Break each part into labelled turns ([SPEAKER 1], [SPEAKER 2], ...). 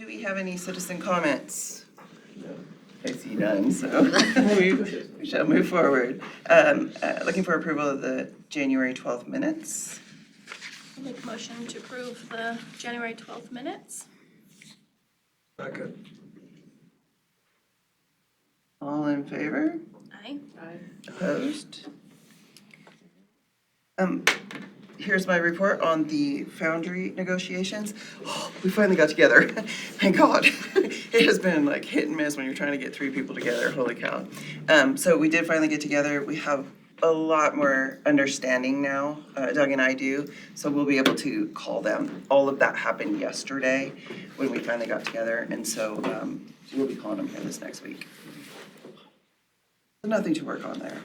[SPEAKER 1] Do we have any citizen comments? I see none, so we shall move forward. Looking for approval of the January 12th minutes.
[SPEAKER 2] I'll make a motion to approve the January 12th minutes.
[SPEAKER 3] Second.
[SPEAKER 1] All in favor?
[SPEAKER 2] Aye.
[SPEAKER 1] Opposed? Here's my report on the Foundry negotiations. Oh, we finally got together. Thank God. It has been like hit and miss when you're trying to get 3 people together. Holy cow. So we did finally get together. We have a lot more understanding now, Doug and I do, so we'll be able to call them. All of that happened yesterday when we finally got together, and so we'll be calling them here this next week. Nothing to work on there.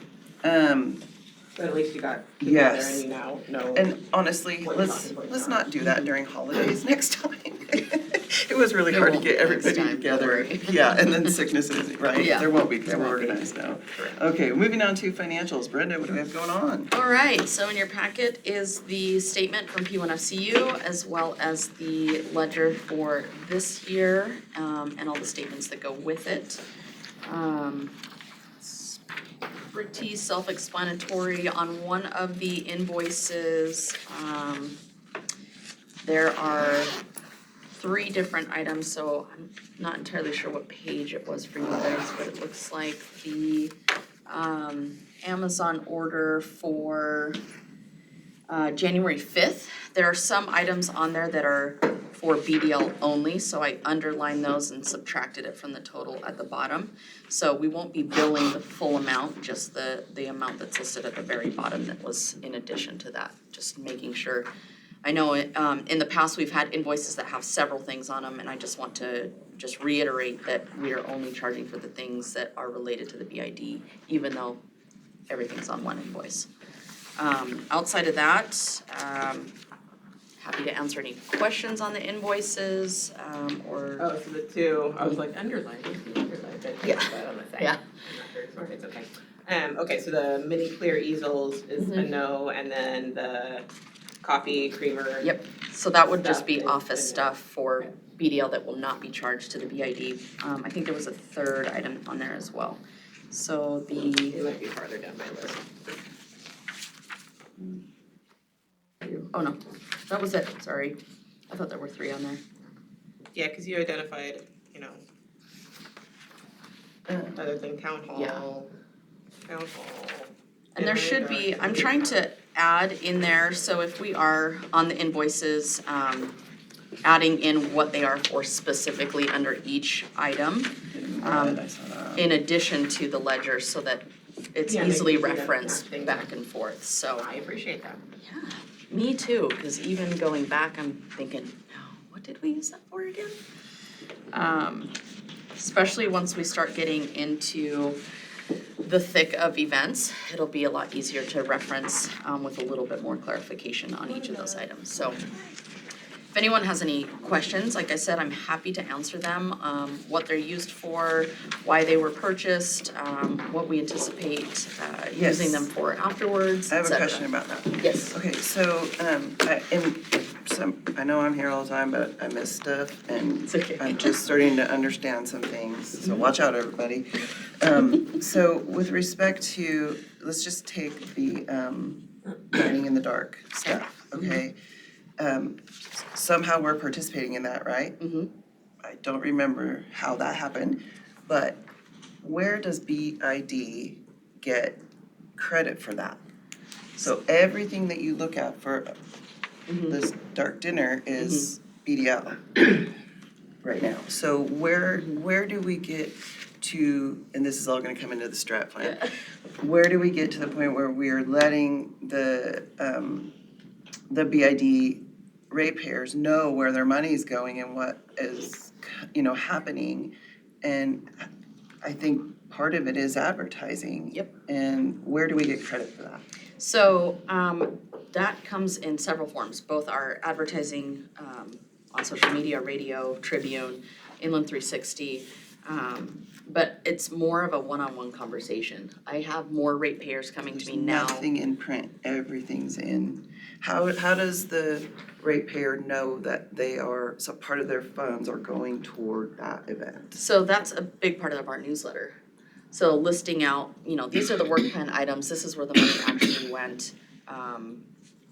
[SPEAKER 4] But at least you got together
[SPEAKER 1] Yes.
[SPEAKER 4] and you now know.
[SPEAKER 1] And honestly,
[SPEAKER 4] What you're
[SPEAKER 1] let's
[SPEAKER 4] talking
[SPEAKER 1] not do that during holidays next time. It was really hard to get everybody together. Yeah, and then sicknesses, right?
[SPEAKER 5] Yeah.
[SPEAKER 1] There won't be, because
[SPEAKER 5] There
[SPEAKER 1] we're
[SPEAKER 5] won't be.
[SPEAKER 1] organized now. Okay, moving on to financials. Brenda, what do we have going on?
[SPEAKER 5] All right, so in your packet is the statement from P1FCU as well as the ledger for this year, and all the statements that go with it. It's pretty self-explanatory. On one of the invoices, there are 3 different items, so I'm not entirely sure what page it was for you guys, but it looks like the Amazon order for January 5th. There are some items on there that are for BDL only, so I underlined those and subtracted it from the total at the bottom. So we won't be billing the full amount, just the amount that's listed at the very bottom that was in addition to that, just making sure. I know in the past, we've had invoices that have several things on them, and I just want to just reiterate that we are only charging for the things that are related to the BID, even though everything's on one invoice. Outside of that, happy to answer any questions on the invoices, or.
[SPEAKER 4] Oh, so the 2, I was like, underlined, but
[SPEAKER 5] Yeah.
[SPEAKER 4] that on the side.
[SPEAKER 5] Yeah.
[SPEAKER 4] I'm not very smart, it's okay. Okay, so the mini clear easels is a no, and then the coffee creamer.
[SPEAKER 5] Yep, so that would just be
[SPEAKER 4] Stuff is
[SPEAKER 5] office
[SPEAKER 4] in
[SPEAKER 5] stuff for
[SPEAKER 4] Okay.
[SPEAKER 5] BDL that will not be charged to the BID. I think there was a 3rd item on there as well. So
[SPEAKER 4] It
[SPEAKER 5] the,
[SPEAKER 4] might be farther down my list.
[SPEAKER 5] oh no, that was it, sorry. I thought there were 3 on there.
[SPEAKER 4] Yeah, cause you identified, other than town hall.
[SPEAKER 5] And there should be, I'm trying to add in there, so if we are on the invoices, adding in what they are for specifically under each item,
[SPEAKER 1] I saw that.
[SPEAKER 5] in addition to the ledger, so that it's
[SPEAKER 4] Yeah,
[SPEAKER 5] easily
[SPEAKER 4] they can see that
[SPEAKER 5] referenced
[SPEAKER 4] thing.
[SPEAKER 5] back and forth, so.
[SPEAKER 4] I appreciate that.
[SPEAKER 5] Yeah, me too, because even going back, I'm thinking, oh, what did we use that for again? Especially once we start getting into the thick of events, it'll be a lot easier to reference with a little bit more clarification on each of those items. So if anyone has any questions, like I said, I'm happy to answer them, what they're used for, why they were purchased, what we anticipate using them for afterwards,
[SPEAKER 1] I have
[SPEAKER 5] et
[SPEAKER 1] a
[SPEAKER 5] cetera.
[SPEAKER 1] question about that.
[SPEAKER 5] Yes.
[SPEAKER 1] Okay, so, I know I'm here all the time, but I miss stuff, and
[SPEAKER 5] It's okay.
[SPEAKER 1] I'm just starting to understand some things, so watch out, everybody. So with respect to, let's just take the lighting in the dark stuff, okay? Somehow we're participating in that, right?
[SPEAKER 5] Mhm.
[SPEAKER 1] I don't remember how that happened, but where does BID get credit for that? So everything that you look at for this dark dinner is BDL right now. So where do we get to, and this is all gonna come into the strat plan, where do we get to the point where we're letting the BID ratepayers know where their money's going and what is, happening? And I think part of it is advertising.
[SPEAKER 5] Yep.
[SPEAKER 1] And where do we get credit for that?
[SPEAKER 5] So that comes in several forms, both our advertising on social media, radio, Tribune, Inland 360. But it's more of a one-on-one conversation. I have more ratepayers coming to me now.
[SPEAKER 1] Nothing in print, everything's in How does the ratepayer know that they are, so part of their funds are going toward that event?
[SPEAKER 5] So that's a big part of our newsletter. So listing out, these are the work plan items, this is where the money actually went.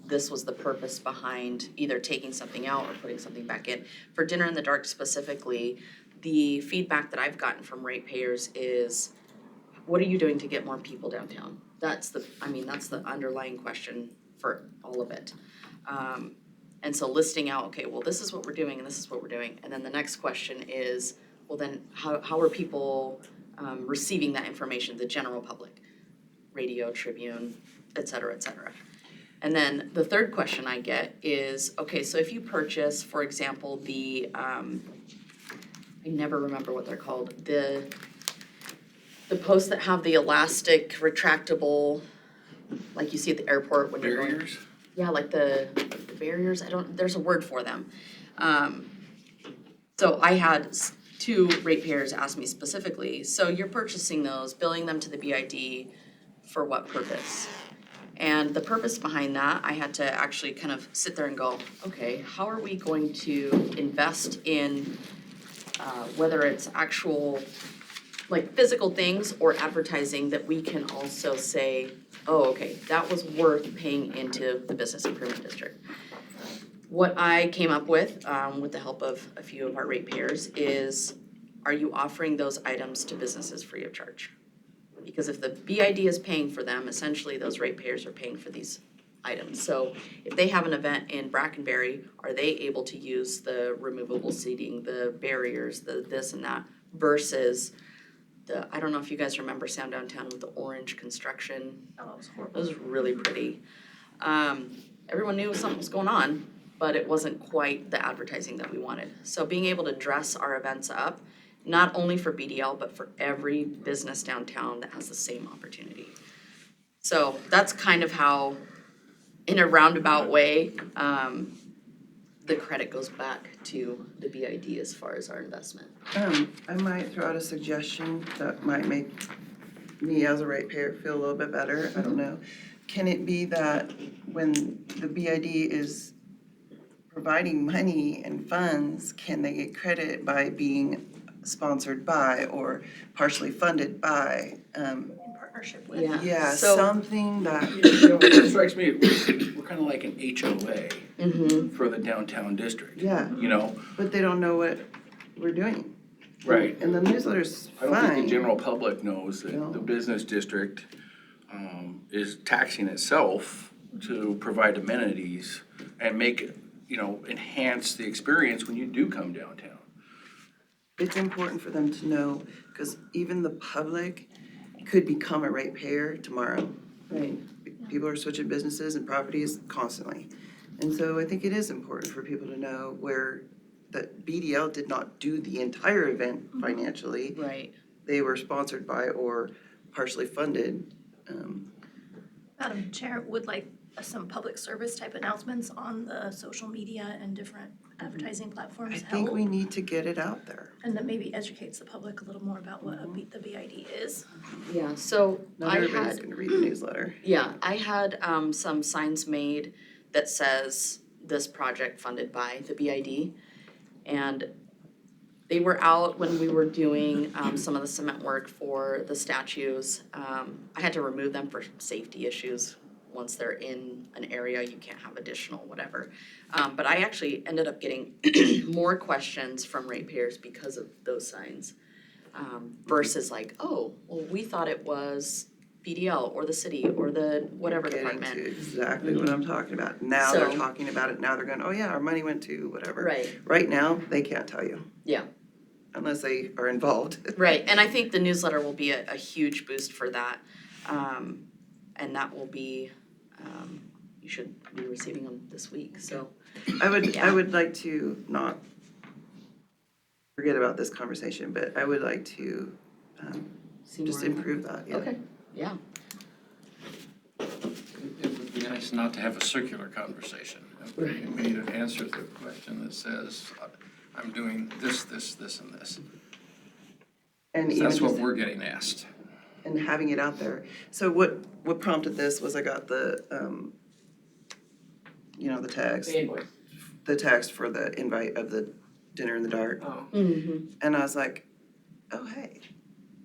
[SPEAKER 5] This was the purpose behind either taking something out or putting something back in. For Dinner in the Dark specifically, the feedback that I've gotten from ratepayers is, what are you doing to get more people downtown? That's the underlying question for all of it. And so listing out, okay, well, this is what we're doing and this is what we're doing. And then the next question is, well, then how are people receiving that information, the general public? Radio, Tribune, et cetera, et cetera. And then the third question I get is, okay, so if you purchase, for example, I never remember what they're called, the posts that have the elastic retractable, like you see at the airport when you're going.
[SPEAKER 3] Barriers?
[SPEAKER 5] Yeah, like the barriers, there's a word for them. So I had two ratepayers ask me specifically, so you're purchasing those, billing them to the BID for what purpose? And the purpose behind that, I had to actually kind of sit there and go, okay, how are we going to invest in whether it's actual like physical things or advertising that we can also say, oh, okay, that was worth paying into the business improvement district. What I came up with the help of a few of our ratepayers is, are you offering those items to businesses free of charge? Because if the BID is paying for them, essentially those ratepayers are paying for these items. So if they have an event in Brackenberry, are they able to use the removable seating, the barriers, the this and that, versus I don't know if you guys remember Sound Downtown with the orange construction.
[SPEAKER 2] Oh, it was
[SPEAKER 5] It
[SPEAKER 2] horrible.
[SPEAKER 5] was really pretty. Everyone knew something was going on, but it wasn't quite the advertising that we wanted. So being able to dress our events up, not only for BDL, but for every business downtown that has the same opportunity. So that's kind of how, in a roundabout way, the credit goes back to the BID as far as our investment.
[SPEAKER 1] I might throw out a suggestion that might make me as a ratepayer feel a little bit better, I don't know. Can it be that when the BID is providing money and funds, can they get credit by being sponsored by or partially funded by?
[SPEAKER 2] In partnership with.
[SPEAKER 1] Yeah,
[SPEAKER 5] So-
[SPEAKER 1] something that,
[SPEAKER 3] You know, it strikes me, we're kind of like an HOA
[SPEAKER 5] Mm-hmm.
[SPEAKER 3] for the downtown district,
[SPEAKER 1] yeah,
[SPEAKER 3] you know?
[SPEAKER 1] but they don't know what we're doing.
[SPEAKER 3] Right.
[SPEAKER 1] And the newsletter's
[SPEAKER 3] I don't think the
[SPEAKER 1] fine.
[SPEAKER 3] general public knows
[SPEAKER 1] No.
[SPEAKER 3] that the business district is taxing itself to provide amenities and make it, enhance the experience when you do come downtown.
[SPEAKER 1] It's important for them to know, because even the public could become a ratepayer tomorrow.
[SPEAKER 5] Right.
[SPEAKER 1] People are switching businesses and properties constantly. And so I think it is important for people to know that BDL did not do the entire event financially.
[SPEAKER 5] Right.
[SPEAKER 1] They were sponsored by or partially funded.
[SPEAKER 2] Madam Chair, would like some public service type announcements on the social media and different advertising
[SPEAKER 1] I
[SPEAKER 2] platforms
[SPEAKER 1] think
[SPEAKER 2] help?
[SPEAKER 1] we need to get it out there.
[SPEAKER 2] And that maybe educates the public a little more about what the BID is.
[SPEAKER 5] Yeah, so
[SPEAKER 1] Not
[SPEAKER 5] I
[SPEAKER 1] everybody's
[SPEAKER 5] had,
[SPEAKER 1] gonna read the newsletter.
[SPEAKER 5] yeah, I had some signs made that says this project funded by the BID. And they were out when we were doing some of the cement work for the statues. I had to remove them for safety issues. Once they're in an area, you can't have additional whatever. But I actually ended up getting more questions from ratepayers because of those signs. Versus like, oh, well, we thought it was BDL or the city or the whatever
[SPEAKER 1] Getting
[SPEAKER 5] department.
[SPEAKER 1] to exactly what I'm talking about. Now they're
[SPEAKER 5] So-
[SPEAKER 1] talking about it, now they're going, oh yeah, our money went to whatever.
[SPEAKER 5] Right,
[SPEAKER 1] Right now, they can't tell you.
[SPEAKER 5] Yeah.
[SPEAKER 1] Unless they are involved.
[SPEAKER 5] right, and I think the newsletter will be a huge boost for that. And that will be, you should be receiving them this week, so.
[SPEAKER 1] I
[SPEAKER 5] Yeah.
[SPEAKER 1] would like to not forget about this conversation, but I would like to
[SPEAKER 5] see
[SPEAKER 1] just
[SPEAKER 5] more.
[SPEAKER 1] improve that, yeah.
[SPEAKER 5] Okay, yeah,
[SPEAKER 6] It would be nice not to have a circular conversation. We need an answer to the question that says, I'm doing this, this, this, and this.
[SPEAKER 1] And even
[SPEAKER 6] That's what
[SPEAKER 1] just,
[SPEAKER 6] we're getting asked.
[SPEAKER 1] and having it out there. So what prompted this was I got the you know, the text,
[SPEAKER 4] The invoice.
[SPEAKER 1] the text for the invite of the dinner in the dark.
[SPEAKER 4] Oh.
[SPEAKER 1] And I was like, oh, hey,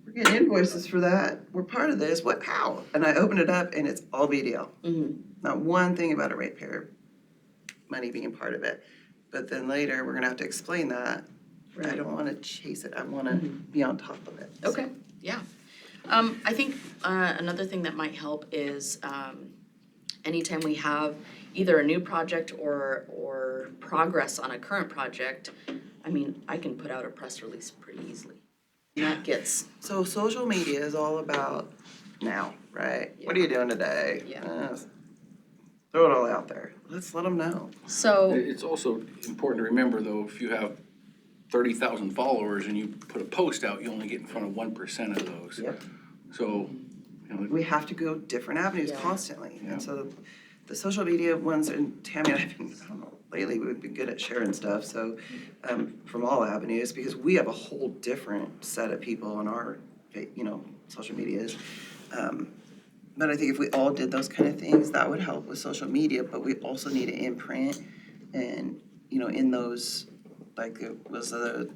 [SPEAKER 1] we're getting invoices for that. We're part of this. What, how? And I opened it up and it's all BDL. Not one thing about a ratepayer money being part of it. But then later, we're gonna have to explain that. I don't wanna chase it. I wanna be on top of it.
[SPEAKER 5] Okay, yeah. I think another thing that might help is anytime we have either a new project or progress on a current project, I mean, I can put out a press release pretty easily. And that gets,
[SPEAKER 1] So social media is all about now, right? What are you doing today?
[SPEAKER 5] Yeah.
[SPEAKER 1] Throw it all out there. Let's let them know.
[SPEAKER 5] so,
[SPEAKER 3] It's also important to remember, though, if you have 30,000 followers and you put a post out, you only get in front of 1% of those.
[SPEAKER 1] Yep.
[SPEAKER 3] So, you know,
[SPEAKER 1] We have to go different avenues
[SPEAKER 5] Yeah.
[SPEAKER 1] constantly.
[SPEAKER 3] Yeah.
[SPEAKER 1] And so the social media ones, and Tammy and I have been, I don't know, lately we've been good at sharing stuff, so from all avenues, because we have a whole different set of people on our, you know, social medias. But I think if we all did those kind of things, that would help with social media, but we also need to imprint and, you know, in those, like it was a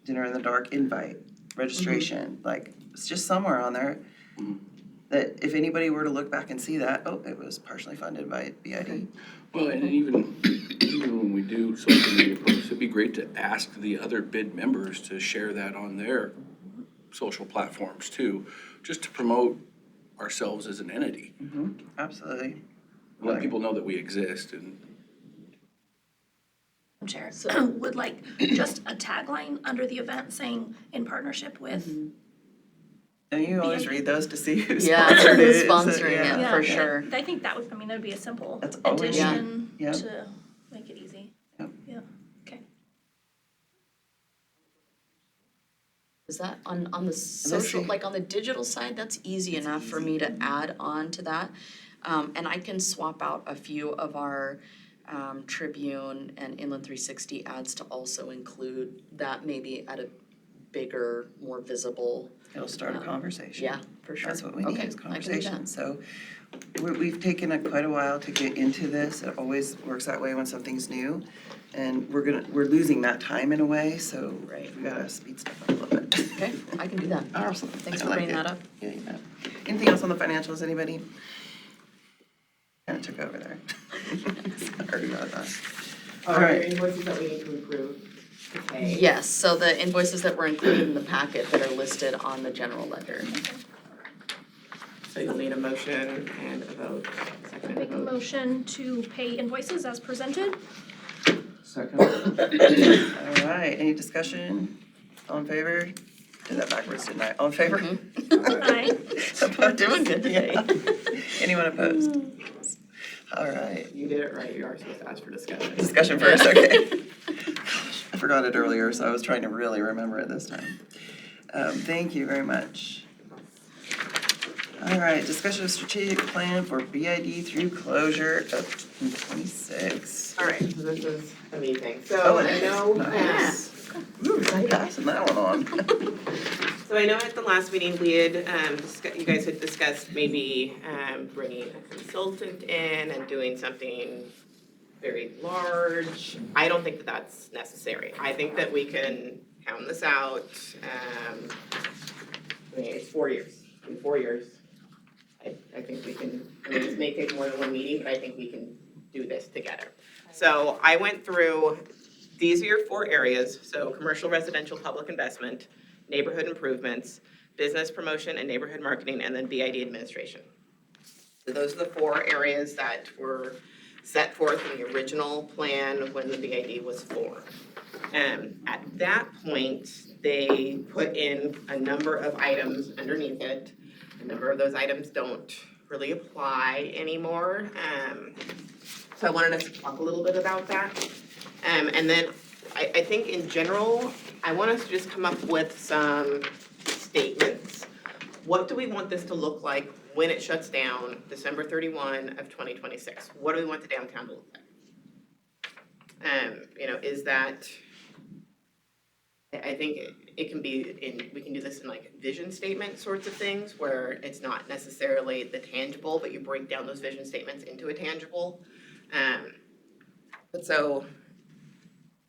[SPEAKER 1] dinner in the dark invite, registration, like it's just somewhere on there that if anybody were to look back and see that, oh, it was partially funded by BID.
[SPEAKER 3] well, and even when we do social media posts, it'd be great to ask the other bid members to share that on their social platforms too, just to promote ourselves as an entity.
[SPEAKER 1] Absolutely.
[SPEAKER 3] Let people know that we exist and
[SPEAKER 2] Chair, would like just a tagline under the event saying in partnership with.
[SPEAKER 1] Don't you always read those to see who's
[SPEAKER 5] yeah,
[SPEAKER 1] sponsored it?
[SPEAKER 5] who's sponsoring it,
[SPEAKER 2] Yeah,
[SPEAKER 5] for sure.
[SPEAKER 2] I think that would, I mean, that'd be a simple
[SPEAKER 1] That's always-
[SPEAKER 2] addition
[SPEAKER 1] Yeah.
[SPEAKER 2] to make it easy.
[SPEAKER 1] Yep.
[SPEAKER 2] Yeah, okay.
[SPEAKER 5] Is that on the social,
[SPEAKER 1] see.
[SPEAKER 5] like on the digital side, that's easy enough for me to add on to that. And I can swap out a few of our Tribune and Inland 360 ads to also include that maybe at a bigger, more visible,
[SPEAKER 1] It'll start a conversation.
[SPEAKER 5] yeah, for sure.
[SPEAKER 1] That's what we need
[SPEAKER 5] Okay,
[SPEAKER 1] is
[SPEAKER 5] I can do
[SPEAKER 1] conversation.
[SPEAKER 5] that.
[SPEAKER 1] So we've taken quite a while to get into this. It always works that way when something's new. And we're losing that time in a way, so
[SPEAKER 5] Right.
[SPEAKER 1] we gotta speed stuff up a little bit.
[SPEAKER 5] Okay, I can do that.
[SPEAKER 1] Awesome.
[SPEAKER 5] Thanks
[SPEAKER 1] I
[SPEAKER 5] for
[SPEAKER 1] like
[SPEAKER 5] bringing
[SPEAKER 1] it.
[SPEAKER 5] that up.
[SPEAKER 1] Yeah, you bet. Anything else on the financials, anybody? Kinda took over there. Sorry about that.
[SPEAKER 4] Are
[SPEAKER 1] All
[SPEAKER 4] there
[SPEAKER 1] right.
[SPEAKER 4] invoices that we need to approve to pay?
[SPEAKER 5] Yes, so the invoices that were included in the packet that are listed on the general ledger.
[SPEAKER 4] So you'll need a motion and a vote, second and a
[SPEAKER 2] Make a
[SPEAKER 4] vote.
[SPEAKER 2] motion to pay invoices as presented.
[SPEAKER 6] Second.
[SPEAKER 1] All right, any discussion? All in favor? Did that backwards, didn't I? All in favor?
[SPEAKER 2] Aye.
[SPEAKER 1] We're
[SPEAKER 5] doing good today.
[SPEAKER 1] Anyone opposed? All right,
[SPEAKER 4] You did it right, you are supposed to ask for discussion.
[SPEAKER 1] discussion first, okay. Gosh, I forgot it earlier, so I was trying to really remember it this time. Thank you very much. All right, discussion of strategic plan for BID through closure of 26.
[SPEAKER 4] All right, so this is amazing.
[SPEAKER 1] Oh,
[SPEAKER 4] So
[SPEAKER 1] it
[SPEAKER 4] I
[SPEAKER 1] is.
[SPEAKER 4] know,
[SPEAKER 1] Nice. Ooh, I'm passing that one on.
[SPEAKER 4] so I know at the last meeting, we had, you guys had discussed maybe, bringing a consultant in and doing something very large. I don't think that that's necessary. I think that we can pound this out, I mean, it's 4 years. In 4 years, I think we can, I mean, this may take more than one meeting, but I think we can do this together. So I went through, these are your 4 areas, so commercial, residential, public investment, neighborhood improvements, business promotion and neighborhood marketing, and then BID administration. So those are the 4 areas that were set forth in the original plan when the BID was formed. At that point, they put in a number of items underneath it. A number of those items don't really apply anymore. So I wanted us to talk a little bit about that. And then I think in general, I want us to just come up with some statements. What do we want this to look like when it shuts down December 31 of 2026? What do we want the downtown to look like? Is that, I think it can be we can do this in like vision statement sorts of things where it's not necessarily the tangible, but you break down those vision statements into a tangible. But so,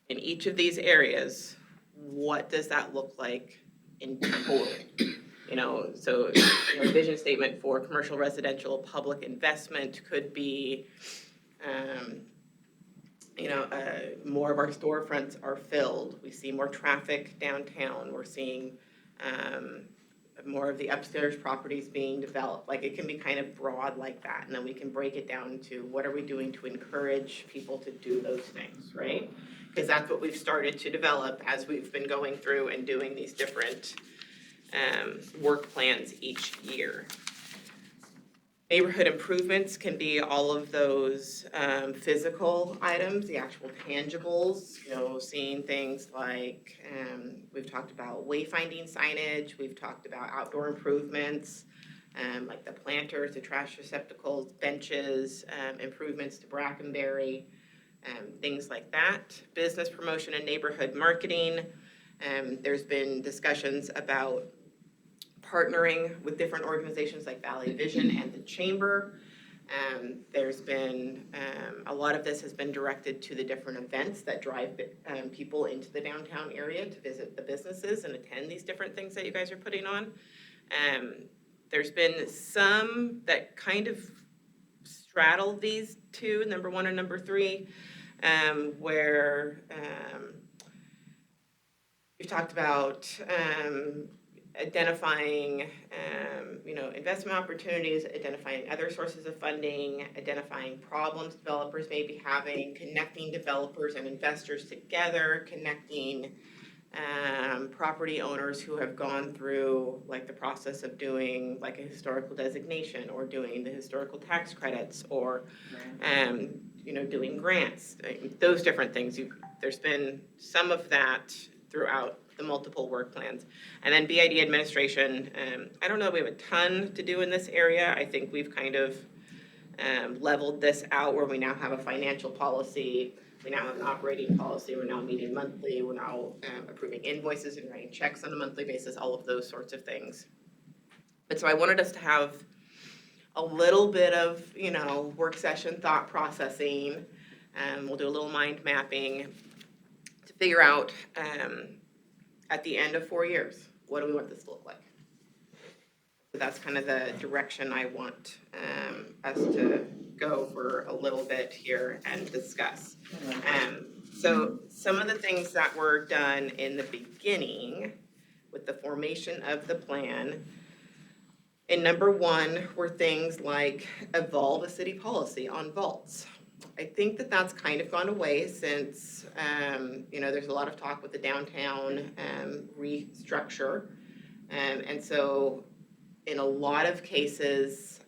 [SPEAKER 4] in each of these areas, what does that look like in total? You know, so, vision statement for commercial, residential, public investment could be, more of our storefronts are filled. We see more traffic downtown. We're seeing, more of the upstairs properties being developed. Like, it can be kind of broad like that, and then we can break it down to what are we doing to encourage people to do those things, right? Because that's what we've started to develop as we've been going through and doing these different work plans each year. Neighborhood improvements can be all of those physical items, the actual tangibles, seeing things like, we've talked about wayfinding signage, we've talked about outdoor improvements, like the planters, the trash receptacles, benches, improvements to Brackenberry, things like that. Business promotion and neighborhood marketing. There's been discussions about partnering with different organizations like Valley Vision and the Chamber. There's been, a lot of this has been directed to the different events that drive people into the downtown area to visit the businesses and attend these different things that you guys are putting on. There's been some that kind of straddle these two, number 1 and number 3, where we've talked about identifying, investment opportunities, identifying other sources of funding, identifying problems developers may be having, connecting developers and investors together, connecting property owners who have gone through like the process of doing like a historical designation or doing the historical tax credits or, doing grants, those different things. There's been some of that throughout the multiple work plans. And then BID administration, I don't know if we have a ton to do in this area. I think we've kind of leveled this out where we now have a financial policy, we now have an operating policy, we're now meeting monthly, we're now approving invoices and writing checks on a monthly basis, all of those sorts of things. But so I wanted us to have a little bit of, work session thought processing, we'll do a little mind mapping to figure out, at the end of 4 years, what do we want this to look like? So that's kind of the direction I want us to go for a little bit here and discuss. So some of the things that were done in the beginning with the formation of the plan, in number 1 were things like evolve a city policy on vaults. I think that that's kind of gone away since, there's a lot of talk with the downtown restructure. And so in a lot of cases,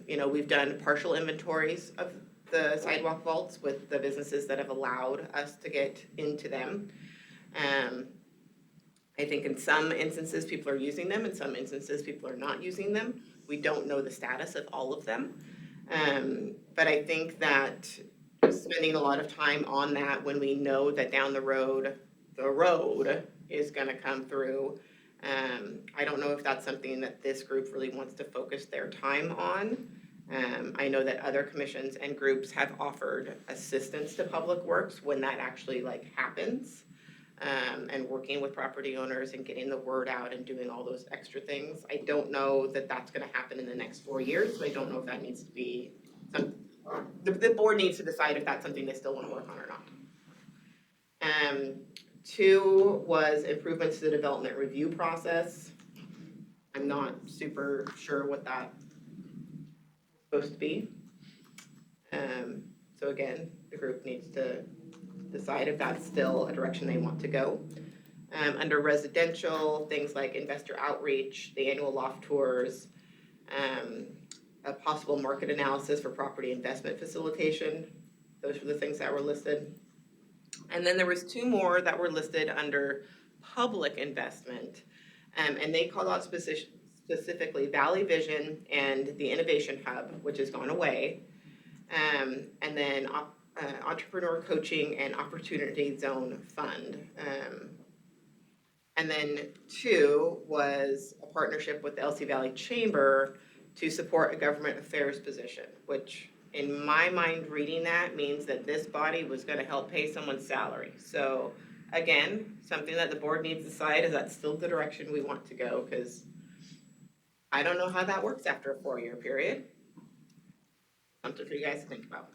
[SPEAKER 4] we've done partial inventories of the sidewalk vaults with the businesses that have allowed us to get into them. I think in some instances, people are using them. In some instances, people are not using them. We don't know the status of all of them. But I think that spending a lot of time on that when we know that down the road is gonna come through, I don't know if that's something that this group really wants to focus their time on. I know that other commissions and groups have offered assistance to Public Works when that actually happens. And working with property owners and getting the word out and doing all those extra things. I don't know that that's gonna happen in the next 4 years, so I don't know if that needs to be the board needs to decide if that's something they still wanna work on or not. 2 was improvements to the development review process. I'm not super sure what that's supposed to be. So again, the group needs to decide if that's still a direction they want to go. Under residential, things like investor outreach, the annual loft tours, a possible market analysis for property investment facilitation. Those were the things that were listed. And then there was 2 more that were listed under public investment, and they called out specifically Valley Vision and the Innovation Hub, which has gone away, and then Entrepreneur Coaching and Opportunity Zone Fund. And then 2 was a partnership with the LC Valley Chamber to support a government affairs position, which in my mind, reading that means that this body was gonna help pay someone's salary. So again, something that the board needs to decide, is that still the direction we want to go? Cause I don't know how that works after a 4-year period. Something for you guys to think about.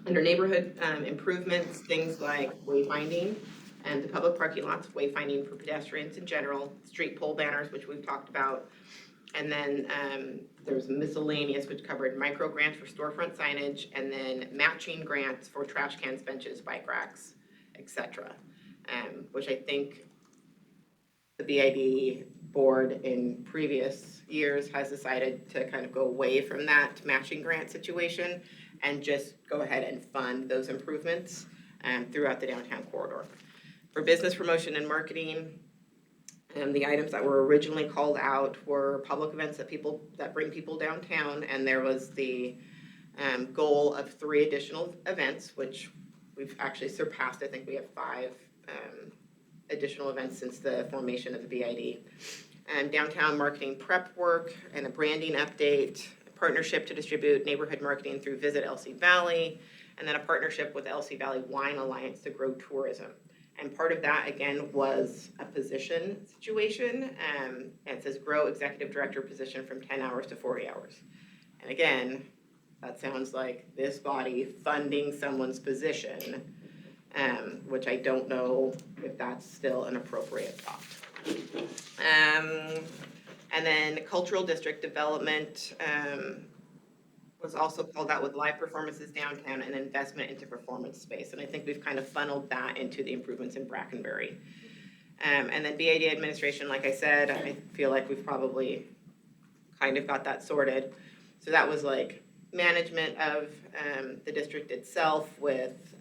[SPEAKER 4] Under neighborhood improvements, things like wayfinding and the public parking lots, wayfinding for pedestrians in general, street pole banners, which we've talked about. And then there's miscellaneous, which covered micro grants for storefront signage, and then matching grants for trash cans, benches, bike racks, etc. Which I think the BID board in previous years has decided to kind of go away from that matching grant situation and just go ahead and fund those improvements throughout the downtown corridor. For business promotion and marketing, the items that were originally called out were public events that bring people downtown, and there was the goal of 3 additional events, which we've actually surpassed. I think we have 5 additional events since the formation of the BID. Downtown marketing prep work and a branding update, a partnership to distribute neighborhood marketing through Visit LC Valley, and then a partnership with LC Valley Wine Alliance to grow tourism. And part of that, again, was a position situation. And it says grow executive director position from 10 hours to 40 hours. And again, that sounds like this body funding someone's position, which I don't know if that's still an appropriate thought. And then cultural district development was also called out with live performances downtown and investment into performance space. And I think we've kind of funneled that into the improvements in Brackenbury. And then BID administration, like I said, I feel like we've probably kind of got that sorted. So that was like management of the district itself with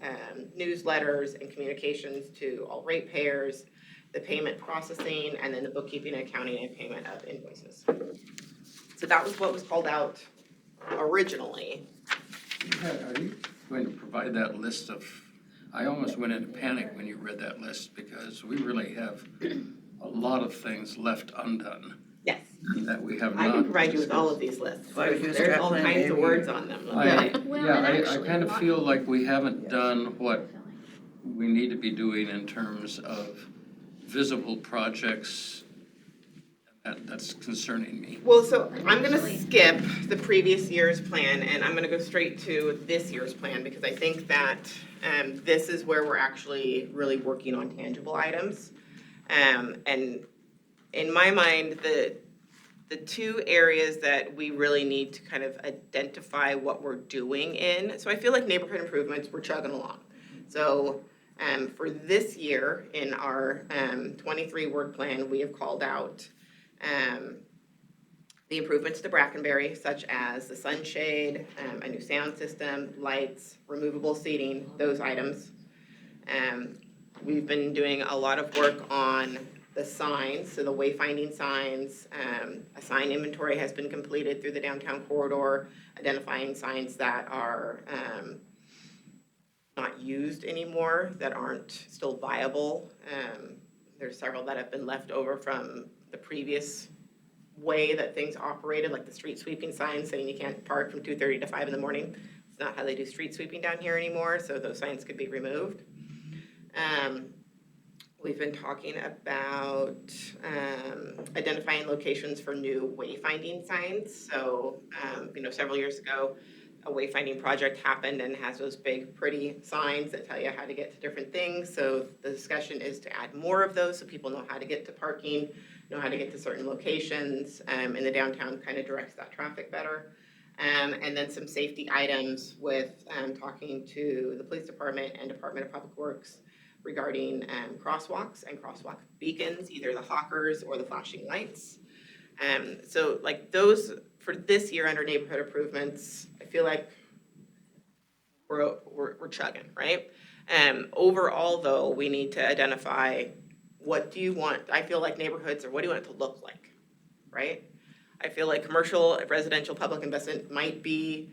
[SPEAKER 4] newsletters and communications to all ratepayers, the payment processing, and then the bookkeeping, accounting, and payment of invoices. So that was what was called out originally.
[SPEAKER 6] Are you going to provide that list of, I almost went into panic when you read that list because we really have a lot of things left undone
[SPEAKER 4] Yes,
[SPEAKER 6] that we have
[SPEAKER 4] I
[SPEAKER 6] not.
[SPEAKER 4] can provide you with all of these lists.
[SPEAKER 1] Five-year
[SPEAKER 4] There's all
[SPEAKER 1] strat plan,
[SPEAKER 4] kinds of
[SPEAKER 1] maybe.
[SPEAKER 4] words on them.
[SPEAKER 6] I
[SPEAKER 2] Well, and actually,
[SPEAKER 6] kind
[SPEAKER 2] a
[SPEAKER 6] of
[SPEAKER 2] lot-
[SPEAKER 6] feel like we haven't done what we need to be doing in terms of visible projects. That's concerning me.
[SPEAKER 4] Well, so I'm gonna skip the previous year's plan and I'm gonna go straight to this year's plan because I think that this is where we're actually really working on tangible items. And in my mind, the 2 areas that we really need to kind of identify what we're doing in, so I feel like neighborhood improvements, we're chugging along. So for this year, in our 23 work plan, we have called out the improvements to Brackenbury, such as the sunshade, a new sound system, lights, removable seating, those items. We've been doing a lot of work on the signs, so the wayfinding signs. A sign inventory has been completed through the downtown corridor, identifying signs that are not used anymore, that aren't still viable. There's several that have been left over from the previous way that things operated, like the street sweeping signs saying you can't park from 2:30 to 5 in the morning. It's not how they do street sweeping down here anymore, so those signs could be removed. We've been talking about identifying locations for new wayfinding signs. So, several years ago, a wayfinding project happened and has those big, pretty signs that tell you how to get to different things. So the discussion is to add more of those so people know how to get to parking, know how to get to certain locations, and the downtown kind of directs that traffic better. And then some safety items with talking to the police department and Department of Public Works regarding crosswalks and crosswalk beacons, either the hawkers or the flashing lights. So like those, for this year under neighborhood improvements, I feel like we're chugging, right? Overall though, we need to identify what do you want, I feel like neighborhoods, or what do you want it to look like, right? I feel like commercial, residential, public investment might be,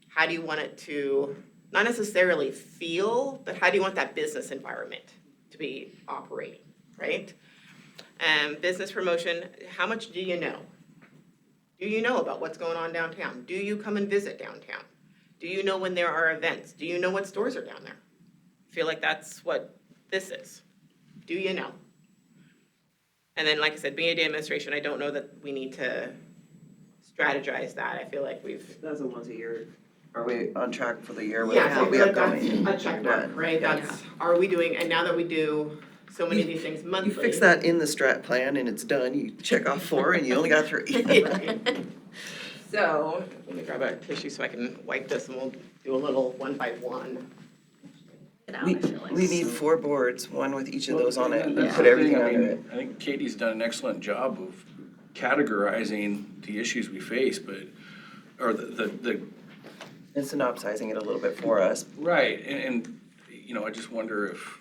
[SPEAKER 4] how do you want it to, not necessarily feel, but how do you want that business environment to be operating, right? Business promotion, how much do you know? Do you know about what's going on downtown? Do you come and visit downtown? Do you know when there are events? Do you know what stores are down there? I feel like that's what this is. Do you know? And then, like I said, being a day administration, I don't know that we need to strategize that. I feel like we've.
[SPEAKER 1] That's a once a year. Are we on track for the year with
[SPEAKER 4] Yeah, so I
[SPEAKER 1] what we
[SPEAKER 4] feel
[SPEAKER 1] have
[SPEAKER 4] like
[SPEAKER 1] going?
[SPEAKER 4] that's a check mark,
[SPEAKER 1] Done.
[SPEAKER 4] right?
[SPEAKER 1] Yeah.
[SPEAKER 4] That's, are we doing, and now that we do so many of these things monthly.
[SPEAKER 1] You fix that in the strat plan and it's done, you check off 4 and you only got 3.
[SPEAKER 4] Right. So, let me grab a tissue so I can wipe this and we'll do a little one by one.
[SPEAKER 2] Get out,
[SPEAKER 1] We,
[SPEAKER 2] I feel like.
[SPEAKER 1] we need 4 boards, one with each of those on it, and
[SPEAKER 3] That's
[SPEAKER 1] put
[SPEAKER 3] the
[SPEAKER 1] everything
[SPEAKER 3] thing, I
[SPEAKER 1] under
[SPEAKER 3] mean,
[SPEAKER 1] it.
[SPEAKER 3] I think Katie's done an excellent job of categorizing the issues we face, but, or the
[SPEAKER 1] And synopsizing it a little bit for us,
[SPEAKER 3] right, and, you know, I just wonder if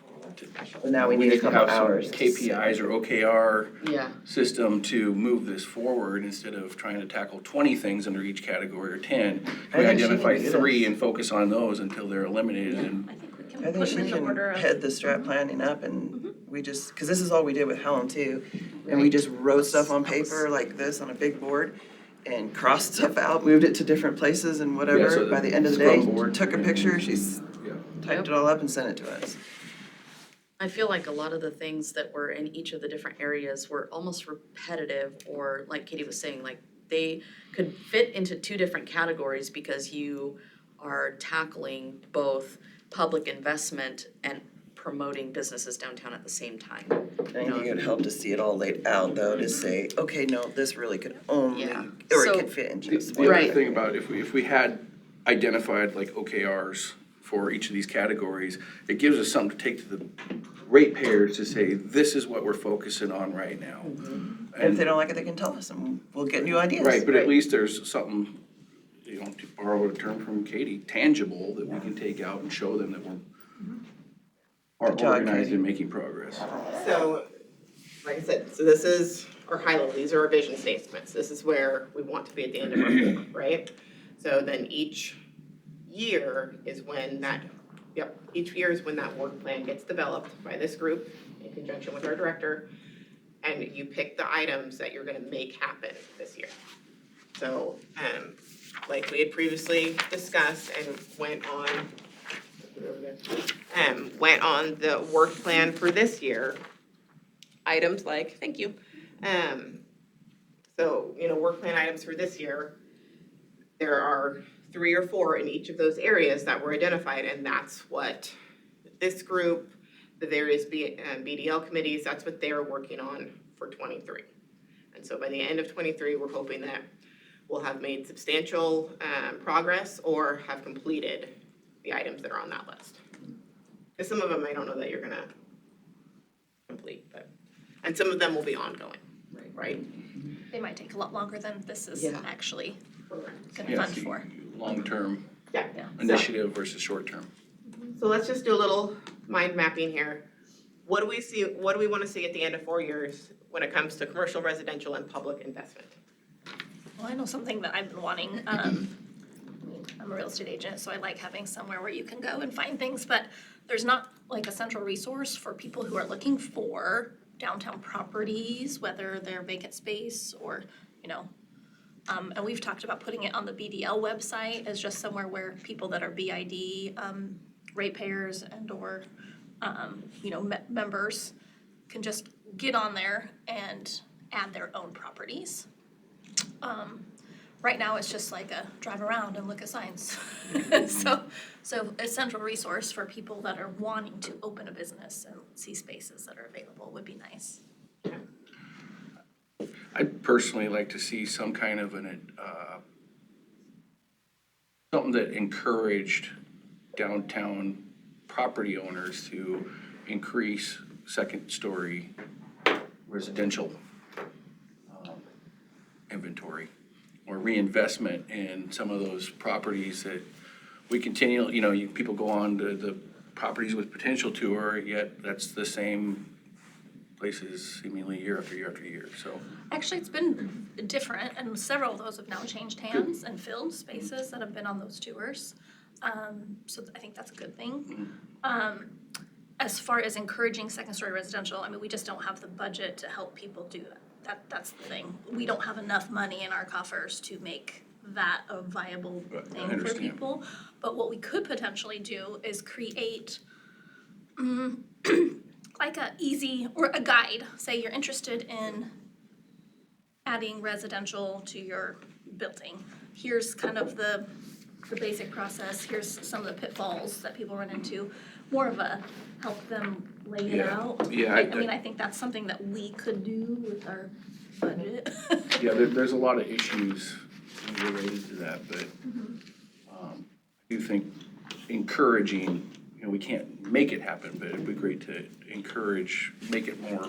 [SPEAKER 1] but now we
[SPEAKER 3] we
[SPEAKER 1] need a
[SPEAKER 3] need to
[SPEAKER 1] couple
[SPEAKER 3] have some
[SPEAKER 1] hours.
[SPEAKER 3] KPIs or OKR
[SPEAKER 5] Yeah,
[SPEAKER 3] system to move this forward instead of trying to tackle 20 things under each category or 10.
[SPEAKER 1] I
[SPEAKER 3] We
[SPEAKER 1] think she
[SPEAKER 3] identify
[SPEAKER 1] can do
[SPEAKER 3] 3
[SPEAKER 1] this.
[SPEAKER 3] and focus on those until they're eliminated and
[SPEAKER 2] I think we
[SPEAKER 1] I
[SPEAKER 2] can
[SPEAKER 1] think
[SPEAKER 2] put
[SPEAKER 1] she
[SPEAKER 2] them in the
[SPEAKER 1] can
[SPEAKER 2] order of.
[SPEAKER 1] head the strat planning up and we just, because this is all we did with Helen too. And we just wrote stuff on paper like this on a big board and crossed stuff out, moved it to different places and
[SPEAKER 3] Yeah,
[SPEAKER 1] whatever.
[SPEAKER 3] so
[SPEAKER 1] By the end of the
[SPEAKER 3] Scrum
[SPEAKER 1] day,
[SPEAKER 3] board.
[SPEAKER 1] took a picture, she's
[SPEAKER 3] Yeah.
[SPEAKER 1] typed it all up and sent it to us.
[SPEAKER 5] I feel like a lot of the things that were in each of the different areas were almost repetitive, or like Katie was saying, like they could fit into 2 different categories because you are tackling both public investment and promoting businesses downtown at the same time.
[SPEAKER 1] I think it would help to see it all laid out though, to say, okay, no, this really could only,
[SPEAKER 5] Yeah.
[SPEAKER 1] or it
[SPEAKER 5] So-
[SPEAKER 1] could fit in
[SPEAKER 3] The
[SPEAKER 1] just
[SPEAKER 3] the
[SPEAKER 1] one.
[SPEAKER 3] other
[SPEAKER 5] Right.
[SPEAKER 3] thing about if we had identified like OKRs for each of these categories, it gives us something to take to the ratepayers to say, this is what we're focusing on right now.
[SPEAKER 1] And if they don't like it, they can tell us and we'll get new ideas.
[SPEAKER 3] Right, but
[SPEAKER 5] Right.
[SPEAKER 3] at least there's something, you know, to borrow a term from Katie, tangible that we can take out and show them that we're are
[SPEAKER 1] Good job,
[SPEAKER 3] organized
[SPEAKER 1] Katie.
[SPEAKER 3] and making progress.
[SPEAKER 4] So, like I said, so this is our high level, these are our vision statements. This is where we want to be at the end of our year, right? So then each year is when that, each year is when that work plan gets developed by this group in conjunction with our director. And you pick the items that you're gonna make happen this year. So, like we had previously discussed and went on the work plan for this year, items like, thank you. So, you know, work plan items for this year, there are 3 or 4 in each of those areas that were identified, and that's what this group, the various BDL committees, that's what they're working on for 23. And so by the end of 23, we're hoping that we'll have made substantial progress or have completed the items that are on that list. Because some of them I don't know that you're gonna complete, but, and some of them will be ongoing, right?
[SPEAKER 2] They might take a lot longer than this is
[SPEAKER 5] Yeah.
[SPEAKER 2] actually gonna
[SPEAKER 3] Yeah,
[SPEAKER 2] fund
[SPEAKER 3] see,
[SPEAKER 2] for.
[SPEAKER 3] long-term
[SPEAKER 4] Yeah.
[SPEAKER 2] Yeah.
[SPEAKER 3] initiative versus short-term.
[SPEAKER 4] So let's just do a little mind mapping here. What do we see, what do we wanna see at the end of 4 years when it comes to commercial, residential, and public investment?
[SPEAKER 2] Well, I know something that I've been wanting, I'm a real estate agent, so I like having somewhere where you can go and find things, but there's not like a central resource for people who are looking for downtown properties, whether they're vacant space or, you know. And we've talked about putting it on the BDL website as just somewhere where people that are BID, ratepayers and or, you know, members can just get on there and add their own properties. Right now, it's just like a drive around and look at signs. So a central resource for people that are wanting to open a business and see spaces that are available would be nice.
[SPEAKER 3] I'd personally like to see some kind of something that encouraged downtown property owners to increase second-story residential inventory or reinvestment in some of those properties that we continue, you know, people go on to the properties with potential tour, yet that's the same places seemingly year after year after year, so.
[SPEAKER 2] Actually, it's been different, and several of those have now changed hands and filled spaces that have been on those tours. So I think that's a good thing. As far as encouraging second-story residential, I mean, we just don't have the budget to help people do that. That's the thing. We don't have enough money in our coffers to make that a viable
[SPEAKER 3] I
[SPEAKER 2] thing for
[SPEAKER 3] understand.
[SPEAKER 2] people. But what we could potentially do is create like a easy, or a guide, say you're interested in adding residential to your building. Here's kind of the basic process, here's some of the pitfalls that people run into, more of a help them lay it
[SPEAKER 3] Yeah.
[SPEAKER 2] out.
[SPEAKER 3] Yeah,
[SPEAKER 2] I mean, I think that's something that we could do with our budget.
[SPEAKER 3] Yeah, there's a lot of issues related to that, but I do think encouraging, you know, we can't make it happen, but it'd be great to encourage, make it more.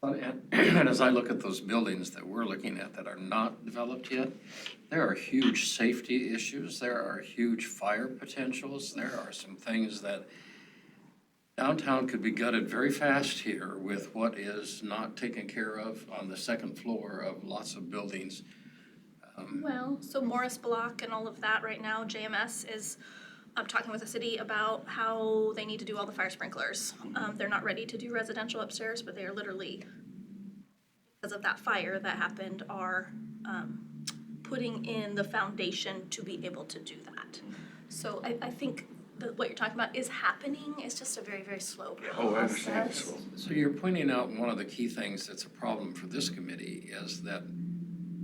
[SPEAKER 6] And as I look at those buildings that we're looking at that are not developed yet, there are huge safety issues, there are huge fire potentials, there are some things that downtown could be gutted very fast here with what is not taken care of on the second floor of lots of buildings.
[SPEAKER 2] Well, so Morris Block and all of that right now, JMS is talking with the city about how they need to do all the fire sprinklers. They're not ready to do residential upstairs, but they are literally, because of that fire that happened, are putting in the foundation to be able to do that. So I think that what you're talking about is happening, it's just a very, very slow process.
[SPEAKER 3] Oh, I understand,
[SPEAKER 6] So you're pointing out one of the key things that's a problem for this committee is that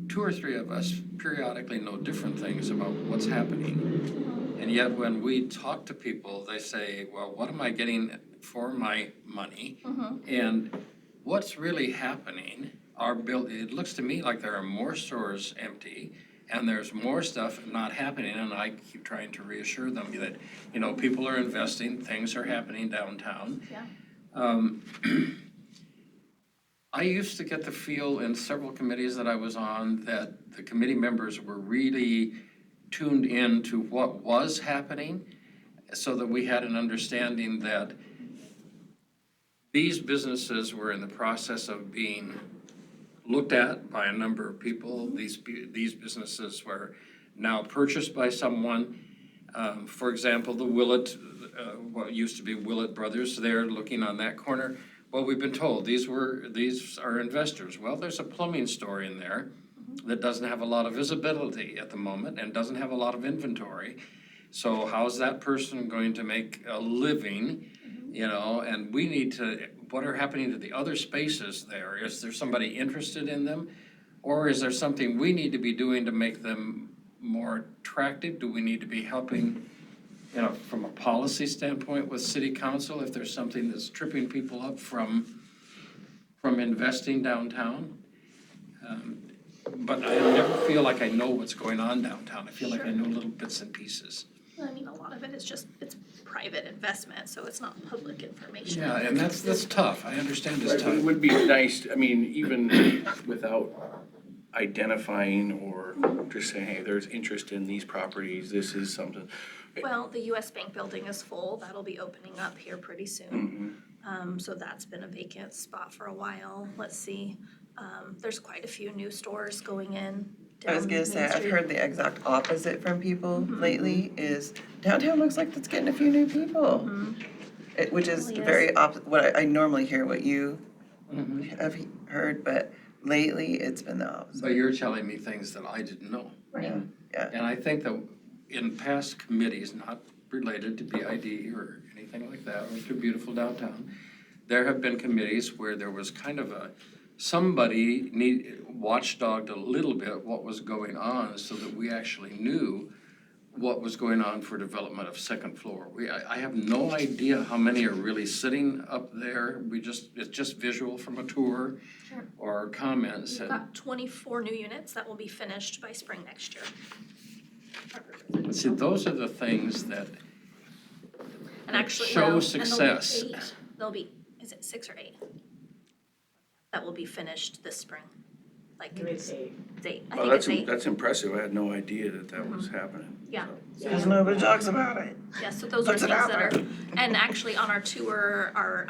[SPEAKER 6] two or three of us periodically know different things about what's happening. And yet when we talk to people, they say, well, what am I getting for my money? And what's really happening? It looks to me like there are more stores empty and there's more stuff not happening. And I keep trying to reassure them that, you know, people are investing, things are happening downtown.
[SPEAKER 2] Yeah.
[SPEAKER 6] I used to get the feel in several committees that I was on that the committee members were really tuned in to what was happening so that we had an understanding that these businesses were in the process of being looked at by a number of people. These businesses were now purchased by someone. For example, the Willett, what used to be Willett Brothers, they're looking on that corner. Well, we've been told these are investors. Well, there's a plumbing store in there that doesn't have a lot of visibility at the moment and doesn't have a lot of inventory. So how's that person going to make a living, you know? And we need to, what are happening to the other spaces there? Is there somebody interested in them? Or is there something we need to be doing to make them more attractive? Do we need to be helping, you know, from a policy standpoint with city council, if there's something that's tripping people up from investing downtown? But I never feel like I know what's going on downtown. I feel like I know little bits and pieces.
[SPEAKER 2] I mean, a lot of it is just, it's private investment, so it's not public information.
[SPEAKER 6] Yeah, and that's tough. I understand it's
[SPEAKER 3] It
[SPEAKER 6] tough.
[SPEAKER 3] would be nice, I mean, even without identifying or just saying, hey, there's interest in these properties, this is something.
[SPEAKER 2] Well, the US Bank building is full, that'll be opening up here pretty soon. So that's been a vacant spot for a while, let's see. There's quite a few new stores going in
[SPEAKER 1] I was
[SPEAKER 2] down
[SPEAKER 1] gonna say,
[SPEAKER 2] Main
[SPEAKER 1] I've
[SPEAKER 2] Street.
[SPEAKER 1] heard the exact opposite from people lately, is downtown looks like it's getting a few new people. Which is
[SPEAKER 2] Really is.
[SPEAKER 1] very what I normally hear what you have heard, but lately it's been the opposite.
[SPEAKER 6] But you're telling me things that I didn't know.
[SPEAKER 2] Right.
[SPEAKER 1] Yeah,
[SPEAKER 6] And I think that in past committees, not related to BID or anything like that, or to Beautiful Downtown, there have been committees where there was kind of somebody watchdogged a little bit what was going on so that we actually knew what was going on for development of second floor. I have no idea how many are really sitting up there. It's just visual from a tour
[SPEAKER 2] Sure.
[SPEAKER 6] or comments.
[SPEAKER 2] We've got 24 new units that will be finished by spring next year.
[SPEAKER 6] See, those are the things that
[SPEAKER 2] And actually,
[SPEAKER 6] show
[SPEAKER 2] well, and
[SPEAKER 6] success.
[SPEAKER 2] there'll be, is it 6 or 8? That will be finished this spring, like it's 8, I
[SPEAKER 3] Oh,
[SPEAKER 2] think it's 8.
[SPEAKER 3] that's impressive, I had no idea that was happening.
[SPEAKER 2] Yeah.
[SPEAKER 1] because nobody talks about it.
[SPEAKER 2] Yeah, so those are
[SPEAKER 1] Puts
[SPEAKER 2] things
[SPEAKER 1] it out
[SPEAKER 2] that are,
[SPEAKER 1] there.
[SPEAKER 2] and actually on our tour, our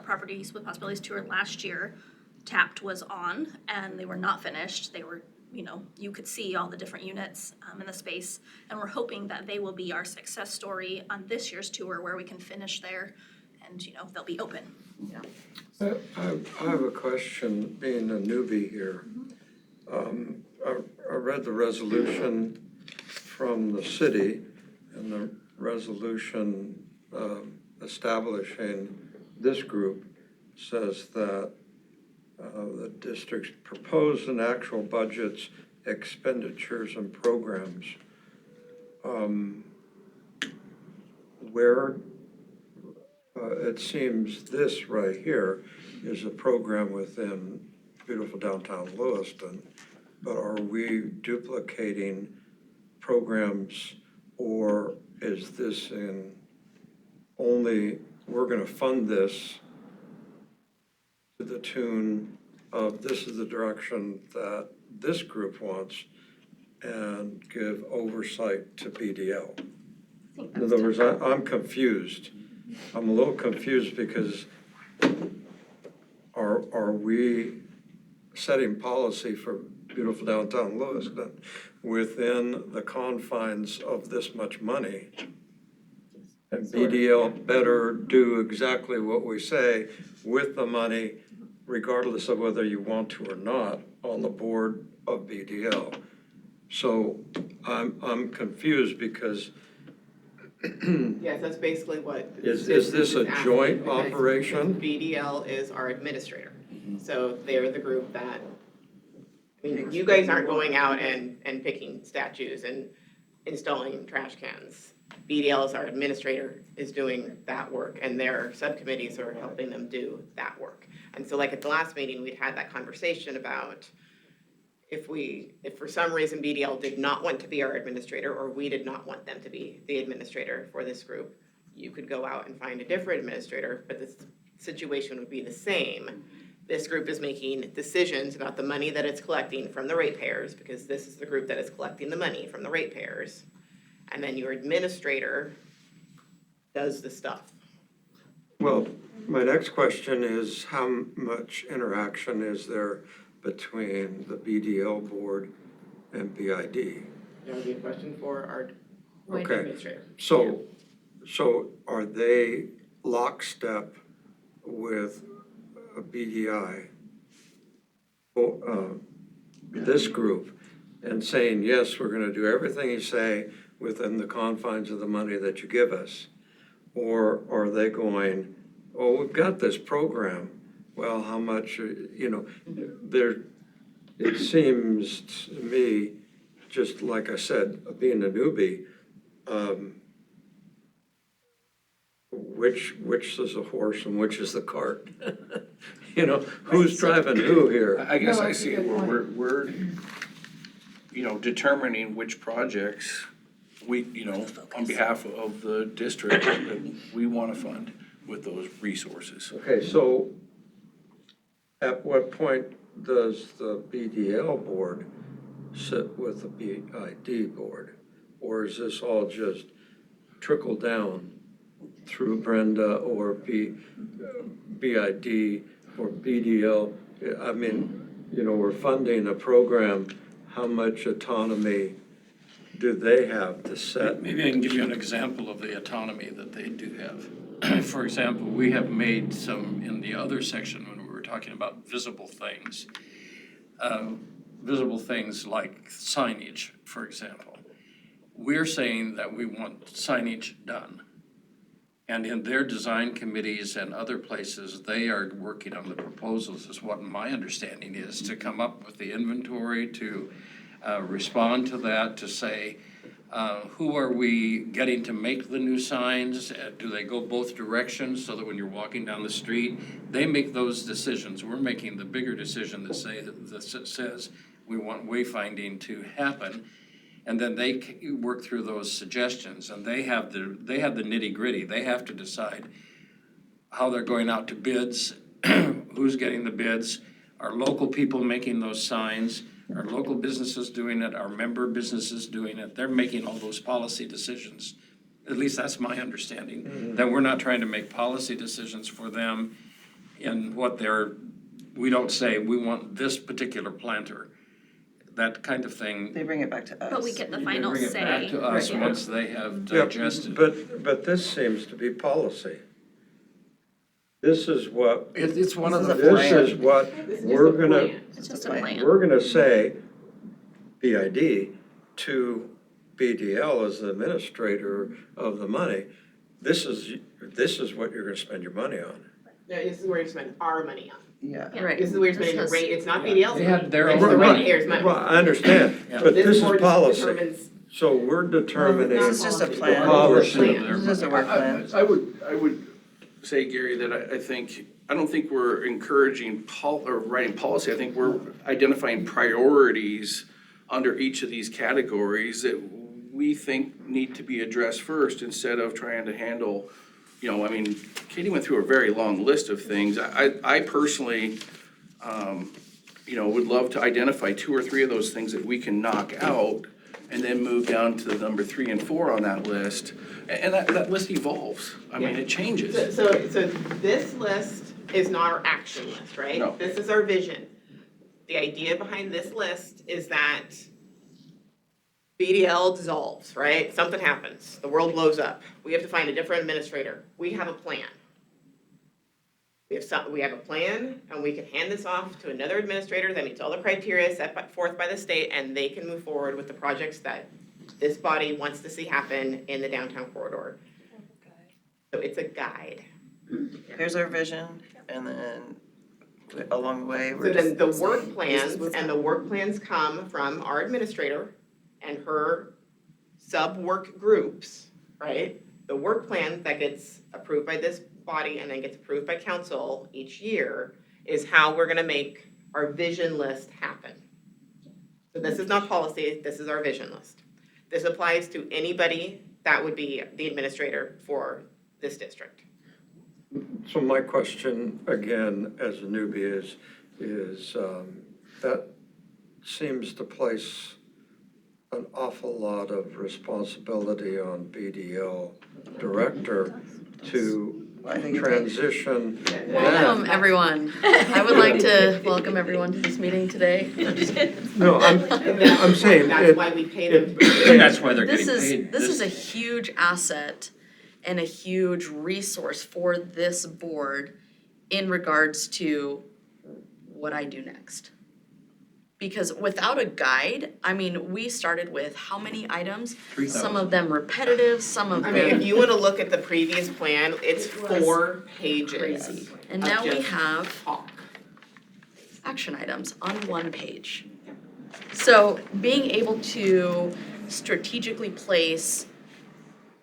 [SPEAKER 2] Properties with Possibilities tour last year, Tapped was on and they were not finished. They were, you know, you could see all the different units in the space. And we're hoping that they will be our success story on this year's tour where we can finish there and, you know, they'll be open.
[SPEAKER 7] I have a question, being a newbie here. I read the resolution from the city, and the resolution establishing this group says that the district's proposed and actual budgets, expenditures, and programs. Where it seems this right here is a program within beautiful downtown Lewiston, but are we duplicating programs, or is this in only, we're gonna fund this to the tune of, this is the direction that this group wants, and give oversight to BDL? In other words, I'm confused. I'm a little confused because are we setting policy for beautiful downtown Lewiston within the confines of this much money? And BDL better do exactly what we say with the money, regardless of whether you want to or not, on the board of BDL. So I'm confused because
[SPEAKER 4] Yes, that's basically what.
[SPEAKER 7] is this a
[SPEAKER 4] asking,
[SPEAKER 7] joint
[SPEAKER 4] because
[SPEAKER 7] operation?
[SPEAKER 4] BDL is our administrator, so they're the group that, I mean, you guys aren't going out and picking statues and installing trash cans. BDL is our administrator, is doing that work, and their subcommittees are helping them do that work. And so like at the last meeting, we'd had that conversation about if for some reason BDL did not want to be our administrator, or we did not want them to be the administrator for this group, you could go out and find a different administrator, but the situation would be the same. This group is making decisions about the money that it's collecting from the ratepayers, because this is the group that is collecting the money from the ratepayers. And then your administrator does the stuff.
[SPEAKER 7] Well, my next question is how much interaction is there between the BDL board and BID?
[SPEAKER 4] That would be a question for our
[SPEAKER 7] Okay.
[SPEAKER 4] administrator.
[SPEAKER 7] So are they lockstep with a BDI, this group, and saying, yes, we're gonna do everything you say within the confines of the money that you give us? Or are they going, oh, we've got this program, well, how much, it seems to me, just like I said, being a newbie, which is a horse and which is the cart? Who's driving who here?
[SPEAKER 3] I guess I see it where we're, determining which projects we, on behalf of the district that we want to fund with those resources.
[SPEAKER 7] Okay, so at what point does the BDL board sit with the BID board? Or is this all just trickle down through Brenda or BID or BDL? I mean, we're funding a program, how much autonomy do they have to set?
[SPEAKER 6] Maybe I can give you an example of the autonomy that they do have. For example, we have made some, in the other section when we were talking about visible things like signage, for example. We're saying that we want signage done. And in their design committees and other places, they are working on the proposals, is what my understanding is, to come up with the inventory, to respond to that, to say, who are we getting to make the new signs? Do they go both directions so that when you're walking down the street, they make those decisions? We're making the bigger decision that says we want wayfinding to happen. And then they work through those suggestions, and they have the nitty gritty. They have to decide how they're going out to bids, who's getting the bids, are local people making those signs, are local businesses doing it, are member businesses doing it? They're making all those policy decisions. At least that's my understanding, that we're not trying to make policy decisions for them in what we don't say, we want this particular planter. That kind of thing.
[SPEAKER 1] They bring it back to us.
[SPEAKER 2] But we get the
[SPEAKER 6] They
[SPEAKER 2] final
[SPEAKER 6] bring it
[SPEAKER 2] say.
[SPEAKER 6] back to us
[SPEAKER 2] Yeah.
[SPEAKER 6] once they have
[SPEAKER 7] Yeah,
[SPEAKER 6] digested.
[SPEAKER 7] but this seems to be policy. This is what,
[SPEAKER 6] It's one of
[SPEAKER 1] This
[SPEAKER 6] the.
[SPEAKER 1] is a
[SPEAKER 7] this is what we're gonna,
[SPEAKER 2] It's just a plan.
[SPEAKER 7] we're gonna say, BID to BDL as the administrator of the money. This is what you're gonna spend your money on.
[SPEAKER 4] No, this is where you spend our money on.
[SPEAKER 1] Yeah.
[SPEAKER 2] Yeah.
[SPEAKER 5] Right.
[SPEAKER 4] This is where you're spending the rate, it's not BDL's
[SPEAKER 6] They
[SPEAKER 4] money.
[SPEAKER 6] had their
[SPEAKER 4] It's
[SPEAKER 6] own
[SPEAKER 4] the
[SPEAKER 6] money.
[SPEAKER 4] ratepayers' money.
[SPEAKER 7] Well, I understand,
[SPEAKER 6] Yeah.
[SPEAKER 7] but this
[SPEAKER 4] board
[SPEAKER 7] is policy.
[SPEAKER 4] determines-
[SPEAKER 7] So we're determining.
[SPEAKER 1] This is just a plan.
[SPEAKER 7] Policy.
[SPEAKER 1] This is just a work plan.
[SPEAKER 3] I would say, Gary, that I don't think we're encouraging or writing policy. I think we're identifying priorities under each of these categories that we think need to be addressed first instead of trying to handle, Katie went through a very long list of things. I personally, would love to identify 2 or 3 of those things that we can knock out and then move down to the number 3 and 4 on that list. And that list evolves. It changes.
[SPEAKER 4] So this list is not our action list, right?
[SPEAKER 3] No.
[SPEAKER 4] This is our vision. The idea behind this list is that BDL dissolves, right? Something happens, the world blows up. We have to find a different administrator. We have a plan. We have a plan, and we can hand this off to another administrator that meets all the criteria set forth by the state, and they can move forward with the projects that this body wants to see happen in the downtown corridor. So it's a guide.
[SPEAKER 1] Here's our vision, and then along the way,
[SPEAKER 4] So
[SPEAKER 1] we're
[SPEAKER 4] then the
[SPEAKER 1] just
[SPEAKER 4] work
[SPEAKER 1] saying,
[SPEAKER 4] plans, and the work plans come from our administrator and her sub-work groups, right? The work plan that gets approved by this body and then gets approved by council each year is how we're gonna make our vision list happen. So this is not policy, this is our vision list. This applies to anybody that would be the administrator for this district.
[SPEAKER 7] So my question, again, as a newbie is that seems to place an awful lot of responsibility on BDL director to
[SPEAKER 1] I think it's-
[SPEAKER 7] transition
[SPEAKER 5] Welcome,
[SPEAKER 7] that.
[SPEAKER 5] everyone. I would like to welcome everyone to this meeting today.
[SPEAKER 7] No, I'm saying
[SPEAKER 4] That's
[SPEAKER 7] it,
[SPEAKER 4] why we pay them.
[SPEAKER 6] That's why they're
[SPEAKER 5] This
[SPEAKER 6] getting
[SPEAKER 5] is,
[SPEAKER 6] paid.
[SPEAKER 5] this is a huge asset and a huge resource for this board in regards to what I do next. Because without a guide, we started with how many items?
[SPEAKER 6] 3,000.
[SPEAKER 5] Some of them repetitive, some of
[SPEAKER 4] I mean, if
[SPEAKER 5] them
[SPEAKER 4] you wanna look at the previous plan, it's
[SPEAKER 5] It was
[SPEAKER 4] 4 pages.
[SPEAKER 5] crazy. And
[SPEAKER 4] of
[SPEAKER 5] now we
[SPEAKER 4] just
[SPEAKER 5] have
[SPEAKER 4] talk.
[SPEAKER 5] action items on one page. So being able to strategically place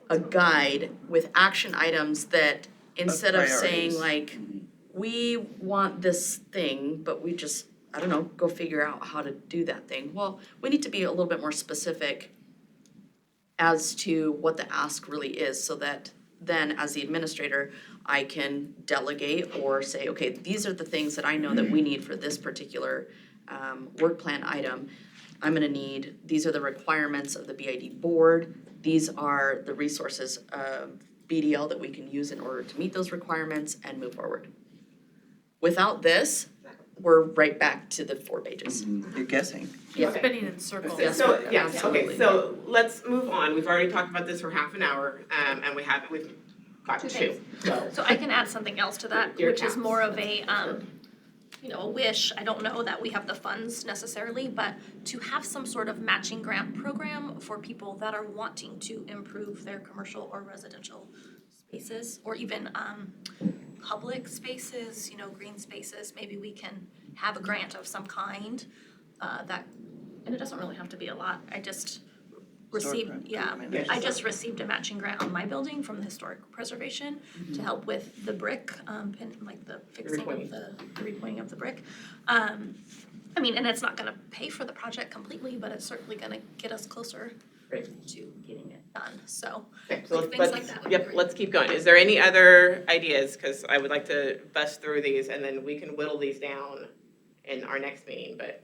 [SPEAKER 5] a guide with action items that instead of saying
[SPEAKER 1] priorities.
[SPEAKER 5] like, we want this thing, but we just, I don't know, go figure out how to do that thing. Well, we need to be a little bit more specific as to what the ask really is, so that then as the administrator, I can delegate or say, okay, these are the things that I know that we need for this particular work plan item. I'm gonna need, these are the requirements of the BID board, these are the resources of BDL that we can use in order to meet those requirements and move forward. Without this, we're right back to the 4 pages.
[SPEAKER 1] You're guessing.
[SPEAKER 5] Yeah.
[SPEAKER 2] Spinning in circles.
[SPEAKER 5] Yes,
[SPEAKER 4] So, yeah,
[SPEAKER 5] absolutely.
[SPEAKER 4] okay, so let's move on. We've already talked about this for half an hour, and we've got 2,
[SPEAKER 2] things.
[SPEAKER 4] so.
[SPEAKER 2] So I can add something else to that,
[SPEAKER 4] Dear
[SPEAKER 2] which is
[SPEAKER 4] cows.
[SPEAKER 2] more of a wish. I don't know that we have the funds necessarily, but to have some sort of matching grant program for people that are wanting to improve their commercial or residential spaces, or even public spaces, green spaces. Maybe we can have a grant of some kind and it doesn't really have to be a lot. I just received,
[SPEAKER 1] Storefront
[SPEAKER 2] yeah,
[SPEAKER 1] improvement.
[SPEAKER 2] I just received a matching grant on my building from the historic preservation to help with the brick, and the fixing of
[SPEAKER 4] Repointing.
[SPEAKER 2] the repointing of the brick. And it's not gonna pay for the project completely, but it's certainly gonna get us closer
[SPEAKER 4] Great.
[SPEAKER 2] to getting it done, so.
[SPEAKER 4] Okay, so
[SPEAKER 2] Things
[SPEAKER 4] let's,
[SPEAKER 2] like that would be
[SPEAKER 4] yep,
[SPEAKER 2] great.
[SPEAKER 4] let's keep going. Is there any other ideas? Cause I would like to bust through these and then we can whittle these down in our next meeting, but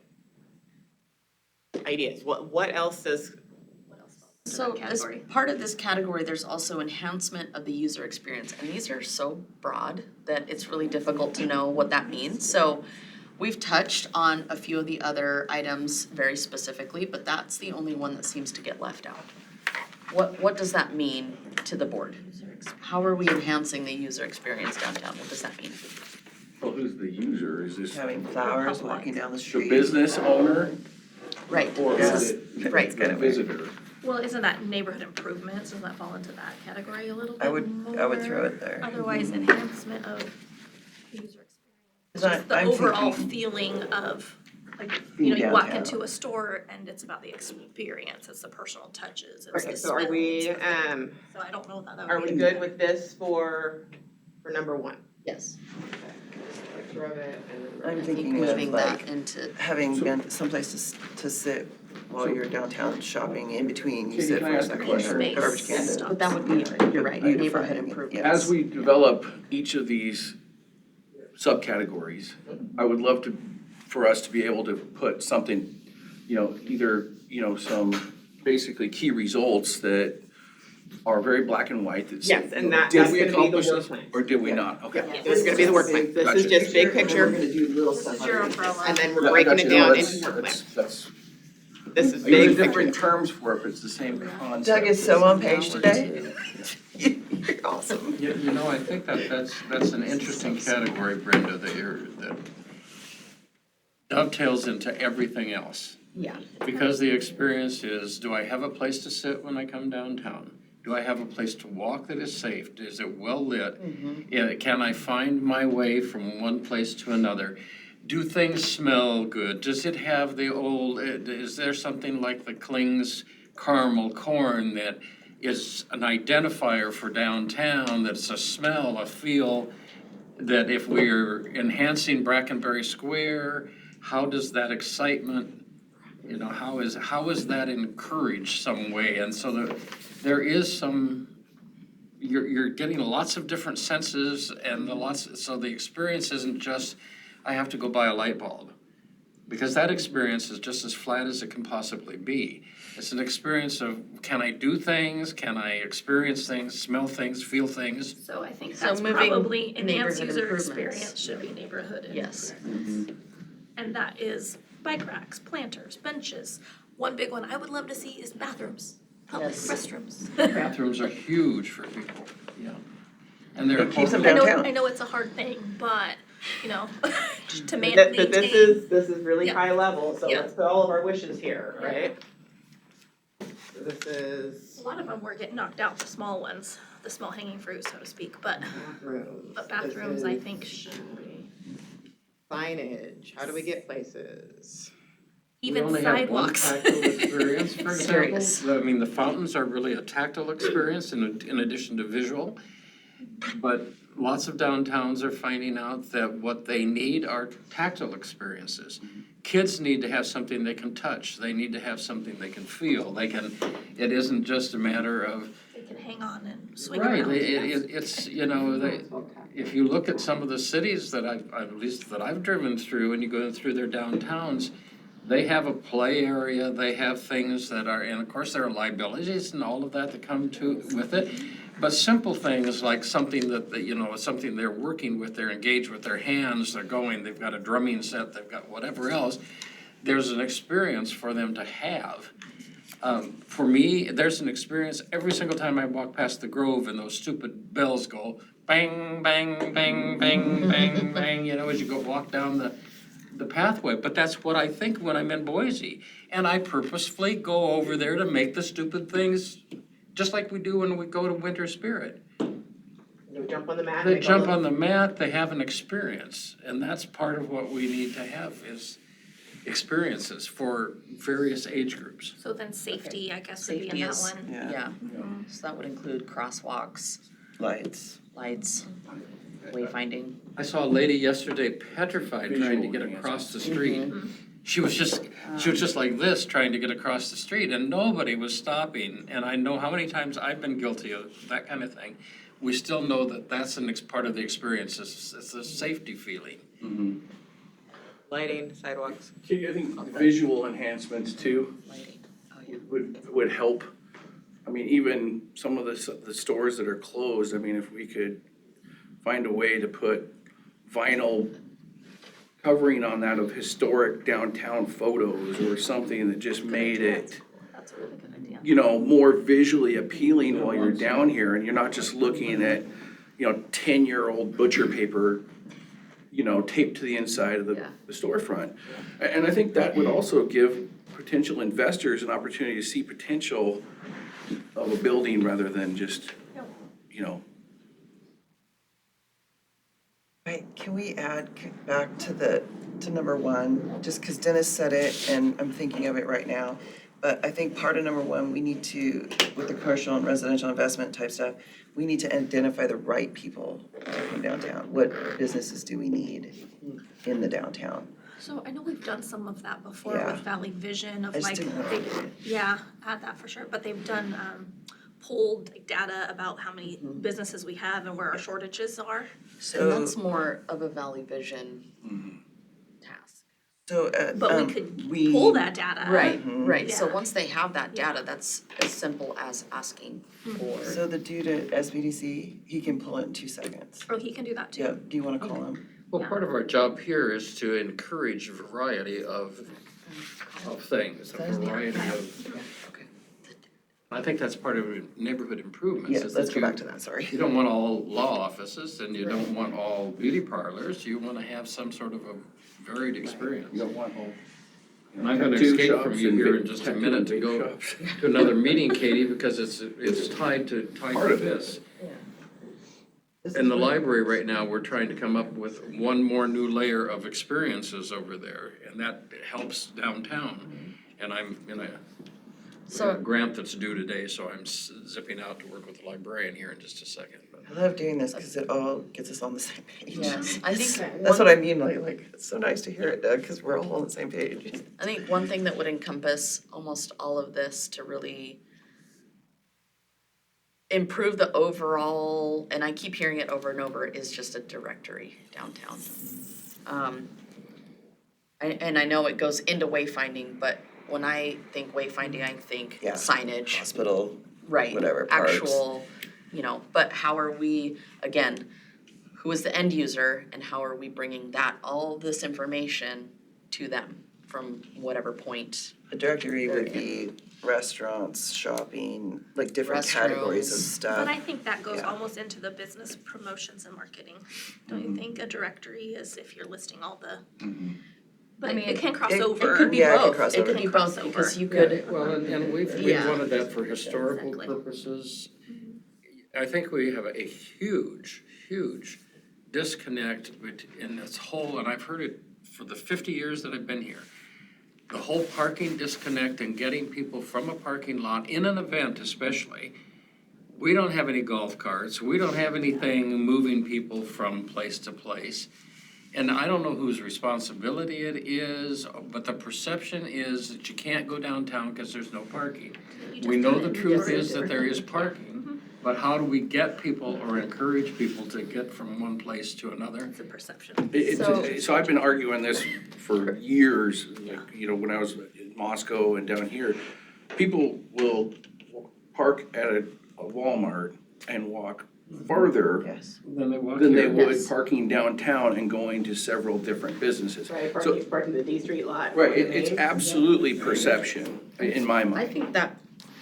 [SPEAKER 4] ideas, what else does,
[SPEAKER 2] What else falls into
[SPEAKER 5] So
[SPEAKER 2] that
[SPEAKER 5] as
[SPEAKER 2] category?
[SPEAKER 5] part of this category, there's also enhancement of the user experience, and these are so broad that it's really difficult to know what that means. So we've touched on a few of the other items very specifically, but that's the only one that seems to get left out. What does that mean to the board? How are we enhancing the user experience downtown? What does that mean?
[SPEAKER 3] Well, who's the user? Is this
[SPEAKER 1] Having flowers walking down the
[SPEAKER 3] the
[SPEAKER 1] street.
[SPEAKER 3] business owner?
[SPEAKER 5] Right,
[SPEAKER 3] Or
[SPEAKER 5] this
[SPEAKER 3] is
[SPEAKER 5] is,
[SPEAKER 3] it
[SPEAKER 5] right.
[SPEAKER 1] It's kind
[SPEAKER 3] the
[SPEAKER 1] of weird.
[SPEAKER 3] visitor?
[SPEAKER 2] Well, isn't that neighborhood improvements, doesn't that fall into that category a little bit
[SPEAKER 1] I
[SPEAKER 2] more?
[SPEAKER 1] would throw it there.
[SPEAKER 2] Otherwise, enhancement of user experience.
[SPEAKER 1] Cause
[SPEAKER 2] Just the
[SPEAKER 1] I'm
[SPEAKER 2] overall
[SPEAKER 1] thinking
[SPEAKER 2] feeling of, like,
[SPEAKER 1] being
[SPEAKER 2] you walk
[SPEAKER 1] downtown.
[SPEAKER 2] into a store and it's about the experience, it's the personal touches, it's
[SPEAKER 4] Okay,
[SPEAKER 2] the
[SPEAKER 4] so are
[SPEAKER 2] smells,
[SPEAKER 4] we,
[SPEAKER 2] it's the- So I don't know that that would
[SPEAKER 4] are
[SPEAKER 2] be.
[SPEAKER 4] we good with this for number one?
[SPEAKER 5] Yes.
[SPEAKER 4] Picture of it and.
[SPEAKER 1] I'm
[SPEAKER 5] I think
[SPEAKER 1] thinking of
[SPEAKER 5] moving that
[SPEAKER 1] like
[SPEAKER 5] into,
[SPEAKER 1] having been someplace to sit while you're downtown shopping in between, you
[SPEAKER 3] Katie,
[SPEAKER 1] sit
[SPEAKER 3] can
[SPEAKER 1] for
[SPEAKER 3] I
[SPEAKER 1] a
[SPEAKER 3] ask a
[SPEAKER 1] second,
[SPEAKER 3] question?
[SPEAKER 1] or garbage can.
[SPEAKER 2] Space.
[SPEAKER 5] but that would be, you're right,
[SPEAKER 1] Beautifying,
[SPEAKER 5] neighborhood
[SPEAKER 1] yes.
[SPEAKER 5] improvements.
[SPEAKER 3] As we develop each of these subcategories, I would love for us to be able to put something, either, some basically key results that are very black and white that say,
[SPEAKER 4] Yes, and that's
[SPEAKER 3] did
[SPEAKER 4] gonna
[SPEAKER 3] we
[SPEAKER 4] be the
[SPEAKER 3] accomplish
[SPEAKER 4] work
[SPEAKER 3] this,
[SPEAKER 4] plan.
[SPEAKER 3] or did we not? Okay.
[SPEAKER 4] Yeah, this is gonna be the work plan. This is
[SPEAKER 3] Gotcha.
[SPEAKER 4] just big
[SPEAKER 1] And we're
[SPEAKER 4] picture,
[SPEAKER 1] gonna do little
[SPEAKER 2] This
[SPEAKER 1] stuff.
[SPEAKER 2] is your
[SPEAKER 1] underneath.
[SPEAKER 2] umbrella.
[SPEAKER 4] and then
[SPEAKER 3] Yeah,
[SPEAKER 4] we're
[SPEAKER 3] I
[SPEAKER 4] breaking
[SPEAKER 3] got
[SPEAKER 4] it
[SPEAKER 3] you. No,
[SPEAKER 4] down
[SPEAKER 3] that's-
[SPEAKER 4] into work plan.
[SPEAKER 3] That's,
[SPEAKER 4] This is
[SPEAKER 3] I use
[SPEAKER 4] big
[SPEAKER 3] different
[SPEAKER 4] picture.
[SPEAKER 3] terms for it, but it's the same concept.
[SPEAKER 1] Doug is so on page
[SPEAKER 5] Now we're
[SPEAKER 1] today.
[SPEAKER 5] to-
[SPEAKER 1] You're awesome.
[SPEAKER 6] I think that's an interesting category, Brenda, that dovetails into everything else.
[SPEAKER 5] Yeah,
[SPEAKER 6] Because the experience is, do I have a place to sit when I come downtown? Do I have a place to walk that is safe? Is it well lit? Can I find my way from one place to another? Do things smell good? Does it have the old, is there something like the Kling's caramel corn that is an identifier for downtown, that's a smell, a feel, that if we're enhancing Brackenberry Square, how does that excitement, how is that encouraged some way? And so there is some, you're getting lots of different senses and so the experience isn't just, I have to go buy a light bulb. Because that experience is just as flat as it can possibly be. It's an experience of, can I do things? Can I experience things, smell things, feel things?
[SPEAKER 2] So I think
[SPEAKER 5] So
[SPEAKER 2] that's
[SPEAKER 5] moving
[SPEAKER 2] probably enhanced
[SPEAKER 5] neighborhood
[SPEAKER 2] user
[SPEAKER 5] improvements.
[SPEAKER 2] experience should be neighborhood
[SPEAKER 5] yes.
[SPEAKER 2] improvements. And that is bike racks, planters, benches. One big one I would love to see is bathrooms, public
[SPEAKER 5] Yes.
[SPEAKER 2] restrooms.
[SPEAKER 6] Bathrooms are huge for people, yeah. And they're
[SPEAKER 1] Keep them
[SPEAKER 2] I know,
[SPEAKER 1] downtown.
[SPEAKER 2] I know it's a hard thing, but, to maintain.
[SPEAKER 4] But this is really
[SPEAKER 2] Yeah.
[SPEAKER 4] high level, so
[SPEAKER 2] Yeah.
[SPEAKER 4] let's put all of our wishes here,
[SPEAKER 2] Yeah.
[SPEAKER 4] right? So this is
[SPEAKER 2] A lot of them were getting knocked out, the small ones, the small hanging fruit, so to speak, but
[SPEAKER 4] bathrooms.
[SPEAKER 2] bathrooms,
[SPEAKER 4] This
[SPEAKER 2] I
[SPEAKER 4] is
[SPEAKER 2] think should be,
[SPEAKER 4] signage, how do we get places?
[SPEAKER 2] even
[SPEAKER 6] We
[SPEAKER 2] sidewalks.
[SPEAKER 6] only have one tactile experience, for example.
[SPEAKER 5] Serious.
[SPEAKER 6] I mean, the fountains are really a tactile experience in addition to visual. But lots of downtowns are finding out that what they need are tactile experiences. Kids need to have something they can touch, they need to have something they can feel, it isn't just a matter of,
[SPEAKER 2] They can hang on and swing
[SPEAKER 6] right,
[SPEAKER 2] around.
[SPEAKER 6] it's, if you look at some of the cities that at least that I've driven through, and you go through their downtowns, they have a play area, they have things that are, and of course there are liabilities and all of that come with it. But simple things like something something they're working with, they're engaged with their hands, they're going, they've got a drumming set, they've got whatever else. There's an experience for them to have. For me, there's an experience every single time I walk past the Grove and those stupid bells go bang, bang, bang, bang, bang, bang, as you walk down the pathway. But that's what I think when I'm in Boise. And I purposefully go over there to make the stupid things just like we do when we go to Winter Spirit.
[SPEAKER 4] They jump on the mat.
[SPEAKER 6] They jump on the mat, they have an experience, and that's part of what we need to have is experiences for various age groups.
[SPEAKER 2] So then safety, I guess, would be in
[SPEAKER 5] Safety
[SPEAKER 2] that
[SPEAKER 5] is-
[SPEAKER 2] one.
[SPEAKER 1] Yeah,
[SPEAKER 5] Yeah, so that would include crosswalks,
[SPEAKER 1] lights.
[SPEAKER 5] lights, wayfinding.
[SPEAKER 6] I saw a lady yesterday petrified trying to get
[SPEAKER 3] Visual
[SPEAKER 6] across the street. She was just like this, trying to get across the street, and nobody was stopping. And I know how many times I've been guilty of that kind of thing. We still know that that's part of the experience, it's a safety feeling.
[SPEAKER 4] Lighting, sidewalks.
[SPEAKER 3] Okay, I think visual enhancements too
[SPEAKER 5] Lighting. Oh, yeah.
[SPEAKER 3] would help. I mean, even some of the stores that are closed, I mean, if we could find a way to put vinyl covering on that of historic downtown photos or something that just made it,
[SPEAKER 2] That's a really good idea.
[SPEAKER 3] more visually appealing while you're down here and you're not just looking at, 10-year-old butcher paper, taped to the inside of
[SPEAKER 5] Yeah.
[SPEAKER 3] the storefront. And I think that would also give potential investors an opportunity to see potential of a building rather than just, you know,
[SPEAKER 1] Right, can we add back to number one, just because Dennis said it and I'm thinking of it right now. But I think part of number one, we need to, with the commercial and residential investment type stuff, we need to identify the right people to come downtown. What businesses do we need in the downtown?
[SPEAKER 2] So I know we've done some of that before
[SPEAKER 1] Yeah.
[SPEAKER 2] with Valley Vision of
[SPEAKER 1] I just
[SPEAKER 2] like,
[SPEAKER 1] didn't know.
[SPEAKER 2] yeah, add that for sure, but they've done, pulled like, data about how many businesses we have and where our shortages are.
[SPEAKER 5] And
[SPEAKER 1] So,
[SPEAKER 5] that's more of a Valley Vision task.
[SPEAKER 2] But we could pull that data.
[SPEAKER 5] Right,
[SPEAKER 1] Mhm.
[SPEAKER 5] right, so
[SPEAKER 2] Yeah.
[SPEAKER 5] once they have that
[SPEAKER 2] Yeah.
[SPEAKER 5] data, that's as simple as asking for.
[SPEAKER 1] So the dude at SBDC, he can pull it in 2 seconds.
[SPEAKER 2] Oh, he can do that too.
[SPEAKER 1] Yeah, do you wanna call him?
[SPEAKER 6] Well,
[SPEAKER 2] Yeah.
[SPEAKER 6] part of our job here is to encourage a variety of things, a variety of.
[SPEAKER 5] Okay.
[SPEAKER 6] I think that's part of neighborhood improvements.
[SPEAKER 1] Yeah,
[SPEAKER 6] is
[SPEAKER 1] let's
[SPEAKER 6] that
[SPEAKER 1] go
[SPEAKER 6] you-
[SPEAKER 1] back to that, sorry.
[SPEAKER 6] You don't want all law offices and you don't want all beauty parlors. You want to have some sort of a varied experience.
[SPEAKER 3] you don't want all.
[SPEAKER 6] And I'm gonna
[SPEAKER 3] tattoo
[SPEAKER 6] escape from
[SPEAKER 3] shops
[SPEAKER 6] you
[SPEAKER 3] and
[SPEAKER 6] here
[SPEAKER 3] vape-
[SPEAKER 6] in just a
[SPEAKER 3] tattoo
[SPEAKER 6] minute
[SPEAKER 3] and
[SPEAKER 6] to
[SPEAKER 3] vape
[SPEAKER 6] go
[SPEAKER 3] shops.
[SPEAKER 6] to another meeting, Katie, because it's tied to
[SPEAKER 3] Part of it.
[SPEAKER 6] this. In the library right now, we're trying to come up with one more new layer of experiences over there, and that helps downtown. And I'm in a
[SPEAKER 5] So-
[SPEAKER 6] grant that's due today, so I'm zipping out to work with the librarian here in just a second. But
[SPEAKER 1] I love doing this because it all gets us on the same page.
[SPEAKER 5] Yes, I think
[SPEAKER 1] That's what I mean, like, it's so nice to hear it, Doug, because we're all on the same page.
[SPEAKER 5] I think one thing that would encompass almost all of this to really improve the overall, and I keep hearing it over and over, is just a directory downtown. And I know it goes into wayfinding, but when I think wayfinding, I think
[SPEAKER 1] Yeah.
[SPEAKER 5] signage,
[SPEAKER 1] Hospital,
[SPEAKER 5] right?
[SPEAKER 1] whatever, parks.
[SPEAKER 5] Actual, but how are we, again, who is the end user and how are we bringing that, all this information to them from whatever point?
[SPEAKER 1] a directory would be restaurants, shopping, like different categories of
[SPEAKER 5] Restrooms.
[SPEAKER 1] stuff.
[SPEAKER 2] But I think that goes
[SPEAKER 1] Yeah.
[SPEAKER 2] almost into the business promotions and marketing. Don't you think a directory is if you're listing all the, but
[SPEAKER 5] I mean,
[SPEAKER 2] it can cross
[SPEAKER 1] it
[SPEAKER 2] over.
[SPEAKER 5] It could be
[SPEAKER 1] Yeah, it could
[SPEAKER 5] both,
[SPEAKER 1] cross
[SPEAKER 5] it
[SPEAKER 1] over.
[SPEAKER 5] could be
[SPEAKER 2] It can cross
[SPEAKER 5] both, because
[SPEAKER 2] over.
[SPEAKER 5] you could,
[SPEAKER 6] Well, and we've
[SPEAKER 5] Yeah.
[SPEAKER 6] wanted that for historical
[SPEAKER 2] Exactly.
[SPEAKER 6] purposes. I think we have a huge disconnect in this whole, and I've heard it for the 50 years that I've been here. The whole parking disconnect and getting people from a parking lot, in an event especially. We don't have any golf carts, we don't have anything moving people from place to place. And I don't know whose responsibility it is, but the perception is that you can't go downtown because there's no parking.
[SPEAKER 2] You
[SPEAKER 6] We
[SPEAKER 2] just
[SPEAKER 6] know
[SPEAKER 2] did
[SPEAKER 6] the
[SPEAKER 2] it.
[SPEAKER 6] truth
[SPEAKER 2] You
[SPEAKER 6] is
[SPEAKER 2] just
[SPEAKER 6] that there is parking, but how do we get people or encourage people to get from one place to another?
[SPEAKER 2] It's a perception.
[SPEAKER 3] So I've been arguing this for years, like, you know, when I was in Moscow and down here. People will park at a Walmart and walk farther
[SPEAKER 1] Yes.
[SPEAKER 6] Then they walk
[SPEAKER 3] than they
[SPEAKER 6] here.
[SPEAKER 3] would
[SPEAKER 5] Yes.
[SPEAKER 3] parking downtown and going to several different businesses.
[SPEAKER 4] Right,
[SPEAKER 3] So,
[SPEAKER 4] parking the D Street lot.
[SPEAKER 3] right, it's absolutely perception in my
[SPEAKER 5] I
[SPEAKER 3] mind.
[SPEAKER 5] think that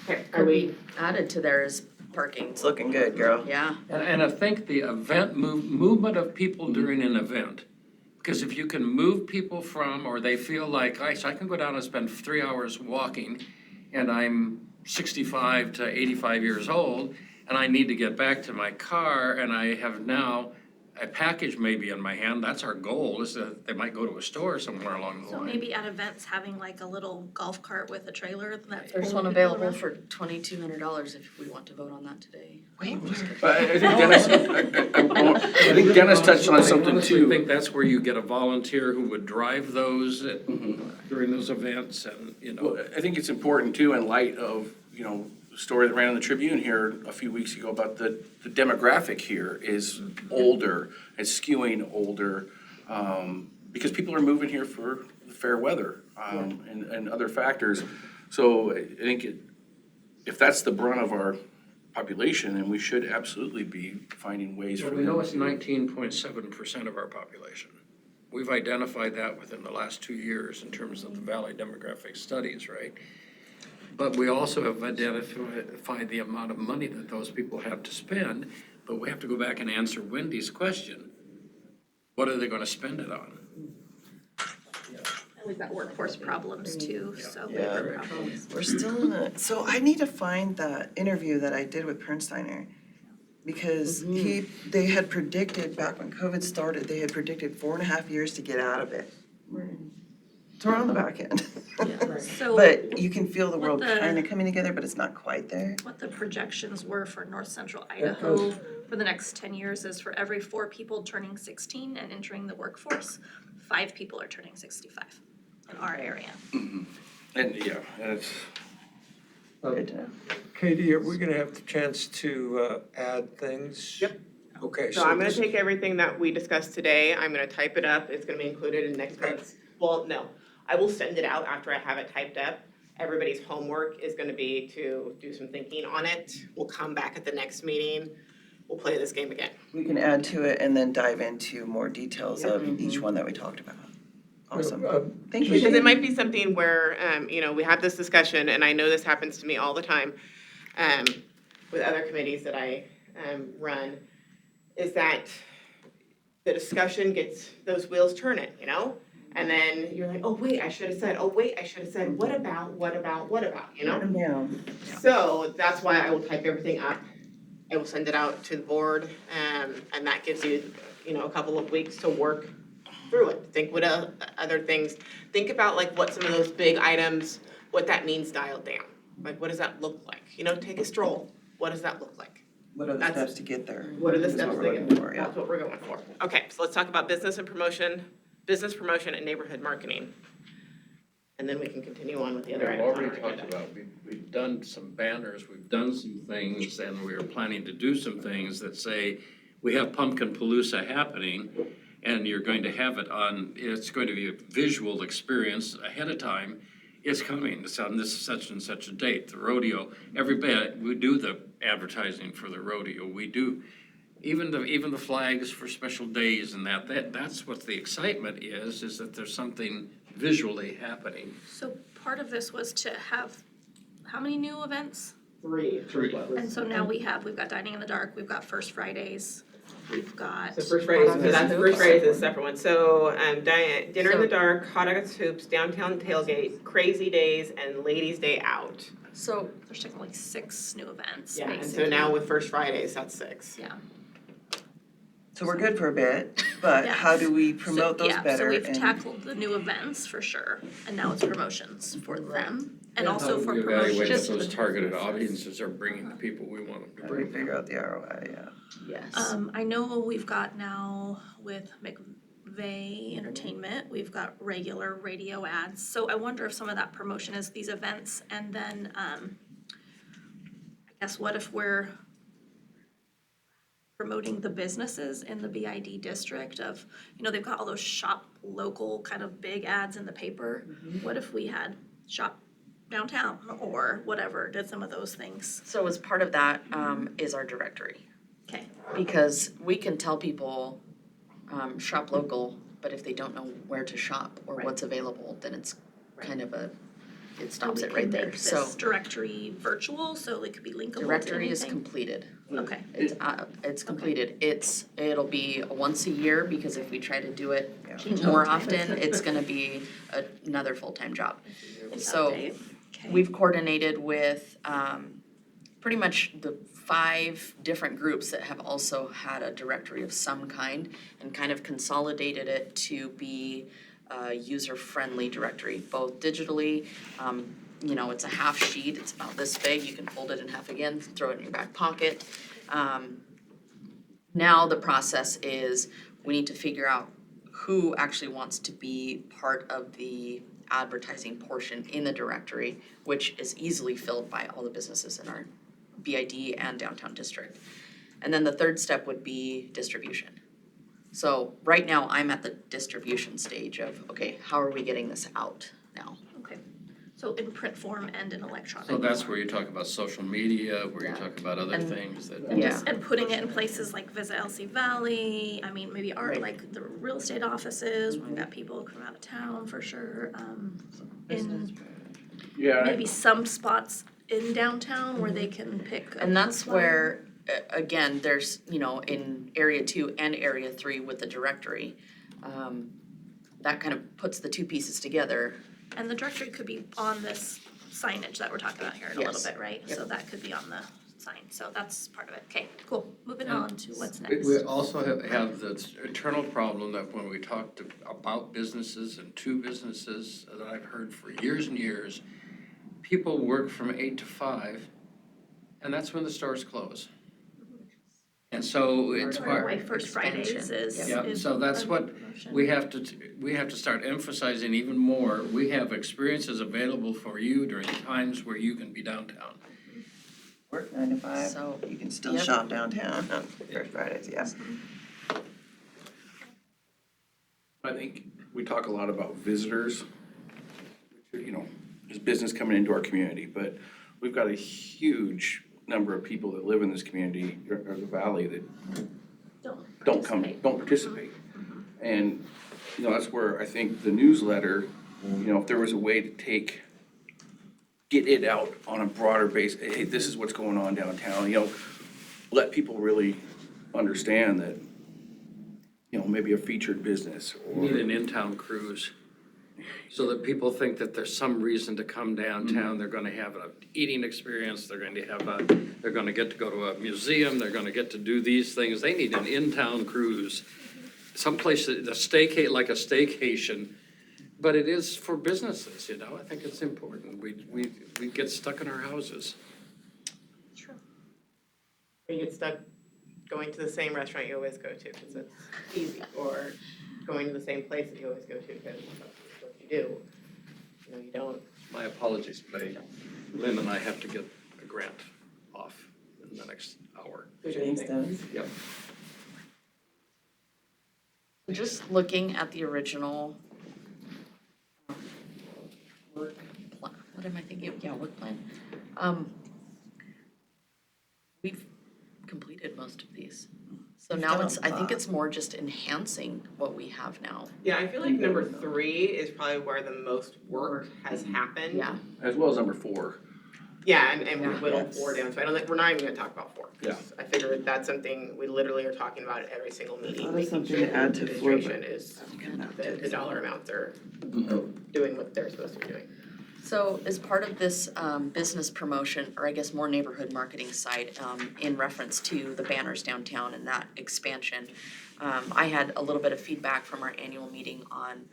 [SPEAKER 4] Okay, are
[SPEAKER 5] could
[SPEAKER 4] we,
[SPEAKER 5] be added to there is parking,
[SPEAKER 1] It's looking good, girl.
[SPEAKER 5] yeah.
[SPEAKER 6] And I think the event movement of people during an event, because if you can move people from, or they feel like, gosh, I can go down and spend 3 hours walking, and I'm 65 to 85 years old, and I need to get back to my car, and I have now a package maybe in my hand, that's our goal, is that they might go to a store somewhere along the
[SPEAKER 2] So
[SPEAKER 6] line.
[SPEAKER 2] maybe at events, having like a little golf cart with a trailer that's.
[SPEAKER 5] There's one
[SPEAKER 2] pulling people
[SPEAKER 5] available
[SPEAKER 2] around.
[SPEAKER 5] for $2,200 if we want to vote on that today.
[SPEAKER 1] Wait,
[SPEAKER 3] But I think Dennis, I think Dennis touched on something
[SPEAKER 6] I honestly
[SPEAKER 3] too.
[SPEAKER 6] think that's where you get a volunteer who would drive those during those events and,
[SPEAKER 3] Well, I think it's important too, in light of, you know, the story that ran in the Tribune here a few weeks ago about the demographic here is older, it's skewing older, because people are moving here for the fair weather, and other factors. So I think if that's the brunt of our population, then we should absolutely be finding ways for
[SPEAKER 6] Well,
[SPEAKER 3] them
[SPEAKER 6] we know it's
[SPEAKER 3] to-
[SPEAKER 6] 19.7% of our population. We've identified that within the last 2 years in terms of the Valley demographic studies, right? But we also have identified the amount of money that those people have to spend, but we have to go back and answer Wendy's question. What are they gonna spend it on?
[SPEAKER 2] we've got workforce problems too, so
[SPEAKER 1] Yeah.
[SPEAKER 2] labor problems.
[SPEAKER 1] We're still in a, so I need to find that interview that I did with Pernsteiner. Because they had predicted, back when COVID started, they had predicted 4.5 years to get out of it. So we're on the back end.
[SPEAKER 2] So
[SPEAKER 1] But you can feel the
[SPEAKER 2] What
[SPEAKER 1] world
[SPEAKER 2] the-
[SPEAKER 1] kind of coming together, but it's not quite there.
[SPEAKER 2] what the projections were for North Central Idaho for the next 10 years is for every 4 people turning 16 and entering the workforce, 5 people are turning 65 in our area.
[SPEAKER 3] And yeah, and it's,
[SPEAKER 1] Good to know.
[SPEAKER 7] Katie, are we gonna have the chance to add things?
[SPEAKER 4] Yep.
[SPEAKER 7] Okay,
[SPEAKER 4] So I'm gonna
[SPEAKER 7] this-
[SPEAKER 4] take everything that we discussed today, I'm gonna type it up, it's gonna be included in next week's, well, no, I will send it out after I have it typed up. Everybody's homework is gonna be to do some thinking on it, we'll come back at the next meeting, we'll play this game again.
[SPEAKER 1] We can add to it and then dive into more details of each one that we talked about. Awesome. Thank you.
[SPEAKER 4] Because it might be something where, we have this discussion, and I know this happens to me all the time, with other committees that I, run, is that the discussion gets those wheels turning, And then you're like, oh, wait, I should have said, what about,
[SPEAKER 1] Yeah.
[SPEAKER 4] So that's why I will type everything up. I will send it out to the board, and that gives you, a couple of weeks to work through it. Think what other things, think about like what some of those big items, what that means dialed down. Like, what does that look like? Take a stroll. What does that look like?
[SPEAKER 1] What are the
[SPEAKER 4] That's-
[SPEAKER 1] steps to get there?
[SPEAKER 4] What are the
[SPEAKER 1] That's
[SPEAKER 4] steps
[SPEAKER 1] what
[SPEAKER 4] to
[SPEAKER 1] we're
[SPEAKER 4] get
[SPEAKER 1] looking
[SPEAKER 4] there?
[SPEAKER 1] for, yeah.
[SPEAKER 4] That's what we're going for. Okay, so let's talk about business promotion and neighborhood marketing. And then we can continue on with the other
[SPEAKER 6] We've
[SPEAKER 4] items on
[SPEAKER 6] already
[SPEAKER 4] our
[SPEAKER 6] talked
[SPEAKER 4] agenda.
[SPEAKER 6] about, we've done some banners, we've done some things, and we're planning to do some things that say, we have Pumpkin Palooza happening, and you're going to have it on, it's going to be a visual experience ahead of time. It's coming, it's on this such and such a date, the rodeo, we do the advertising for the rodeo, we do even the flags for special days and that's what the excitement is that there's something visually happening.
[SPEAKER 2] So part of this was to have, how many new events?
[SPEAKER 4] 3.
[SPEAKER 2] And so now we've got Dining in the Dark, we've got First Fridays, we've got.
[SPEAKER 4] So First Fridays, First Fridays is a separate one. So, Dinner in the Dark, Hot Dogs Hoops, Downtown Tailgate, Crazy Days, and Ladies Day Out.
[SPEAKER 5] So
[SPEAKER 2] There's technically 6 new events,
[SPEAKER 4] Yeah, and so
[SPEAKER 2] basically.
[SPEAKER 4] now with First Fridays, that's 6.
[SPEAKER 2] Yeah.
[SPEAKER 1] So we're good for a bit, but
[SPEAKER 2] Yeah.
[SPEAKER 1] how do we promote those
[SPEAKER 2] So
[SPEAKER 1] better?
[SPEAKER 2] we've
[SPEAKER 1] and-
[SPEAKER 2] tackled the new events for sure, and now it's promotions for them, and also for
[SPEAKER 6] How do we evaluate
[SPEAKER 2] promotions.
[SPEAKER 6] that those targeted audiences are bringing the people we want them to
[SPEAKER 1] How do we
[SPEAKER 6] bring?
[SPEAKER 1] figure out the ROI, yeah.
[SPEAKER 5] yes.
[SPEAKER 2] I know we've got now with McVeigh Entertainment, we've got regular radio ads, so I wonder if some of that promotion is these events, and then, I guess what if we're promoting the businesses in the BID district of, they've got all those shop local kind of big ads in the paper. What if we had shop downtown or whatever, did some of those things?
[SPEAKER 5] So as part of that, is our directory.
[SPEAKER 2] Okay,
[SPEAKER 5] Because we can tell people, shop local, but if they don't know where to shop or
[SPEAKER 2] Right.
[SPEAKER 5] what's available, then it's kind of it stops
[SPEAKER 2] and
[SPEAKER 5] it
[SPEAKER 2] we
[SPEAKER 5] right
[SPEAKER 2] can
[SPEAKER 5] there.
[SPEAKER 2] make
[SPEAKER 5] So
[SPEAKER 2] this directory virtual, so it could be linkable to
[SPEAKER 5] directory is
[SPEAKER 2] anything?
[SPEAKER 5] completed.
[SPEAKER 2] Okay,
[SPEAKER 5] It's completed. It'll be once a year because if we try to do it
[SPEAKER 2] Change
[SPEAKER 5] more
[SPEAKER 2] all the time.
[SPEAKER 5] often, it's gonna be another full-time job.
[SPEAKER 2] Maybe
[SPEAKER 5] So
[SPEAKER 2] update. Okay.
[SPEAKER 5] we've coordinated with pretty much the 5 different groups that have also had a directory of some kind and kind of consolidated it to be a user-friendly directory, both digitally, it's a half sheet, it's about this big, you can fold it in half again, throw it in your back pocket. Now the process is, we need to figure out who actually wants to be part of the advertising portion in the directory, which is easily filled by all the businesses in our BID and downtown district. And then the third step would be distribution. So right now, I'm at the distribution stage of, okay, how are we getting this out now?
[SPEAKER 2] Okay, so in print form and in electronic.
[SPEAKER 6] So that's where you talk about social media, where you
[SPEAKER 5] Yeah.
[SPEAKER 6] talk about other
[SPEAKER 5] And-
[SPEAKER 6] things that.
[SPEAKER 2] And
[SPEAKER 5] Yeah.
[SPEAKER 2] just, and putting it in places like Visit LC Valley, maybe
[SPEAKER 5] Right.
[SPEAKER 2] like the real estate offices, we've got people coming out of town for sure. In
[SPEAKER 3] yeah,
[SPEAKER 2] maybe some spots in downtown where they can pick.
[SPEAKER 5] And that's where, again, there's, in area 2 and area 3 with the directory, that kind of puts the two pieces together.
[SPEAKER 2] And the directory could be on this signage that we're talking about here in a little
[SPEAKER 5] Yes.
[SPEAKER 2] bit, right?
[SPEAKER 5] Yep.
[SPEAKER 2] So that could be on the sign, so that's part of it. Okay, cool. Moving
[SPEAKER 6] And
[SPEAKER 2] on to what's
[SPEAKER 6] We-
[SPEAKER 2] next.
[SPEAKER 6] We also have this eternal problem that when we talked about businesses and to businesses that I've heard for years and years, people work from 8 to 5, and that's when the stores close. And so it's
[SPEAKER 2] Or
[SPEAKER 6] part,
[SPEAKER 2] like First Fridays is.
[SPEAKER 6] Yeah,
[SPEAKER 2] is
[SPEAKER 6] so that's
[SPEAKER 2] a
[SPEAKER 6] what
[SPEAKER 2] promotion.
[SPEAKER 6] we have to start emphasizing even more. We have experiences available for you during times where you can be downtown.
[SPEAKER 1] Work 9 to 5,
[SPEAKER 5] So,
[SPEAKER 1] you can still
[SPEAKER 5] yep.
[SPEAKER 1] shop downtown on First Fridays, yeah.
[SPEAKER 3] I think we talk a lot about visitors, which, you know, is business coming into our community, but we've got a huge number of people that live in this community or the valley that don't come,
[SPEAKER 2] participate.
[SPEAKER 3] don't participate. And, you know, that's where I think the newsletter, you know, if there was a way to get it out on a broader base, hey, this is what's going on downtown, you know, let people really understand that, you know, maybe a featured business
[SPEAKER 6] We need
[SPEAKER 3] or,
[SPEAKER 6] an in-town cruise, so that people think that there's some reason to come downtown. They're gonna have an eating experience, they're going to have they're gonna get to go to a museum, they're gonna get to do these things. They need an in-town cruise. Someplace, like a staycation, but it is for businesses, you know? I think it's important. We get stuck in our houses.
[SPEAKER 2] True.
[SPEAKER 4] Or you get stuck going to the same restaurant you always go to because it's easy, or going to the same place that you always go to because that's what you do. You know, you don't.
[SPEAKER 6] My apologies, but Lynn and I have to get a grant off in the next hour.
[SPEAKER 1] Thanks, Dennis.
[SPEAKER 6] Yep.
[SPEAKER 5] Just looking at the original work plan, what am I thinking of? Yeah, work plan. We've completed most of these. So
[SPEAKER 1] We've
[SPEAKER 5] now
[SPEAKER 1] done a
[SPEAKER 5] it's, I think
[SPEAKER 1] lot.
[SPEAKER 5] it's more just enhancing what we have now.
[SPEAKER 4] Yeah, I feel like number 3 is probably where the most work has happened.
[SPEAKER 5] Yeah,
[SPEAKER 3] as well as number 4.
[SPEAKER 4] Yeah, and we
[SPEAKER 5] Yeah.
[SPEAKER 4] whittled
[SPEAKER 1] Yes.
[SPEAKER 4] 4 down, so I don't think, we're not even gonna talk about 4. 'Cause
[SPEAKER 3] Yeah.
[SPEAKER 4] I figured that's something we literally are talking about at every single meeting,
[SPEAKER 1] Thought of
[SPEAKER 4] making
[SPEAKER 1] something
[SPEAKER 4] sure
[SPEAKER 1] to
[SPEAKER 4] the
[SPEAKER 1] add to 4, but-
[SPEAKER 4] administration is, the dollar amounts are doing what they're supposed to be doing.
[SPEAKER 5] so as part of this business promotion, or I guess more neighborhood marketing side, in reference to the banners downtown and that expansion, I had a little bit of feedback from our annual meeting on,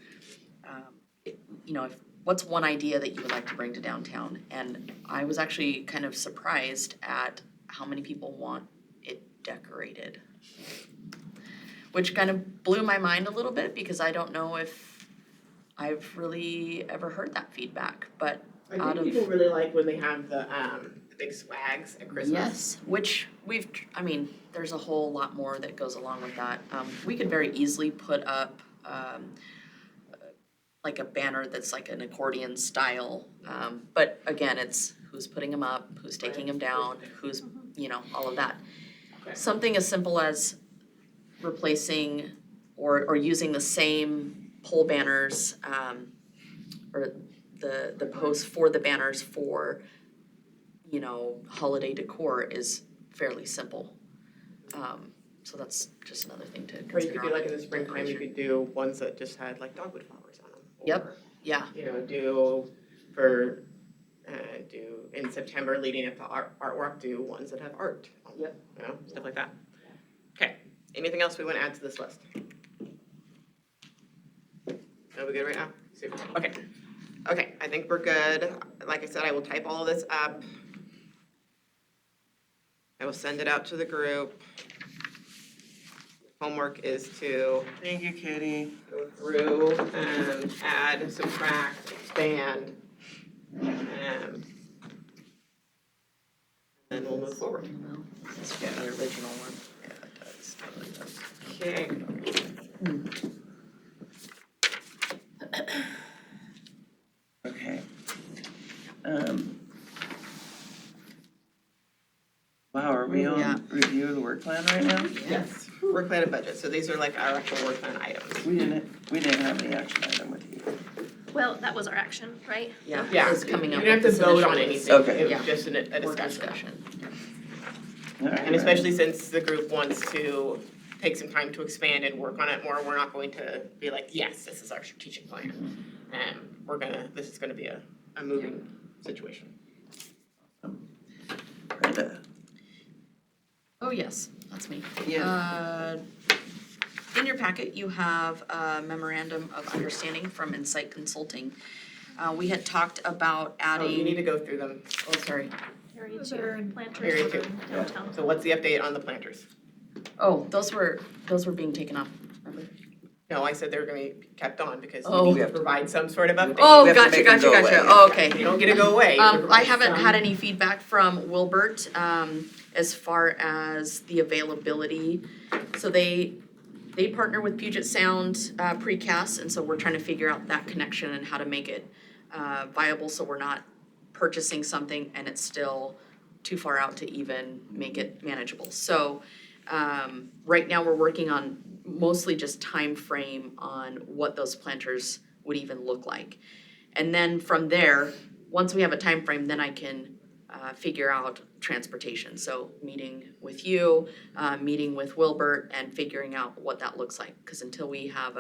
[SPEAKER 5] you know, what's one idea that you would like to bring to downtown? And I was actually kind of surprised at how many people want it decorated. Which kind of blew my mind a little bit because I don't know if I've really ever heard that feedback, but
[SPEAKER 4] I
[SPEAKER 5] out
[SPEAKER 4] think
[SPEAKER 5] of.
[SPEAKER 4] people really like when they have the big swags at Christmas.
[SPEAKER 5] Yes, which I mean, there's a whole lot more that goes along with that. We could very easily put up, like a banner that's like an accordion style. But again, it's who's putting them up, who's taking them down, who's, you know, all of that.
[SPEAKER 4] Okay.
[SPEAKER 5] Something as simple as replacing or using the same pole banners, or the posts for the banners for, you know, holiday decor is fairly simple. So that's just another thing to
[SPEAKER 4] Or you
[SPEAKER 5] consider.
[SPEAKER 4] could do
[SPEAKER 5] on
[SPEAKER 4] like in the springtime, you could do ones that just had like dogwood flowers on them.
[SPEAKER 5] Yep.
[SPEAKER 4] Or,
[SPEAKER 5] Yeah,
[SPEAKER 4] you know, do for, do in September leading up to artwork, do ones that have art on them.
[SPEAKER 5] Yep.
[SPEAKER 4] You know, stuff like that. Okay, anything else we wanna add to this list? Are we good right now? Super, okay. Okay, I think we're good. Like I said, I will type all of this up. I will send it out to the group. Homework is to
[SPEAKER 1] Thank you, Katie.
[SPEAKER 4] go through, add, subtract, expand, then we'll move forward.
[SPEAKER 5] this is the original one.
[SPEAKER 1] Yeah, it does.
[SPEAKER 4] Okay.
[SPEAKER 1] Okay. Wow, are we
[SPEAKER 5] Yeah.
[SPEAKER 1] on review of the work plan right now?
[SPEAKER 4] Yes, work plan and budget, so these are like our actual work plan items.
[SPEAKER 1] We didn't have any action item with you.
[SPEAKER 2] Well, that was our action, right?
[SPEAKER 5] Yeah,
[SPEAKER 4] Yeah,
[SPEAKER 5] it's coming
[SPEAKER 4] you
[SPEAKER 5] up
[SPEAKER 4] didn't
[SPEAKER 5] with
[SPEAKER 4] have to
[SPEAKER 5] this
[SPEAKER 4] vote on
[SPEAKER 5] initial
[SPEAKER 4] anything,
[SPEAKER 1] Okay.
[SPEAKER 4] it
[SPEAKER 5] Yeah.
[SPEAKER 4] was just a
[SPEAKER 5] More
[SPEAKER 4] discussion.
[SPEAKER 5] discussion.
[SPEAKER 1] All right.
[SPEAKER 4] And especially since the group wants to take some time to expand and work on it more. We're not going to be like, yes, this is our strategic plan. This is gonna be a moving situation.
[SPEAKER 1] Brenda?
[SPEAKER 5] Oh, yes, that's me.
[SPEAKER 1] Yeah.
[SPEAKER 5] In your packet, you have a memorandum of understanding from Insight Consulting. We had talked about
[SPEAKER 4] Oh, you need
[SPEAKER 5] adding,
[SPEAKER 4] to go through them.
[SPEAKER 5] oh, sorry.
[SPEAKER 2] Area two, planters
[SPEAKER 4] Area two.
[SPEAKER 2] downtown.
[SPEAKER 4] So what's the update on the planters?
[SPEAKER 5] Oh, those were being taken off, remember?
[SPEAKER 4] No, I said they were gonna be kept on because
[SPEAKER 5] Oh.
[SPEAKER 4] you need to provide some sort of update.
[SPEAKER 5] Oh,
[SPEAKER 1] We have to
[SPEAKER 5] gotcha,
[SPEAKER 1] make them
[SPEAKER 5] gotcha,
[SPEAKER 1] go
[SPEAKER 5] gotcha.
[SPEAKER 1] away.
[SPEAKER 5] Oh, okay.
[SPEAKER 4] You don't get to go away. You have to
[SPEAKER 5] I
[SPEAKER 4] provide
[SPEAKER 5] haven't
[SPEAKER 4] some-
[SPEAKER 5] had any feedback from Wilbert, as far as the availability. So they partner with Puget Sound, Precast, and so we're trying to figure out that connection and how to make it, viable, so we're not purchasing something and it's still too far out to even make it manageable. So, right now we're working on mostly just time frame on what those planters would even look like. And then from there, once we have a time frame, then I can figure out transportation. So meeting with you, meeting with Wilbert and figuring out what that looks like. Because until we have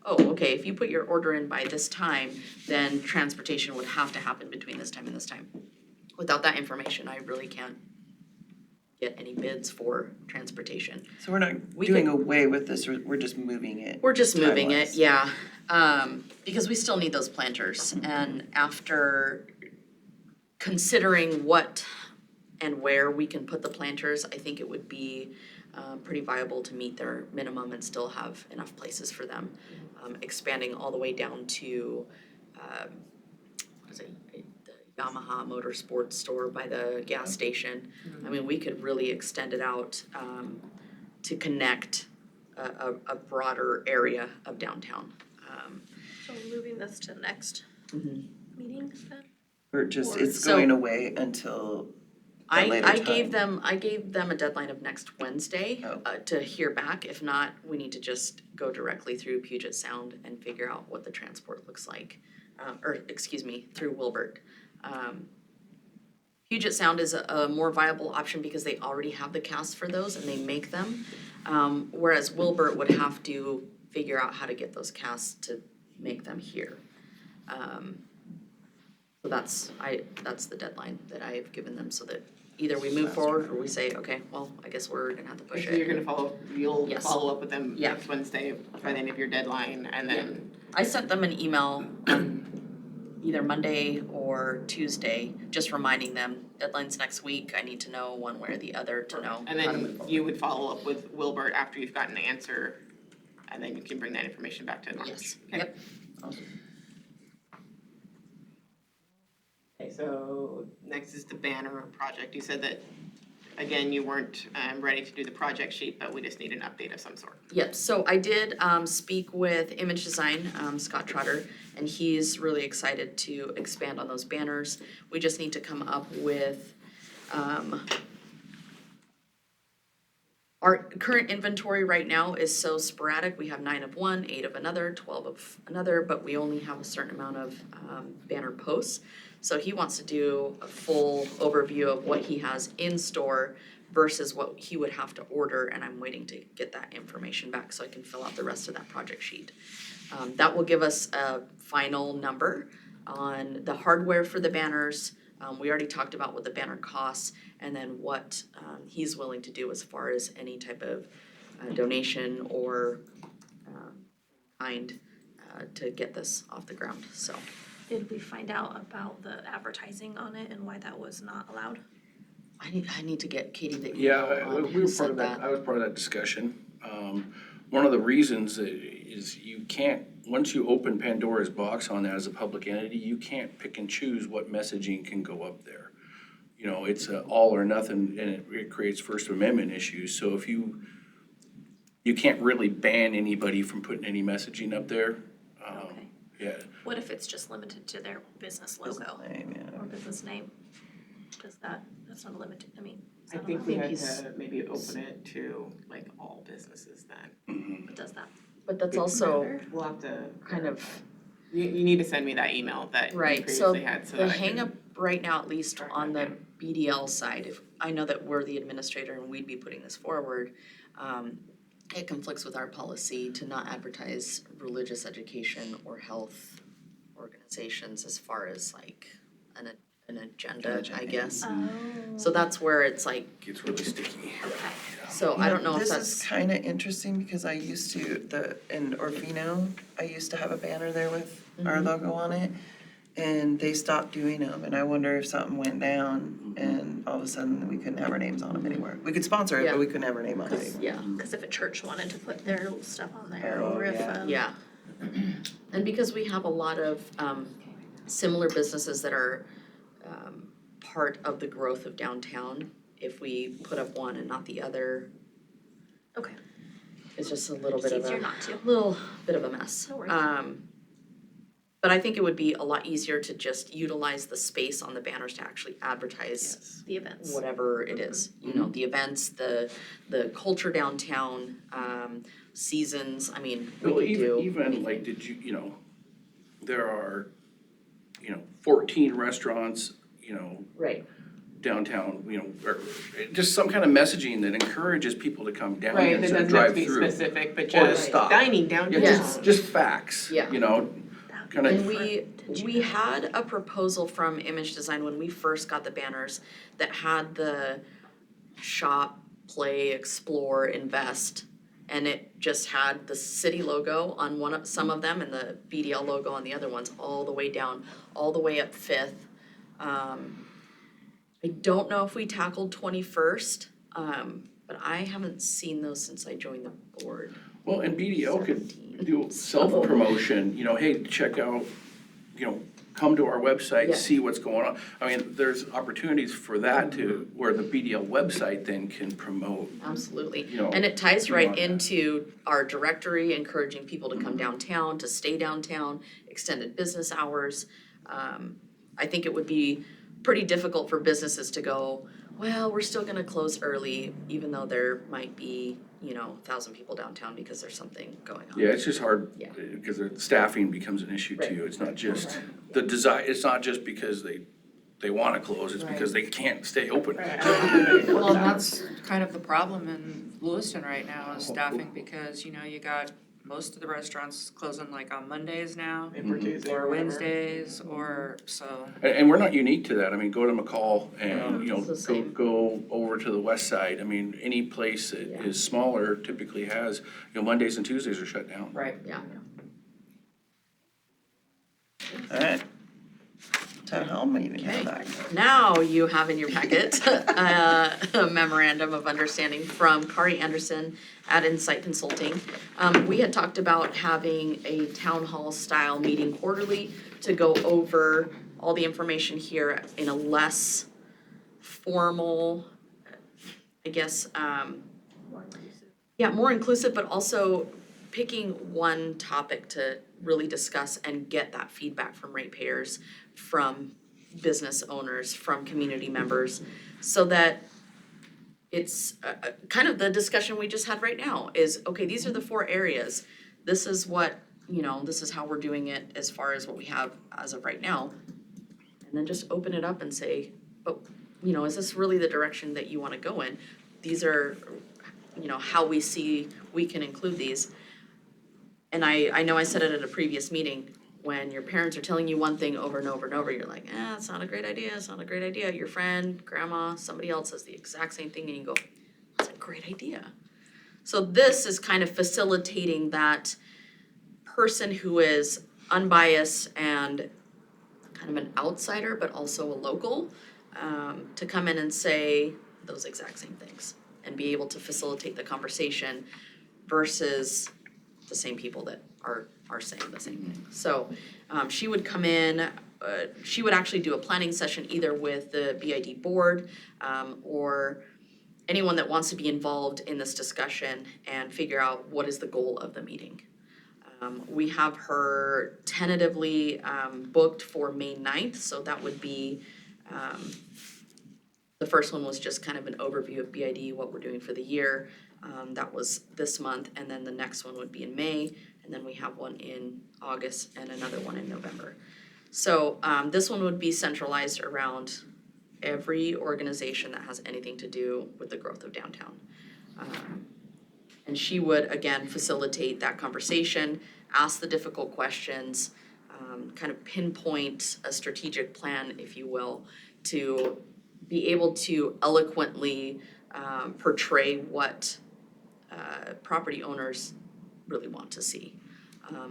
[SPEAKER 5] okay, if you put your order in by this time, then transportation would have to happen between this time and this time. Without that information, I really can't get any bids for transportation.
[SPEAKER 1] So we're not
[SPEAKER 5] We
[SPEAKER 1] doing away with this, we're just moving it.
[SPEAKER 5] We're just moving it,
[SPEAKER 1] time-wise.
[SPEAKER 5] yeah, because we still need those planters, and after considering what and where we can put the planters, I think it would be pretty viable to meet their minimum and still have enough places for them. Expanding all the way down to, what is it, the Yamaha Motorsports store by the gas station. I mean, we could really extend it out to connect a broader area of downtown.
[SPEAKER 2] So moving this to next
[SPEAKER 5] Mhm.
[SPEAKER 2] meeting then?
[SPEAKER 1] Or just,
[SPEAKER 2] Or-
[SPEAKER 1] it's
[SPEAKER 5] So-
[SPEAKER 1] going away until a later
[SPEAKER 5] I gave
[SPEAKER 1] time.
[SPEAKER 5] them a deadline of next Wednesday
[SPEAKER 1] Oh.
[SPEAKER 5] to hear back. If not, we need to just go directly through Puget Sound and figure out what the transport looks like. Through Wilbert. Puget Sound is a more viable option because they already have the cast for those and they make them. Whereas Wilbert would have to figure out how to get those casts to make them here. So that's the deadline that I've given them so that either we move forward or we say, okay, well, I guess we're gonna have to push
[SPEAKER 4] So you're
[SPEAKER 5] it.
[SPEAKER 4] gonna you'll
[SPEAKER 5] Yes.
[SPEAKER 4] follow up with them
[SPEAKER 5] Yeah.
[SPEAKER 4] next Wednesday by the end of your deadline and then.
[SPEAKER 5] I sent them an email either Monday or Tuesday, just reminding them deadline's next week. I need to know one way or the other to know
[SPEAKER 4] And
[SPEAKER 5] how to move
[SPEAKER 4] then
[SPEAKER 5] forward.
[SPEAKER 4] you would follow up with Wilbert after you've gotten an answer, and then you can bring that information back to March.
[SPEAKER 5] Yes,
[SPEAKER 4] Okay.
[SPEAKER 5] yep.
[SPEAKER 4] Okay, so next is the banner project. You said that, again, you weren't ready to do the project sheet, but we just need an update of some sort.
[SPEAKER 5] Yep, so I did speak with Image Design, Scott Trotter, and he's really excited to expand on those banners. We just need to come up with our current inventory right now is so sporadic. We have 9 of one, 8 of another, 12 of another, but we only have a certain amount of banner posts. So he wants to do a full overview of what he has in store versus what he would have to order, and I'm waiting to get that information back so I can fill out the rest of that project sheet. That will give us a final number on the hardware for the banners. We already talked about what the banner costs and then what he's willing to do as far as any type of donation or kind to get this off the ground, so.
[SPEAKER 2] Did we find out about the advertising on it and why that was not allowed?
[SPEAKER 5] I need to get Katie the
[SPEAKER 3] Yeah,
[SPEAKER 5] email on
[SPEAKER 3] we
[SPEAKER 5] who
[SPEAKER 3] were part
[SPEAKER 5] said
[SPEAKER 3] of that,
[SPEAKER 5] that.
[SPEAKER 3] I was part of that discussion. One of the reasons is you can't, once you open Pandora's box on that as a public entity, you can't pick and choose what messaging can go up there. You know, it's a all or nothing, and it creates First Amendment issues, so if you can't really ban anybody from putting any messaging up there.
[SPEAKER 2] Okay.
[SPEAKER 3] Yeah,
[SPEAKER 2] What if it's just limited to their business logo
[SPEAKER 1] Name, yeah.
[SPEAKER 2] or business name? That's not a limited, I mean, is
[SPEAKER 4] I
[SPEAKER 2] that
[SPEAKER 4] think
[SPEAKER 2] allowed?
[SPEAKER 4] we had
[SPEAKER 5] he's-
[SPEAKER 4] to maybe open it to like all businesses then.
[SPEAKER 2] What does that
[SPEAKER 5] But that's
[SPEAKER 4] It
[SPEAKER 5] also
[SPEAKER 2] matter?
[SPEAKER 4] We'll have to.
[SPEAKER 5] kind of,
[SPEAKER 4] You need to send me that email that you
[SPEAKER 5] right, so
[SPEAKER 4] previously had so
[SPEAKER 5] the
[SPEAKER 4] that I can.
[SPEAKER 5] hang up right now, at least
[SPEAKER 4] track
[SPEAKER 5] on
[SPEAKER 4] that
[SPEAKER 5] the BDL side, if, I know that we're the administrator and we'd be putting this forward, it conflicts with our policy to not advertise religious education or health organizations as far as like an agenda, I guess.
[SPEAKER 2] Oh.
[SPEAKER 5] So that's where it's like,
[SPEAKER 3] Gets really sticky.
[SPEAKER 5] so I don't know if
[SPEAKER 1] This
[SPEAKER 5] that's.
[SPEAKER 1] is kinda interesting because I used to, in Orfino, I used to have a banner there with our
[SPEAKER 5] Mhm.
[SPEAKER 1] logo on it. And they stopped doing them, and I wonder if something went down and all of a sudden we couldn't have our names on them anymore. We could sponsor it,
[SPEAKER 5] Yeah.
[SPEAKER 1] but we couldn't have our name on it.
[SPEAKER 5] Yeah,
[SPEAKER 2] Cause if a church wanted to put their stuff on there,
[SPEAKER 1] Oh,
[SPEAKER 2] or if,
[SPEAKER 1] yeah.
[SPEAKER 5] yeah. And because we have a lot of similar businesses that are part of the growth of downtown, if we put up one and not the other,
[SPEAKER 2] Okay,
[SPEAKER 5] it's just a little
[SPEAKER 2] it's
[SPEAKER 5] bit of
[SPEAKER 2] easier
[SPEAKER 5] a
[SPEAKER 2] not to.
[SPEAKER 5] little bit of a mess.
[SPEAKER 2] No worries.
[SPEAKER 5] But I think it would be a lot easier to just utilize the space on the banners to actually advertise
[SPEAKER 2] The events.
[SPEAKER 5] whatever it is, you know, the events, the culture downtown, seasons, I mean, we
[SPEAKER 3] Well,
[SPEAKER 5] could do.
[SPEAKER 3] even like, did you, there are, 14 restaurants,
[SPEAKER 5] Right.
[SPEAKER 3] downtown, or just some kind of messaging that encourages people to come down
[SPEAKER 4] Right,
[SPEAKER 3] here
[SPEAKER 4] that
[SPEAKER 3] instead of
[SPEAKER 4] doesn't have
[SPEAKER 3] drive
[SPEAKER 4] to be
[SPEAKER 3] through.
[SPEAKER 4] specific, but
[SPEAKER 3] Or
[SPEAKER 4] just
[SPEAKER 3] stop.
[SPEAKER 4] dining
[SPEAKER 3] Yeah,
[SPEAKER 4] downtown.
[SPEAKER 3] just facts,
[SPEAKER 5] Yeah.
[SPEAKER 3] kind
[SPEAKER 5] And
[SPEAKER 3] of,
[SPEAKER 5] we had a proposal from Image Design when we first got the banners that had the shop, play, explore, invest. And it just had the city logo on some of them and the BDL logo on the other ones, all the way down, all the way up Fifth. I don't know if we tackled 21st, but I haven't seen those since I joined the board.
[SPEAKER 3] well, and BDO could
[SPEAKER 5] 17.
[SPEAKER 3] do self-promotion, hey, check out, come to our website,
[SPEAKER 5] Yeah.
[SPEAKER 3] see what's going on. I mean, there's opportunities for that to, where the BDL website then can promote.
[SPEAKER 5] Absolutely,
[SPEAKER 3] You know,
[SPEAKER 5] and it ties right
[SPEAKER 3] beyond that.
[SPEAKER 5] into our directory, encouraging people to come downtown, to stay downtown, extended business hours. I think it would be pretty difficult for businesses to go, well, we're still gonna close early, even though there might be, 1,000 people downtown because there's something going on.
[SPEAKER 3] Yeah, it's just hard,
[SPEAKER 5] Yeah.
[SPEAKER 3] because the staffing becomes an issue
[SPEAKER 5] Right.
[SPEAKER 3] too. It's not just the design, it's not just because they wanna close, it's because they can't stay open.
[SPEAKER 8] Well, and that's kind of the problem in Lewiston right now is staffing because, you got most of the restaurants closing like on Mondays now
[SPEAKER 4] Or Tuesday or
[SPEAKER 8] or
[SPEAKER 4] whatever.
[SPEAKER 8] Wednesdays or so.
[SPEAKER 3] And we're not unique to that. I mean, go to McCall and,
[SPEAKER 5] It's the same.
[SPEAKER 3] go over to the west side. I mean, any place that
[SPEAKER 5] Yeah.
[SPEAKER 3] is smaller typically has, Mondays and Tuesdays are shut down.
[SPEAKER 8] Right.
[SPEAKER 5] Yeah,
[SPEAKER 1] Alright. Town hall meeting,
[SPEAKER 5] Okay.
[SPEAKER 1] back.
[SPEAKER 5] now you have in your packet a memorandum of understanding from Kari Anderson at Insight Consulting. We had talked about having a town hall style meeting quarterly to go over all the information here in a less formal, I guess, more inclusive, but also picking one topic to really discuss and get that feedback from ratepayers, from business owners, from community members, so that it's kind of the discussion we just had right now is, okay, these are the 4 areas. This is what, this is how we're doing it as far as what we have as of right now. And then just open it up and say, but, is this really the direction that you wanna go in? These are, how we see we can include these. And I know I said it at a previous meeting, when your parents are telling you one thing over and over and over, you're like, it's not a great idea, it's not a great idea. Your friend, grandma, somebody else says the exact same thing and you go, that's a great idea. So this is kind of facilitating that person who is unbiased and kind of an outsider, but also a local, to come in and say those exact same things and be able to facilitate the conversation versus the same people that are saying the same thing. So she would come in, she would actually do a planning session either with the BID board or anyone that wants to be involved in this discussion and figure out what is the goal of the meeting. We have her tentatively booked for May 9th, so that would be, the first one was just kind of an overview of BID, what we're doing for the year. That was this month, and then the next one would be in May, and then we have one in August and another one in November. So this one would be centralized around every organization that has anything to do with the growth of downtown. And she would, again, facilitate that conversation, ask the difficult questions, kind of pinpoint a strategic plan, if you will, to be able to eloquently portray what property owners really want to see.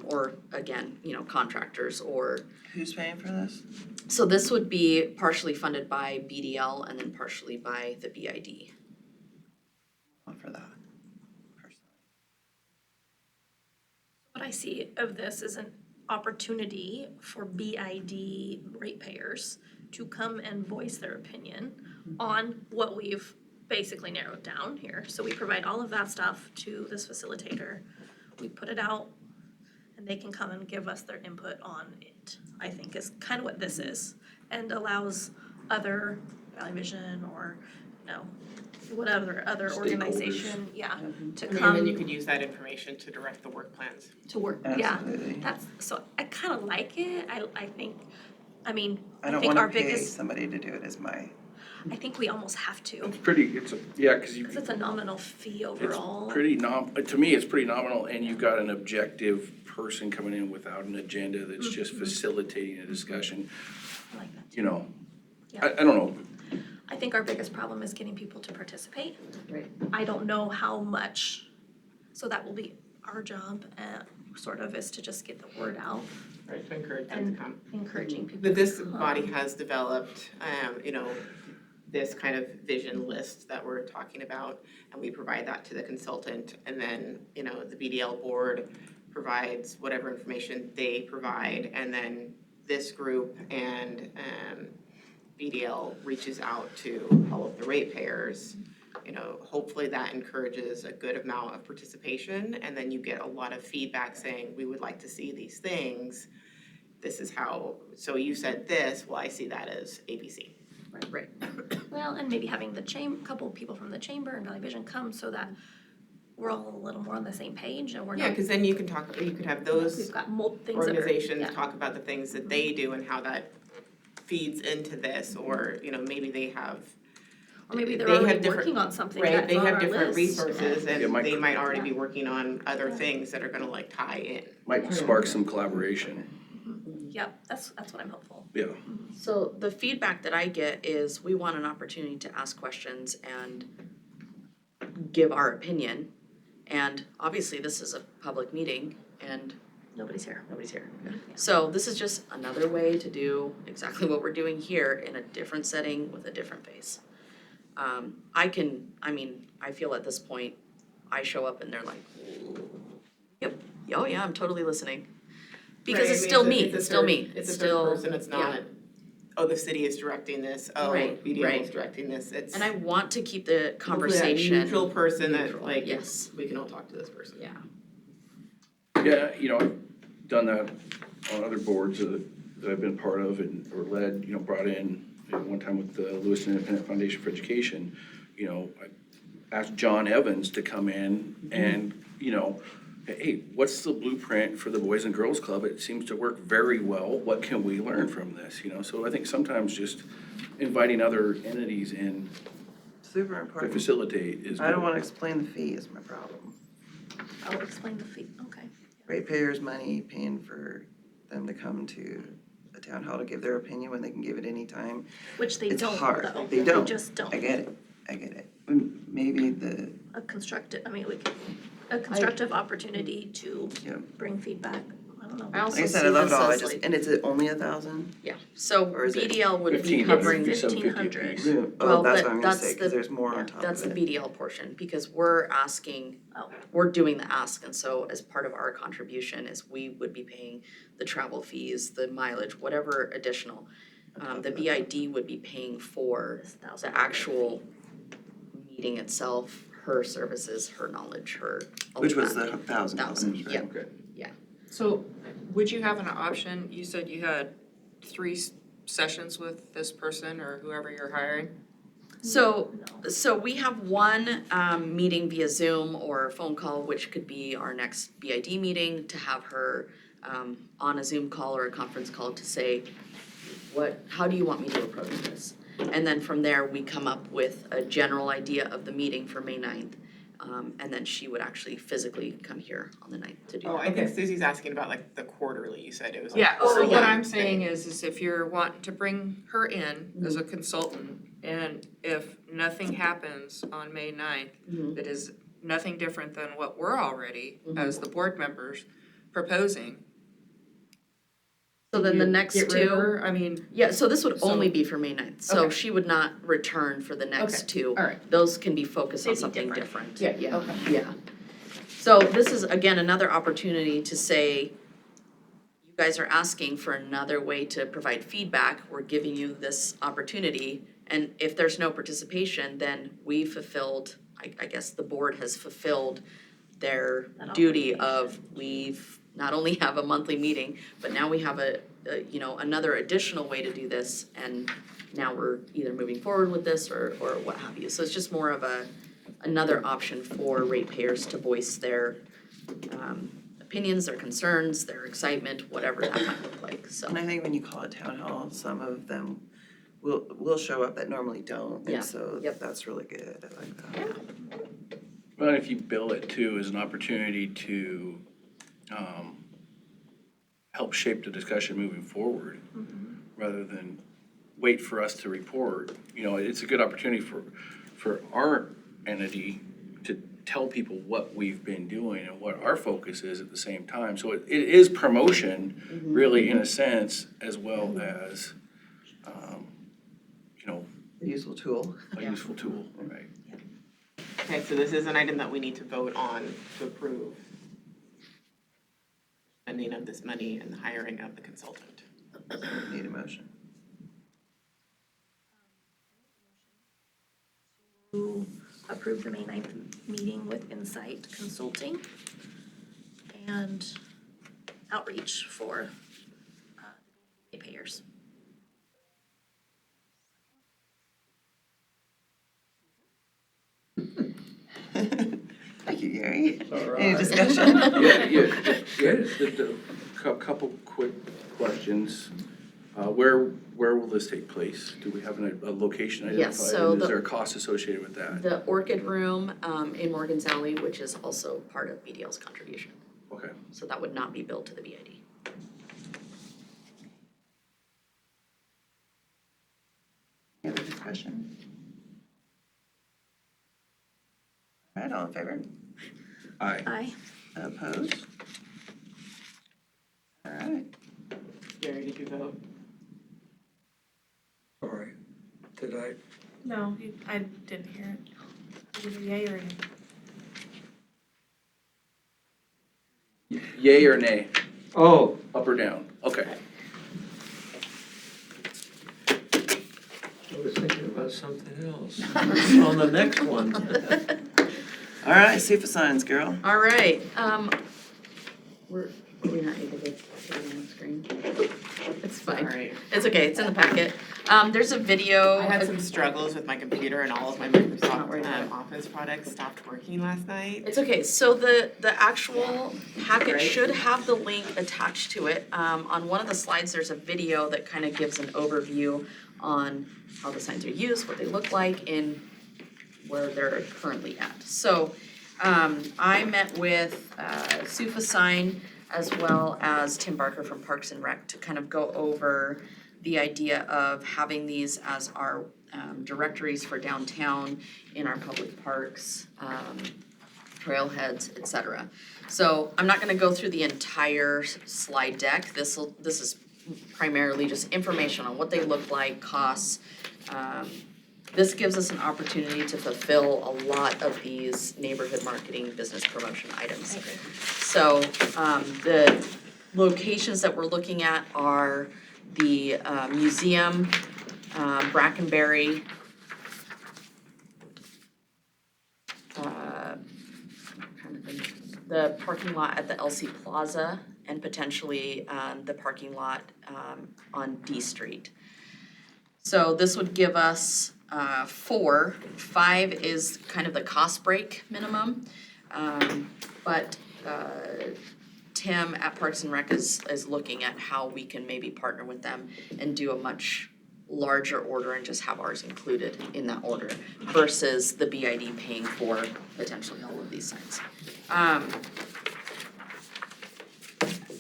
[SPEAKER 5] Or again, you know, contractors or,
[SPEAKER 1] Who's paying for this?
[SPEAKER 5] so this would be partially funded by BDL and then partially by the BID.
[SPEAKER 1] Not for that, personally.
[SPEAKER 2] What I see of this is an opportunity for BID ratepayers to come and voice their opinion on what we've basically narrowed down here. So we provide all of that stuff to this facilitator. We put it out and they can come and give us their input on it, I think is kind of what this is. And allows other Valley Vision or, you know, whatever other organization, to
[SPEAKER 4] I mean,
[SPEAKER 2] come.
[SPEAKER 4] and then you could use that information to direct the work plans.
[SPEAKER 2] To work, yeah,
[SPEAKER 1] Absolutely.
[SPEAKER 2] that's, so I kind of like it, I think, I mean,
[SPEAKER 1] I
[SPEAKER 2] I
[SPEAKER 1] don't
[SPEAKER 2] think our
[SPEAKER 1] wanna pay
[SPEAKER 2] biggest,
[SPEAKER 1] somebody to do it is my,
[SPEAKER 2] I think we almost have to,
[SPEAKER 3] It's pretty, yeah, cause you.
[SPEAKER 2] because it's a nominal fee
[SPEAKER 3] It's
[SPEAKER 2] overall.
[SPEAKER 3] pretty to me, it's pretty nominal, and you've got an objective person coming in without an agenda that's just facilitating a discussion,
[SPEAKER 2] I like that too.
[SPEAKER 3] you know.
[SPEAKER 2] Yeah.
[SPEAKER 3] I don't know,
[SPEAKER 2] I think our biggest problem is getting people to participate.
[SPEAKER 5] Right.
[SPEAKER 2] I don't know how much, so that will be our job, sort of, is to just get the word out
[SPEAKER 4] Right, to encourage them
[SPEAKER 2] and
[SPEAKER 4] to come.
[SPEAKER 2] encouraging people
[SPEAKER 4] But this
[SPEAKER 2] to come.
[SPEAKER 4] body has developed, you know, this kind of vision list that we're talking about, and we provide that to the consultant, and then, you know, the BDL board provides whatever information they provide, and then this group and BDL reaches out to all of the ratepayers. You know, hopefully that encourages a good amount of participation, and then you get a lot of feedback saying, we would like to see these things. This is how, so you said this, well, I see that as ABC.
[SPEAKER 5] Right.
[SPEAKER 2] Well, and maybe having the couple of people from the chamber and Valley Vision come so that we're all a little more on the same page and we're
[SPEAKER 4] Yeah,
[SPEAKER 2] not,
[SPEAKER 4] cause then you can talk, you could have those
[SPEAKER 2] we've got things that are,
[SPEAKER 4] organizations
[SPEAKER 2] yeah.
[SPEAKER 4] talk about the things that they do and how that feeds into this, or, you know, maybe they have,
[SPEAKER 2] Or maybe they're
[SPEAKER 4] they have
[SPEAKER 2] already
[SPEAKER 4] different-
[SPEAKER 2] working on something
[SPEAKER 4] right,
[SPEAKER 2] that's
[SPEAKER 4] they
[SPEAKER 2] on
[SPEAKER 4] have
[SPEAKER 2] our
[SPEAKER 4] different
[SPEAKER 2] list.
[SPEAKER 4] resources
[SPEAKER 3] Yeah,
[SPEAKER 4] and
[SPEAKER 3] my-
[SPEAKER 4] they might already
[SPEAKER 2] Yeah.
[SPEAKER 4] be working on other things that are gonna like tie in.
[SPEAKER 3] might spark some collaboration,
[SPEAKER 2] Yep, that's what I'm hopeful.
[SPEAKER 3] yeah.
[SPEAKER 5] So the feedback that I get is we want an opportunity to ask questions and give our opinion. And obviously, this is a public meeting and
[SPEAKER 2] Nobody's here.
[SPEAKER 5] nobody's here. So this is just another way to do exactly what we're doing here in a different setting with a different face. I feel at this point, I show up and they're like, yep, oh yeah, I'm totally listening. Because
[SPEAKER 4] Right, I
[SPEAKER 5] it's
[SPEAKER 4] mean,
[SPEAKER 5] still
[SPEAKER 4] a-
[SPEAKER 5] me,
[SPEAKER 4] a
[SPEAKER 5] it's still
[SPEAKER 4] third-
[SPEAKER 5] me,
[SPEAKER 4] It's a
[SPEAKER 5] still,
[SPEAKER 4] third person, it's not,
[SPEAKER 5] yeah.
[SPEAKER 4] oh, the city is directing this, oh,
[SPEAKER 5] Right,
[SPEAKER 4] BDL is
[SPEAKER 5] right.
[SPEAKER 4] directing this, it's.
[SPEAKER 5] And I want to keep the
[SPEAKER 4] hopefully that
[SPEAKER 5] conversation.
[SPEAKER 4] neutral person that
[SPEAKER 5] neutral,
[SPEAKER 4] like,
[SPEAKER 5] yes.
[SPEAKER 4] we can all talk to this person.
[SPEAKER 5] Yeah.
[SPEAKER 3] Yeah, you know, I've done that on other boards that I've been part of and, or led, you know, brought in, one time with the Lewiston Independent Foundation for Education, you know, I asked John Evans to come in and, you know, hey, what's the blueprint for the Boys and Girls Club? It seems to work very well. What can we learn from this, you know? So I think sometimes just inviting other entities in
[SPEAKER 1] super
[SPEAKER 3] to
[SPEAKER 1] important.
[SPEAKER 3] facilitate is
[SPEAKER 1] I don't
[SPEAKER 3] good.
[SPEAKER 1] wanna explain the fee is my problem.
[SPEAKER 2] I'll explain the fee, okay.
[SPEAKER 1] Ratepayers' money, paying for them to come to a town hall to give their opinion when they can give it anytime.
[SPEAKER 2] Which they
[SPEAKER 1] It's
[SPEAKER 2] don't
[SPEAKER 1] hard.
[SPEAKER 2] though.
[SPEAKER 1] They don't.
[SPEAKER 2] just don't.
[SPEAKER 1] I get it. Maybe the,
[SPEAKER 2] A constructive, a constructive opportunity to
[SPEAKER 1] yeah.
[SPEAKER 2] bring feedback, I don't know.
[SPEAKER 5] I also
[SPEAKER 1] Like I said,
[SPEAKER 5] see
[SPEAKER 1] I love it
[SPEAKER 5] this
[SPEAKER 1] all,
[SPEAKER 5] as like,
[SPEAKER 1] and it's only 1,000?
[SPEAKER 5] yeah, so
[SPEAKER 1] Or is it
[SPEAKER 5] BDL would be
[SPEAKER 3] 1,500,
[SPEAKER 5] covering,
[SPEAKER 3] 750 a piece.
[SPEAKER 1] Oh,
[SPEAKER 5] Well,
[SPEAKER 1] that's
[SPEAKER 5] but
[SPEAKER 1] what I'm gonna
[SPEAKER 5] that's
[SPEAKER 1] say, cause
[SPEAKER 5] the-
[SPEAKER 1] there's more on top of it.
[SPEAKER 5] that's the BDL portion, because we're asking,
[SPEAKER 2] Oh.
[SPEAKER 5] we're doing the ask, and so as part of our contribution is we would be paying the travel fees, the mileage, whatever additional. The BID would be paying for
[SPEAKER 2] This
[SPEAKER 5] the
[SPEAKER 2] 1,000
[SPEAKER 5] actual meeting itself, her services, her knowledge, her, all
[SPEAKER 1] Which
[SPEAKER 5] of
[SPEAKER 1] was
[SPEAKER 5] that.
[SPEAKER 1] the $1,000, right?
[SPEAKER 5] yeah.
[SPEAKER 3] Okay.
[SPEAKER 8] So would you have an option, you said you had 3 sessions with this person or whoever you're hiring?
[SPEAKER 5] So,
[SPEAKER 2] No.
[SPEAKER 5] so we have one meeting via Zoom or phone call, which could be our next BID meeting, to have her on a Zoom call or a conference call to say, how do you want me to approach this? And then from there, we come up with a general idea of the meeting for May 9th. And then she would actually physically come here on the 9th to do that.
[SPEAKER 4] Oh, I think Susie's asking about like the quarterly, you said it was like
[SPEAKER 8] Yeah, so
[SPEAKER 4] quarterly
[SPEAKER 8] what I'm
[SPEAKER 4] thing.
[SPEAKER 8] saying is if you're wanting to bring her in as a consultant, and if nothing happens on May 9th,
[SPEAKER 5] Mhm.
[SPEAKER 8] that is nothing different than what we're already,
[SPEAKER 5] Mhm.
[SPEAKER 8] as the board members, proposing.
[SPEAKER 5] So then the
[SPEAKER 8] you
[SPEAKER 5] next
[SPEAKER 8] get rid of
[SPEAKER 5] two,
[SPEAKER 8] her? I mean,
[SPEAKER 5] yeah, so this would
[SPEAKER 8] So-
[SPEAKER 5] only be for May 9th, so
[SPEAKER 8] Okay.
[SPEAKER 5] she would not return for the next
[SPEAKER 8] Okay.
[SPEAKER 5] two.
[SPEAKER 8] all right,
[SPEAKER 5] Those can be focused on
[SPEAKER 2] They'd be
[SPEAKER 5] something
[SPEAKER 2] different.
[SPEAKER 5] different.
[SPEAKER 8] Yeah, okay.
[SPEAKER 5] Yeah. So this is, again, another opportunity to say, you guys are asking for another way to provide feedback, we're giving you this opportunity. And if there's no participation, then we fulfilled, I guess the board has fulfilled their
[SPEAKER 2] That
[SPEAKER 5] duty of, we've not only have a monthly meeting, but now we have another additional way to do this, and now we're either moving forward with this or what have you. So it's just more of another option for ratepayers to voice their opinions, their concerns, their excitement, whatever that might look like, so.
[SPEAKER 1] And I think when you call it town hall, some of them will show up that normally don't,
[SPEAKER 5] Yeah,
[SPEAKER 1] and so
[SPEAKER 5] yep.
[SPEAKER 1] that's really good, I like that.
[SPEAKER 3] Well, if you bill it too as an opportunity to help shape the discussion moving forward, rather than wait for us to report, it's a good opportunity for our entity to tell people what we've been doing and what our focus is at the same time. So it is promotion, really, in a sense, as well as,
[SPEAKER 1] A useful tool.
[SPEAKER 3] a useful tool, right?
[SPEAKER 4] Okay, so this is an item that we need to vote on to approve. Spending of this money and the hiring of the consultant.
[SPEAKER 1] Need a motion.
[SPEAKER 2] To approve the May 9th meeting with Insight Consulting and outreach for payers.
[SPEAKER 1] Thank you, Gary.
[SPEAKER 7] All
[SPEAKER 1] Any
[SPEAKER 7] right.
[SPEAKER 1] discussion?
[SPEAKER 3] Couple quick questions. Where will this take place? Do we have a location identified?
[SPEAKER 5] Yes, so
[SPEAKER 3] And is
[SPEAKER 5] the-
[SPEAKER 3] there a cost associated with that?
[SPEAKER 5] The Orchid Room in Morgan's Alley, which is also part of BDL's contribution,
[SPEAKER 3] Okay.
[SPEAKER 5] so that would not be billed to the BID.
[SPEAKER 1] Any other discussion? All right, all in favor?
[SPEAKER 3] Aye.
[SPEAKER 2] Aye.
[SPEAKER 1] Opposed? All right,
[SPEAKER 4] Gary, did you vote?
[SPEAKER 7] Sorry, did I?
[SPEAKER 9] No, I didn't hear it. Was it a yay or a nay?
[SPEAKER 3] Yay or nay?
[SPEAKER 7] Oh,
[SPEAKER 3] Up or down? Okay.
[SPEAKER 7] I was thinking about something else. On the next one.
[SPEAKER 1] all right, super signs, girl.
[SPEAKER 5] All right, we're not able to put it on the screen. It's fine,
[SPEAKER 4] Sorry.
[SPEAKER 5] it's okay, it's in the packet. There's a video.
[SPEAKER 4] I had some struggles with my computer and all of my
[SPEAKER 5] Not
[SPEAKER 4] Microsoft
[SPEAKER 5] worried about it.
[SPEAKER 4] Office products stopped working last night.
[SPEAKER 5] It's okay, so the actual packet
[SPEAKER 4] Right.
[SPEAKER 5] should have the link attached to it. On one of the slides, there's a video that kind of gives an overview on how the signs are used, what they look like, and where they're currently at. So, I met with Sufa Sign as well as Tim Barker from Parks and Rec to kind of go over the idea of having these as our directories for downtown in our public parks, trailheads, et cetera. So I'm not gonna go through the entire slide deck. This is primarily just information on what they look like, costs. This gives us an opportunity to fulfill a lot of these neighborhood marketing, business promotion items. So, the locations that we're looking at are the museum, Brackenberry, the parking lot at the LC Plaza, and potentially the parking lot on D Street. So this would give us 4. 5 is kind of the cost break minimum. But Tim at Parks and Rec is looking at how we can maybe partner with them and do a much larger order and just have ours included in that order versus the BID paying for potentially all of these signs.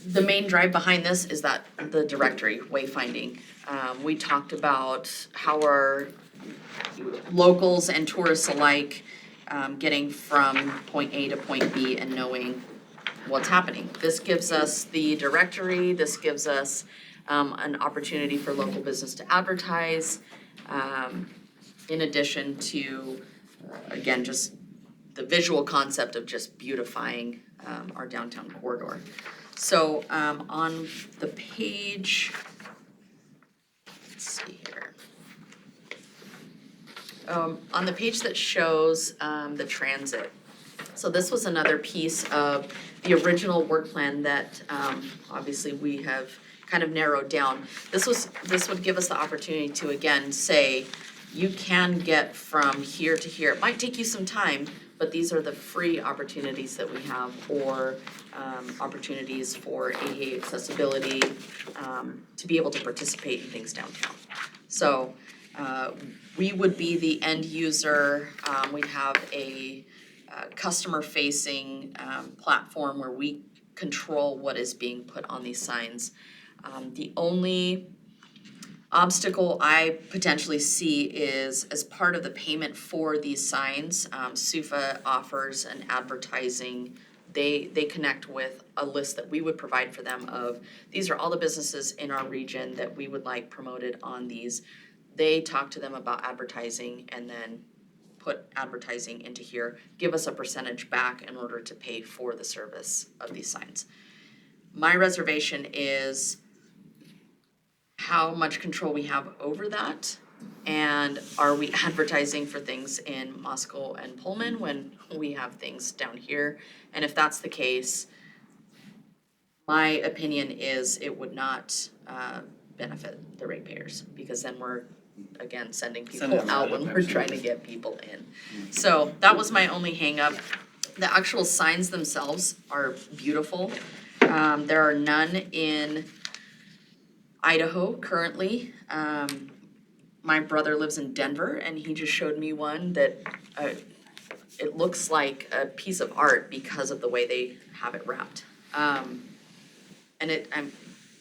[SPEAKER 5] The main drive behind this is that the directory wayfinding. We talked about how our locals and tourists alike getting from point A to point B and knowing what's happening. This gives us the directory, this gives us an opportunity for local business to advertise, in addition to, again, just the visual concept of just beautifying our downtown corridor. So on the page, let's see here. On the page that shows the transit. So this was another piece of the original work plan that obviously we have kind of narrowed down. This would give us the opportunity to again say, you can get from here to here. It might take you some time, but these are the free opportunities that we have, or opportunities for ADA accessibility, to be able to participate in things downtown. So we would be the end user. We'd have a customer-facing platform where we control what is being put on these signs. The only obstacle I potentially see is as part of the payment for these signs, SUFA offers an advertising. They connect with a list that we would provide for them of, these are all the businesses in our region that we would like promoted on these. They talk to them about advertising and then put advertising into here, give us a percentage back in order to pay for the service of these signs. My reservation is how much control we have over that, and are we advertising for things in Moscow and Pullman when we have things down here? And if that's the case, my opinion is it would not benefit the ratepayers, because then we're again sending people
[SPEAKER 1] Sending them
[SPEAKER 5] out when we're trying to get people in. So that was my only hang up. The actual signs themselves are beautiful. There are none in Idaho currently. My brother lives in Denver, and he just showed me one that it looks like a piece of art because of the way they have it wrapped. And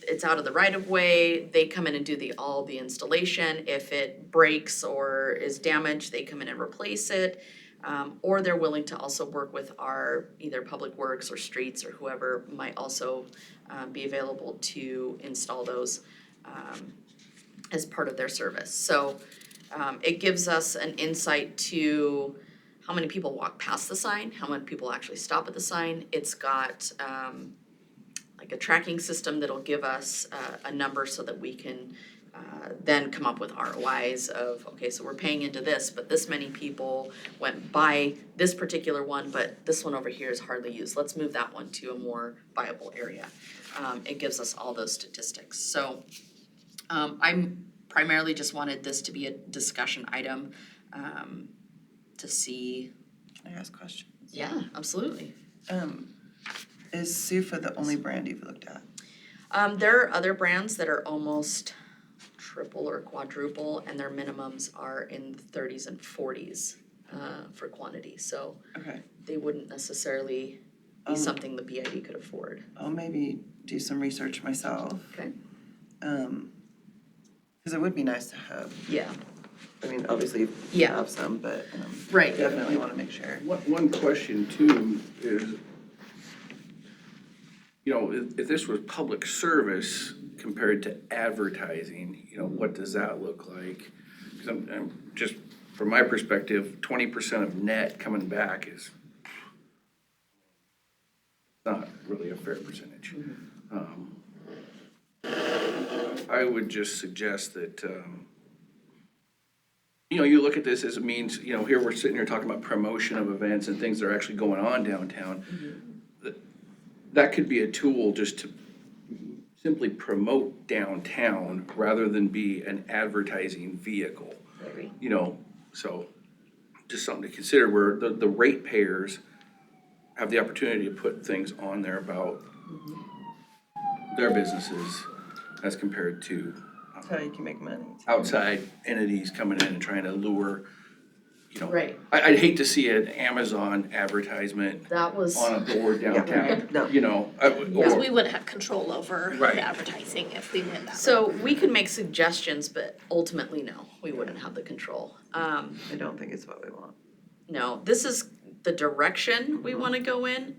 [SPEAKER 5] it's out of the right of way. They come in and do all the installation. If it breaks or is damaged, they come in and replace it. Or they're willing to also work with our either Public Works or Streets or whoever might also be available to install those as part of their service. So it gives us an insight to how many people walk past the sign, how many people actually stop at the sign. It's got like a tracking system that'll give us a number so that we can then come up with ROIs of, okay, so we're paying into this, but this many people went by this particular one, but this one over here is hardly used. Let's move that one to a more viable area. It gives us all those statistics. So I'm primarily just wanted this to be a discussion item to see.
[SPEAKER 1] Can I ask questions?
[SPEAKER 5] Yeah, absolutely.
[SPEAKER 1] Is SUFA the only brand you've looked at?
[SPEAKER 5] There are other brands that are almost triple or quadruple, and their minimums are in the 30s and 40s for quantity. So
[SPEAKER 1] Okay,
[SPEAKER 5] they wouldn't necessarily be something the BID could afford.
[SPEAKER 1] I'll maybe do some research myself.
[SPEAKER 5] Okay.
[SPEAKER 1] Because it would be nice to have,
[SPEAKER 5] Yeah.
[SPEAKER 1] I mean, obviously you
[SPEAKER 5] Yeah.
[SPEAKER 1] have some, but
[SPEAKER 5] Right.
[SPEAKER 1] definitely want to make sure.
[SPEAKER 3] One question too is, you know, if this was public service compared to advertising, you know, what does that look like? Because I'm just, from my perspective, 20% of net coming back is not really a fair percentage. I would just suggest that, you know, you look at this as it means, you know, here we're sitting here talking about promotion of events and things that are actually going on downtown. That could be a tool just to simply promote downtown rather than be an advertising vehicle. You know, so just something to consider where the ratepayers have the opportunity to put things on there about their businesses as compared to
[SPEAKER 1] That's how you can make money.
[SPEAKER 3] outside entities coming in and trying to lure, you know.
[SPEAKER 5] Right,
[SPEAKER 3] I'd hate to see an Amazon advertisement
[SPEAKER 5] that was,
[SPEAKER 3] on a billboard downtown,
[SPEAKER 1] No.
[SPEAKER 3] you know,
[SPEAKER 2] Because
[SPEAKER 3] or,
[SPEAKER 2] we wouldn't have control over
[SPEAKER 3] Right.
[SPEAKER 2] the advertising if we went that route.
[SPEAKER 5] so we could make suggestions, but ultimately, no, we wouldn't have the control.
[SPEAKER 1] I don't think it's what we want.
[SPEAKER 5] No, this is the direction we wanna go in.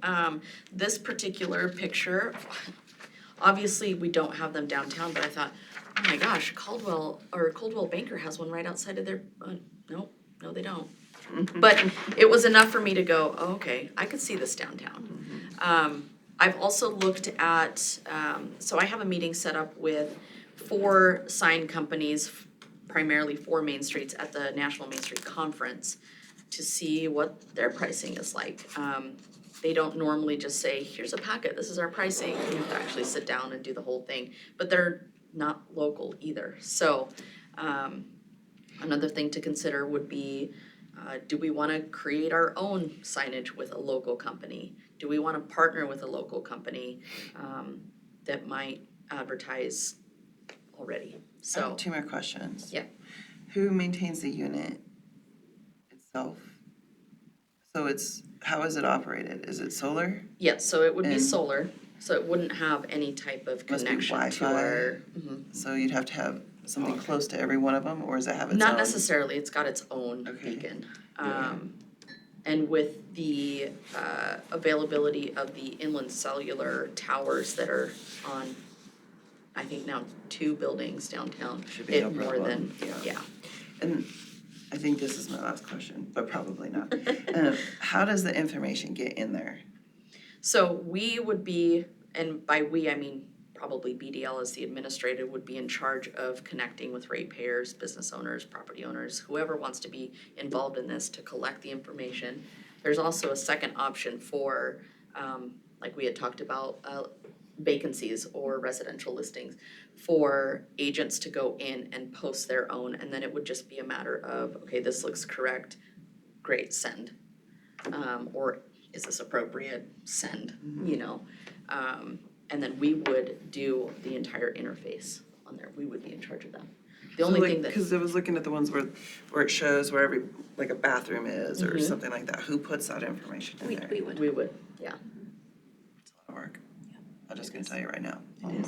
[SPEAKER 5] This particular picture, obviously, we don't have them downtown, but I thought, oh my gosh, Coldwell Banker has one right outside of their, no, they don't. But it was enough for me to go, oh, okay, I could see this downtown. I've also looked at, so I have a meeting set up with 4 sign companies, primarily 4 Main Streets at the National Main Street Conference, to see what their pricing is like. They don't normally just say, here's a packet, this is our pricing, you have to actually sit down and do the whole thing, but they're not local either. So, another thing to consider would be, do we wanna create our own signage with a local company? Do we wanna partner with a local company, that might advertise already?
[SPEAKER 1] I
[SPEAKER 5] So,
[SPEAKER 1] have 2 more questions.
[SPEAKER 5] Yeah.
[SPEAKER 1] Who maintains the unit itself? So how is it operated? Is it solar?
[SPEAKER 5] yeah, so it would be
[SPEAKER 1] And-
[SPEAKER 5] solar, so it wouldn't have any type of
[SPEAKER 1] Must be
[SPEAKER 5] connection to
[SPEAKER 1] Wi-Fi.
[SPEAKER 5] our. Mhm.
[SPEAKER 1] So you'd have to have something close to every one of them, or does it have its own?
[SPEAKER 5] Not necessarily, it's got its own
[SPEAKER 1] Okay.
[SPEAKER 5] beacon. And with the availability of the inland cellular towers that are on, I think now 2 buildings downtown,
[SPEAKER 1] Should be no
[SPEAKER 5] it more
[SPEAKER 1] problem,
[SPEAKER 5] than, yeah.
[SPEAKER 1] And I think this is my last question, but probably not. How does the information get in there?
[SPEAKER 5] So we would be, and by we, I mean probably BDL as the administrator would be in charge of connecting with ratepayers, business owners, property owners, whoever wants to be involved in this to collect the information. There's also a second option for, like we had talked about, vacancies or residential listings for agents to go in and post their own, and then it would just be a matter of, okay, this looks correct, great, send. Or is this appropriate, send, you know? And then we would do the entire interface on there, we would be in charge of that. The only thing that,
[SPEAKER 1] Because I was looking at the ones where it shows where every, like a bathroom is or
[SPEAKER 5] Mhm.
[SPEAKER 1] something like that. Who puts that information in there?
[SPEAKER 2] We would.
[SPEAKER 5] we would, yeah.
[SPEAKER 1] It's a lot of work. I'm just gonna tell you right now.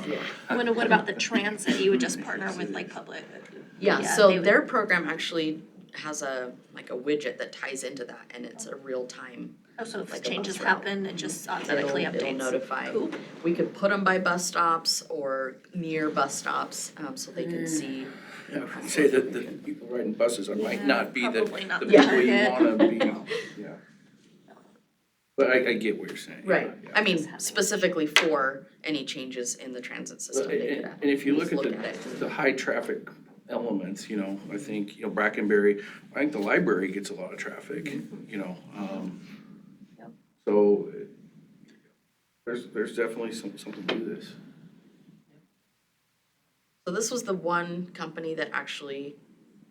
[SPEAKER 5] Yeah.
[SPEAKER 2] What about the transit? You would just partner with like public?
[SPEAKER 5] Yeah,
[SPEAKER 2] Yeah,
[SPEAKER 5] so
[SPEAKER 2] they would-
[SPEAKER 5] their program actually has like a widget that ties into that, and it's a real-time,
[SPEAKER 2] Oh, so if
[SPEAKER 5] Like a
[SPEAKER 2] changes
[SPEAKER 5] bus route.
[SPEAKER 2] happen, it just automatically updates?
[SPEAKER 5] it'll notify.
[SPEAKER 2] Cool.
[SPEAKER 5] We could put them by bus stops or near bus stops, so they can see.
[SPEAKER 3] yeah, say that the people riding buses might not be the
[SPEAKER 2] Probably not
[SPEAKER 3] the
[SPEAKER 2] the
[SPEAKER 3] people you
[SPEAKER 2] target.
[SPEAKER 3] wanna be, yeah. But I get what you're saying. yeah,
[SPEAKER 5] Right,
[SPEAKER 3] yeah.
[SPEAKER 5] I mean, specifically for any changes in the transit system,
[SPEAKER 3] But-
[SPEAKER 5] they could.
[SPEAKER 3] And if you look at
[SPEAKER 5] it.
[SPEAKER 3] the high traffic elements, you know, I think, you know, Brackenberry, I think the library gets a lot of traffic, you know,
[SPEAKER 2] Yep.
[SPEAKER 3] so there's definitely something to this.
[SPEAKER 5] So this was the one company that actually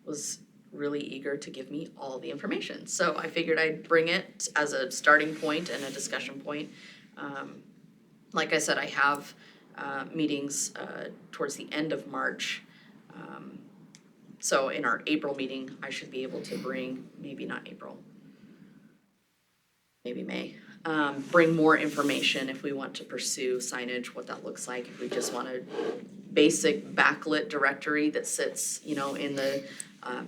[SPEAKER 5] was really eager to give me all the information. So I figured I'd bring it as a starting point and a discussion point. Like I said, I have meetings towards the end of March. So in our April meeting, I should be able to bring, maybe not April, maybe May, bring more information if we want to pursue signage, what that looks like, if we just want a basic backlit directory that sits, you know, in the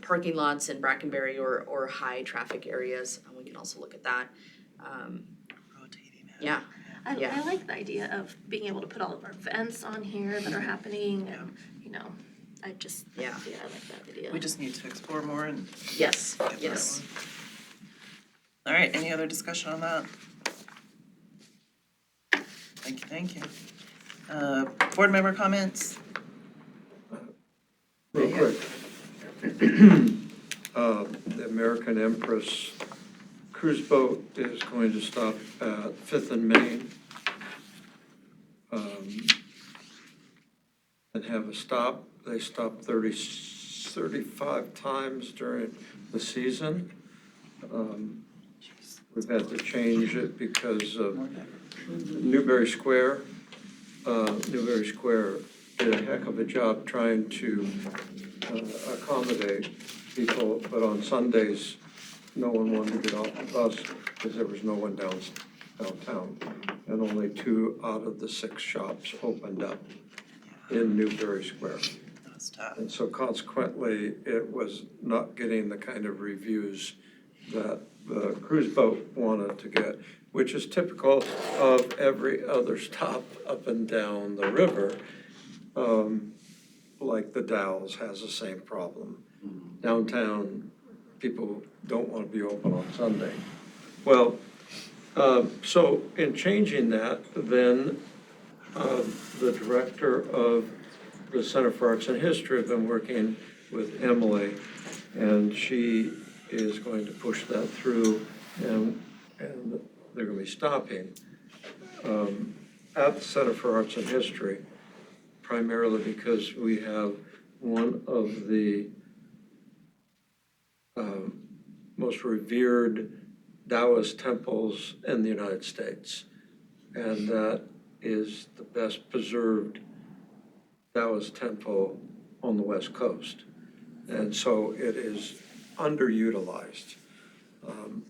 [SPEAKER 5] parking lots in Brackenberry or high traffic areas, and we can also look at that.
[SPEAKER 1] Rotating it.
[SPEAKER 5] Yeah,
[SPEAKER 2] I
[SPEAKER 5] Yeah.
[SPEAKER 2] like the idea of being able to put all of our events on here that are happening and, you know, I like that idea.
[SPEAKER 1] We just need to explore more and
[SPEAKER 5] yes,
[SPEAKER 1] get the right
[SPEAKER 5] yes.
[SPEAKER 1] one. All right, any other discussion on that? Thank you. Board member comments?
[SPEAKER 7] Real quick. The American Empress cruise boat is going to stop at Fifth and Main. And have a stop. They stop 35 times during the season. We've had to change it because of Newberry Square did a heck of a job trying to accommodate people, but on Sundays, no one wanted to get off the bus because there was no one downtown. And only 2 out of the 6 shops opened up in Newberry Square.
[SPEAKER 1] That's tough.
[SPEAKER 7] And so consequently, it was not getting the kind of reviews that the cruise boat wanted to get, which is typical of every other stop up and down the river. Like the Dalles has the same problem. Downtown, people don't want to be open on Sunday. Well, so in changing that, then the director of the Center for Arts and History have been working with Emily, and she is going to push that through, and they're going to be stopping at the Center for Arts and History, primarily because we have one of the most revered Taoist temples in the United States. And that is the best preserved Taoist temple on the West Coast. And so it is underutilized,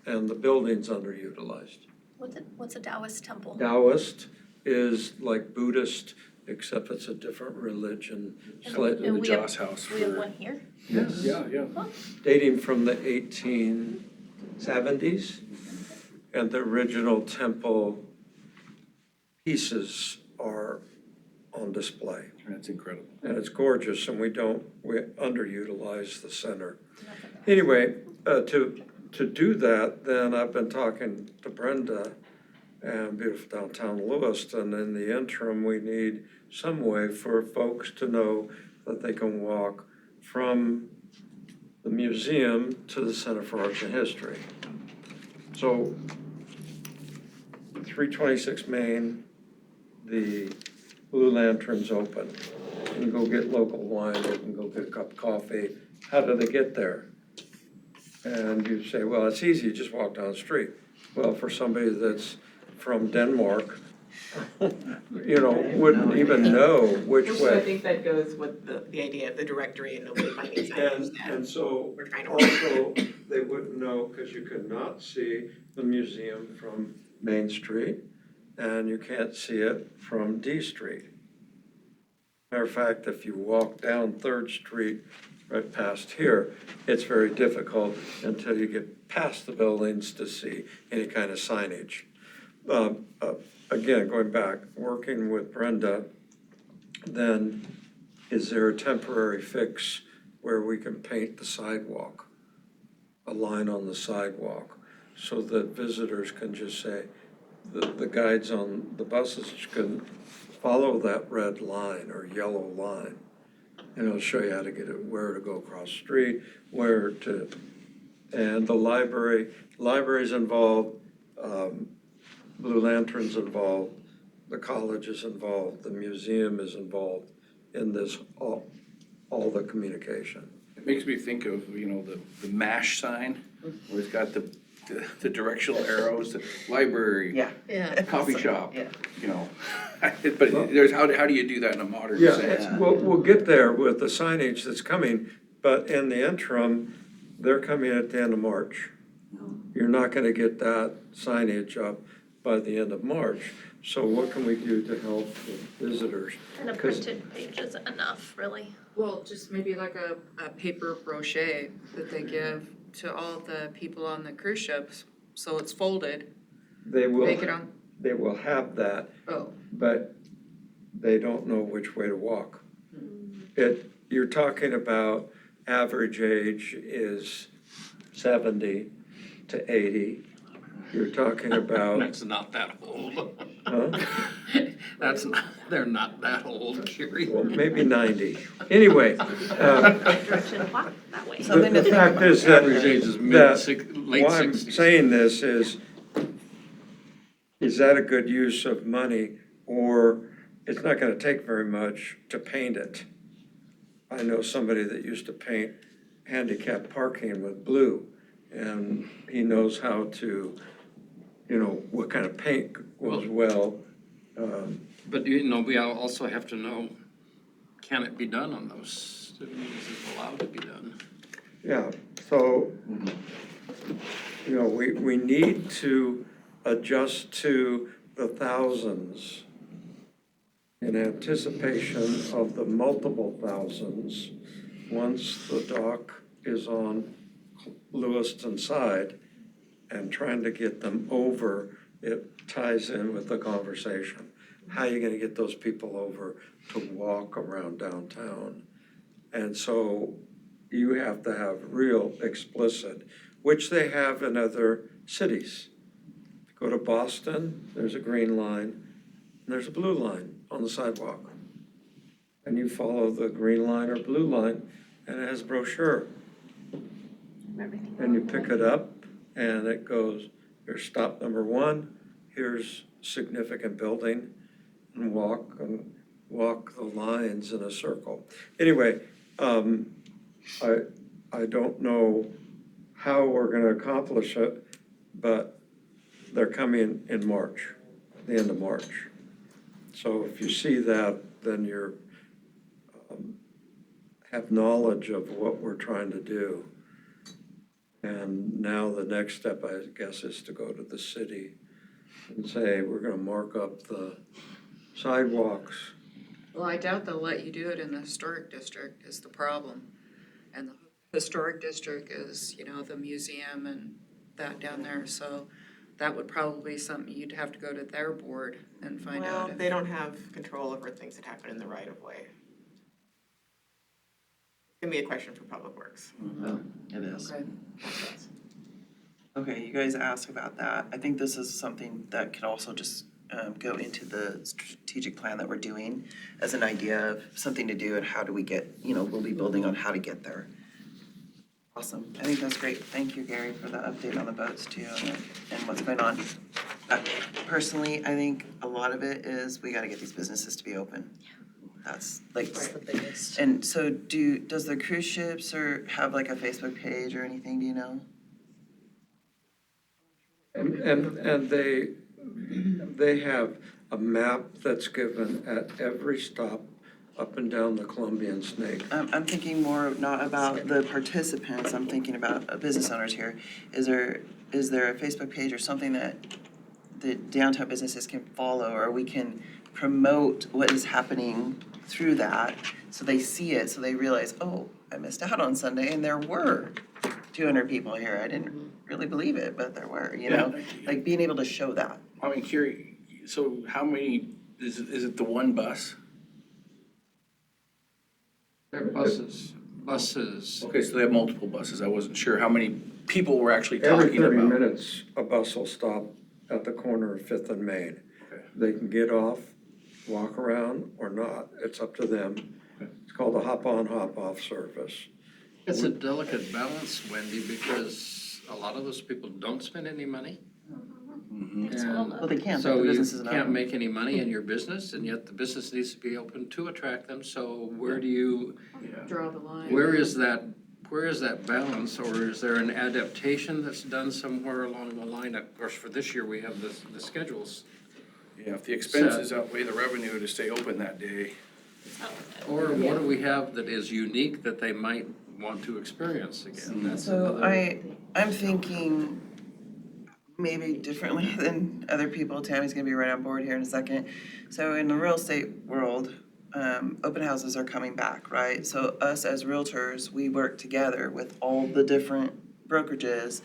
[SPEAKER 7] and the building's underutilized.
[SPEAKER 2] What's a Taoist temple?
[SPEAKER 7] Taoist is like Buddhist, except it's a different religion.
[SPEAKER 2] And
[SPEAKER 7] Slightly-
[SPEAKER 2] and
[SPEAKER 3] The
[SPEAKER 2] we have-
[SPEAKER 3] Joss House
[SPEAKER 2] We have
[SPEAKER 3] for,
[SPEAKER 2] one here?
[SPEAKER 7] Yes.
[SPEAKER 3] yeah.
[SPEAKER 7] Dating from the 1870s. And the original temple pieces are on display.
[SPEAKER 3] That's incredible.
[SPEAKER 7] And it's gorgeous, and we underutilize the center. Anyway, to do that, then I've been talking to Brenda and beautiful downtown Lewiston. In the interim, we need some way for folks to know that they can walk from the museum to the Center for Arts and History. So 326 Main, the Blue Lantern's open. You can go get local wine, you can go get a cup of coffee. How do they get there? And you say, well, it's easy, you just walk down the street. Well, for somebody that's from Denmark, wouldn't even know which
[SPEAKER 4] So I
[SPEAKER 7] way.
[SPEAKER 4] think that goes with the idea of the directory and nobody finding signs.
[SPEAKER 7] And so
[SPEAKER 4] We're trying to work.
[SPEAKER 7] also, they wouldn't know, because you could not see the museum from Main Street, and you can't see it from D Street. Matter of fact, if you walk down 3rd Street, right past here, it's very difficult until you get past the buildings to see any kind of signage. Again, going back, working with Brenda, then is there a temporary fix where we can paint the sidewalk, a line on the sidewalk, so that visitors can just say, the guides on the buses can follow that red line or yellow line, and it'll show you how to get it, where to go across the street, and the library's involved, Blue Lantern's involved, the college is involved, the museum is involved in this, all the communication.
[SPEAKER 3] It makes me think of, the MASH sign, where it's got the directional arrows, the library,
[SPEAKER 1] Yeah.
[SPEAKER 3] coffee shop,
[SPEAKER 1] Yeah.
[SPEAKER 3] But there's, how do you do that in a modern
[SPEAKER 7] Yeah,
[SPEAKER 3] sense?
[SPEAKER 7] we'll get there with the signage that's coming, but in the interim, they're coming at the end of March. You're not gonna get that signage up by the end of March. So what can we do to help the visitors?
[SPEAKER 2] And a
[SPEAKER 7] 'Cause-
[SPEAKER 2] printed page is enough, really.
[SPEAKER 8] Well, just maybe like a paper brochure that they give to all the people on the cruise ships, so it's folded,
[SPEAKER 7] They
[SPEAKER 8] make it on,
[SPEAKER 7] will have that,
[SPEAKER 8] oh,
[SPEAKER 7] but they don't know which way to walk. You're talking about average age is 70 to 80. You're talking about,
[SPEAKER 6] That's not that old.
[SPEAKER 7] huh?
[SPEAKER 6] They're not that old, Gary.
[SPEAKER 7] Well, maybe 90. Anyway,
[SPEAKER 2] Direction to walk that way.
[SPEAKER 1] Something to
[SPEAKER 7] the
[SPEAKER 1] think
[SPEAKER 7] fact
[SPEAKER 1] about.
[SPEAKER 7] is that,
[SPEAKER 6] Average age is
[SPEAKER 7] that
[SPEAKER 6] late
[SPEAKER 7] why I'm
[SPEAKER 6] 60s.
[SPEAKER 7] saying this is that a good use of money, or it's not gonna take very much to paint it? I know somebody that used to paint handicap parking with blue, and he knows how to, what kind of paint goes well.
[SPEAKER 6] But we also have to know can it be done on those? Is it allowed to be done?
[SPEAKER 7] Yeah, so, you know, we need to adjust to the thousands in anticipation of the multiple thousands once the dock is on Lewiston side, and trying to get them over, it ties in with the conversation. How are you gonna get those people over to walk around downtown? And so you have to have real explicit, which they have in other cities. Go to Boston, there's a green line, and there's a blue line on the sidewalk. And you follow the green line or blue line, and it has a brochure. And you pick it up, and it goes, here's stop number 1, here's significant building, and walk the lines in a circle. Anyway, I don't know how we're gonna accomplish it, but they're coming in March, the end of March. So if you see that, then you're, have knowledge of what we're trying to do. And now the next step, I guess, is to go to the city and say, we're gonna mark up the sidewalks.
[SPEAKER 8] Well, I doubt they'll let you do it in the historic district is the problem. And the historic district is, you know, the museum and that down there, so that would probably be something you'd have to go to their board and find out
[SPEAKER 4] Well,
[SPEAKER 8] if.
[SPEAKER 4] they don't have control over things that happen in the right of way. It's gonna be a question for Public Works.
[SPEAKER 1] It is.
[SPEAKER 8] Okay.
[SPEAKER 1] Okay, you guys asked about that. I think this is something that could also just go into the strategic plan that we're doing as an idea of something to do and how do we get, you know, we'll be building on how to get there. Awesome. I think that's great. Thank you, Gary, for the update on the boats too and what's going on. Personally, I think a lot of it is we gotta get these businesses to be open. That's like,
[SPEAKER 5] That's the biggest.
[SPEAKER 1] and so does the cruise ships or have like a Facebook page or anything, do you know?
[SPEAKER 7] And they have a map that's given at every stop up and down the Columbian Snake.
[SPEAKER 1] I'm thinking more not about the participants, I'm thinking about business owners here. Is there a Facebook page or something that the downtown businesses can follow or we can promote what is happening through that so they see it, so they realize, oh, I missed out on Sunday and there were 200 people here. I didn't really believe it, but there were, you know? Like being able to show that.
[SPEAKER 3] I mean, Carrie, so how many, is it the one bus?
[SPEAKER 6] They're buses.
[SPEAKER 3] Okay, so they have multiple buses. I wasn't sure how many people were actually
[SPEAKER 7] Every
[SPEAKER 3] talking
[SPEAKER 7] 30
[SPEAKER 3] about.
[SPEAKER 7] minutes, a bus will stop at the corner of Fifth and Main.
[SPEAKER 3] Okay.
[SPEAKER 7] They can get off, walk around, or not. It's up to them. It's called a hop-on, hop-off service.
[SPEAKER 6] It's a delicate balance, Wendy, because a lot of those people don't spend any money. And
[SPEAKER 1] Well, they can't, but
[SPEAKER 6] so
[SPEAKER 1] the
[SPEAKER 6] you
[SPEAKER 1] business is
[SPEAKER 6] can't make any money in your business, and yet the business needs to be open to attract them. So where do you,
[SPEAKER 8] Draw the line.
[SPEAKER 6] where is that balance, or is there an adaptation that's done somewhere along the line? Of course, for this year, we have the schedules.
[SPEAKER 3] Yeah, if the expenses outweigh the revenue to stay open that day.
[SPEAKER 6] Or what do we have that is unique that they might want to experience again? That's
[SPEAKER 1] So
[SPEAKER 6] another.
[SPEAKER 1] I'm thinking maybe differently than other people. Tammy's gonna be right on board here in a second. So in the real estate world, open houses are coming back, right? So us as realtors, we work together with all the different brokerages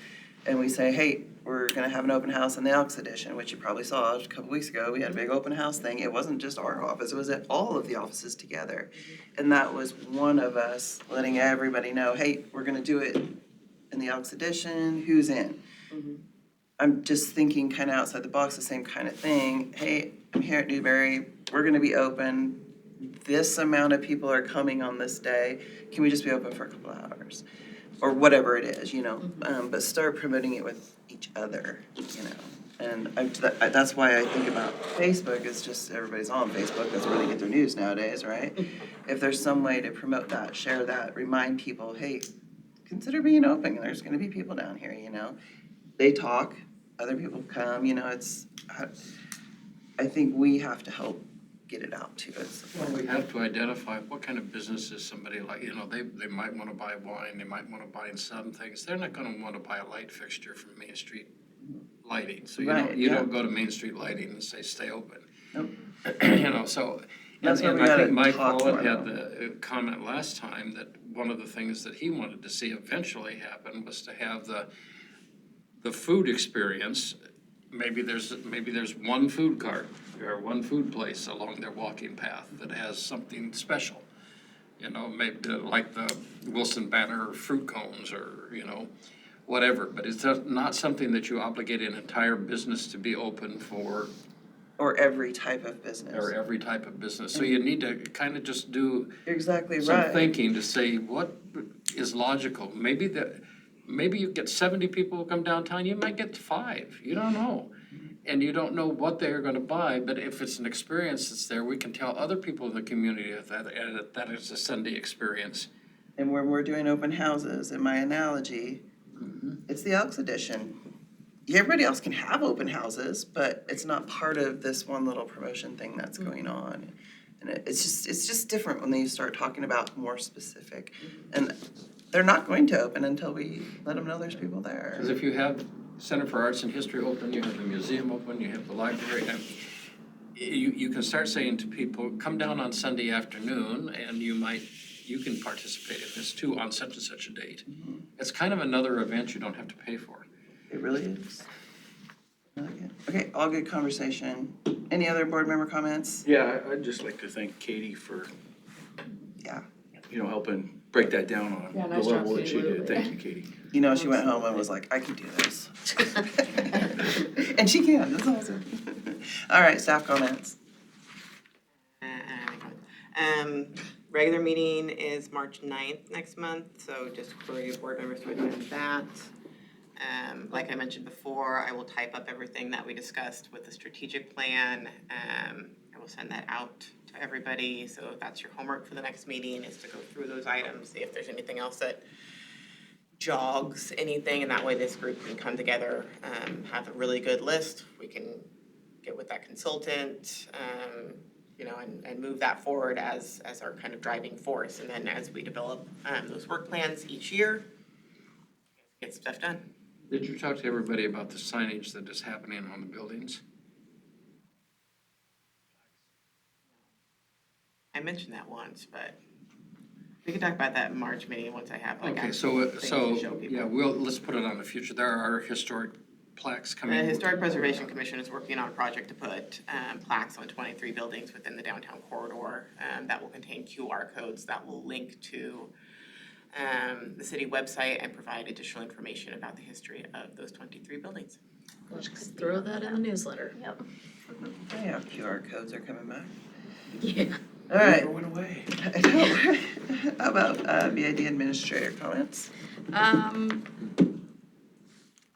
[SPEAKER 1] and we say, hey, we're gonna have an open house in the Elks Edition, which you probably saw a couple weeks ago. We had a big open house thing. It wasn't just our office, it was at all of the offices together. And that was one of us letting everybody know, hey, we're gonna do it in the Elks Edition, who's in? I'm just thinking kind of outside the box, the same kind of thing. Hey, I'm here at Newberry, we're gonna be open. This amount of people are coming on this day. Can we just be open for a couple of hours? Or whatever it is, you know, but start promoting it with each other, you know? And that's why I think about Facebook, it's just everybody's on Facebook, that's where they get their news nowadays, right? If there's some way to promote that, share that, remind people, hey, consider being open, there's gonna be people down here, you know? They talk, other people come, you know, I think we have to help get it out to us.
[SPEAKER 6] Well, we have to identify what kind of business is somebody like, they might wanna buy wine, they might wanna buy some things. They're not gonna wanna buy a light fixture from Main Street Lighting. So
[SPEAKER 1] Right,
[SPEAKER 6] you
[SPEAKER 1] yeah.
[SPEAKER 6] don't go to Main Street Lighting and say, stay open.
[SPEAKER 1] Nope.
[SPEAKER 6] So,
[SPEAKER 1] That's
[SPEAKER 6] and
[SPEAKER 1] what we
[SPEAKER 6] I think
[SPEAKER 1] gotta
[SPEAKER 6] Mike
[SPEAKER 1] talk
[SPEAKER 6] Pollitt
[SPEAKER 1] more
[SPEAKER 6] had
[SPEAKER 1] about.
[SPEAKER 6] the comment last time that one of the things that he wanted to see eventually happen was to have the food experience. Maybe there's one food cart or one food place along their walking path that has something special. Maybe like the Wilson Banner fruit cones or, whatever. But it's not something that you obligate an entire business to be open for
[SPEAKER 1] Or every type of business.
[SPEAKER 6] or every type of business. So you need to kind of just do
[SPEAKER 1] You're exactly
[SPEAKER 6] some
[SPEAKER 1] right.
[SPEAKER 6] thinking to say what is logical. Maybe you get 70 people who come downtown, you might get 5, you don't know. And you don't know what they're gonna buy, but if it's an experience that's there, we can tell other people in the community that is a Sunday experience.
[SPEAKER 1] And when we're doing open houses, in my analogy, it's the Elks Edition. Everybody else can have open houses, but it's not part of this one little promotion thing that's going on. And it's just different when they start talking about more specific. And they're not going to open until we let them know there's people there.
[SPEAKER 6] Because if you have Center for Arts and History open, you have the museum open, you have the library, and you can start saying to people, come down on Sunday afternoon and you can participate in this too on such and such a date. It's kind of another event you don't have to pay for.
[SPEAKER 1] It really is. I like it. Okay, all good conversation. Any other board member comments?
[SPEAKER 3] Yeah, I'd just like to thank Katie for,
[SPEAKER 1] Yeah.
[SPEAKER 3] helping break that down on
[SPEAKER 8] Yeah,
[SPEAKER 3] the
[SPEAKER 8] nice job,
[SPEAKER 3] level that she
[SPEAKER 8] Katie.
[SPEAKER 3] did. Thank you, Katie.
[SPEAKER 1] You know, she went home and was like, I can do this. And she can, that's awesome. All right, staff comments.
[SPEAKER 4] Regular meeting is March 9th next month, so just for your board members to attend that. Like I mentioned before, I will type up everything that we discussed with the strategic plan. I will send that out to everybody, so that's your homework for the next meeting, is to go through those items, see if there's anything else that jogs anything, and that way this group can come together, have a really good list. We can get with that consultant, and move that forward as our kind of driving force. And then as we develop those work plans each year, get stuff done.
[SPEAKER 6] Did you talk to everybody about the signage that is happening on the buildings?
[SPEAKER 4] I mentioned that once, but we can talk about that in March meeting once I have
[SPEAKER 6] Okay,
[SPEAKER 4] actual things to show people.
[SPEAKER 6] let's put it on the future. There are historic plaques
[SPEAKER 4] The
[SPEAKER 6] coming.
[SPEAKER 4] Historic Preservation Commission is working on a project to put plaques on 23 buildings within the downtown corridor that will contain QR codes that will link to the city website and provide additional information about the history of those 23 buildings.
[SPEAKER 5] Just throw that in the newsletter.
[SPEAKER 2] Yep.
[SPEAKER 1] Oh yeah, QR codes are coming back.
[SPEAKER 5] Yeah.
[SPEAKER 1] All right.
[SPEAKER 3] Never went away.
[SPEAKER 1] I know. How about BID administrator comments?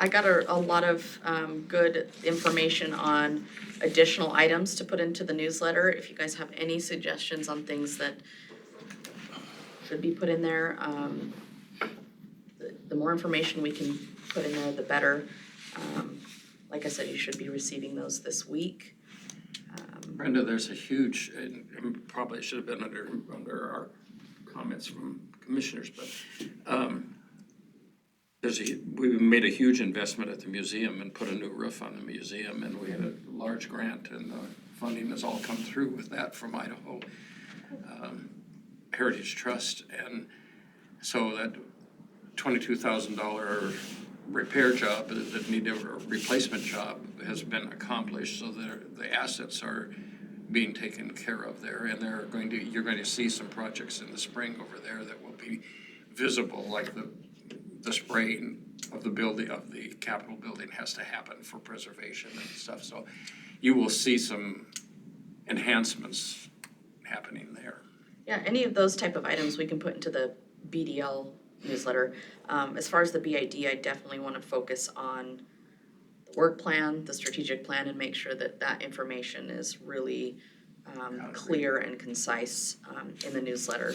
[SPEAKER 5] I got a lot of good information on additional items to put into the newsletter. If you guys have any suggestions on things that should be put in there, the more information we can put in there, the better. Like I said, you should be receiving those this week.
[SPEAKER 6] Brenda, there's a huge, and probably should have been under our comments from commissioners, but we made a huge investment at the museum and put a new roof on the museum, and we had a large grant, and the funding has all come through with that from Idaho Heritage Trust, and so that $22,000 repair job that needed a replacement job has been accomplished, so the assets are being taken care of there, and you're going to see some projects in the spring over there that will be visible, like the spraying of the building, of the Capitol building has to happen for preservation and stuff, so you will see some enhancements happening there.
[SPEAKER 5] Yeah, any of those type of items we can put into the BDL newsletter. As far as the BID, I definitely want to focus on the work plan, the strategic plan, and make sure that that information is really clear and concise in the newsletter.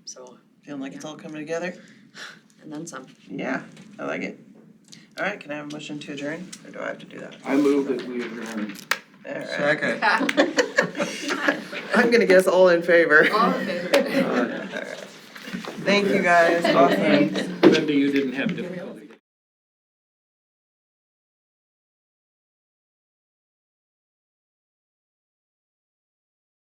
[SPEAKER 5] So,
[SPEAKER 1] Feeling like it's all coming together?
[SPEAKER 5] and then some.
[SPEAKER 1] Yeah, I like it. All right, can I have a motion to adjourn, or do I have to do that?
[SPEAKER 3] I move that we adjourn.
[SPEAKER 1] All right.
[SPEAKER 7] Second.
[SPEAKER 1] I'm gonna guess all in favor.
[SPEAKER 8] All in favor?
[SPEAKER 1] Thank you, guys. Awesome.
[SPEAKER 6] Linda, you didn't have difficulty.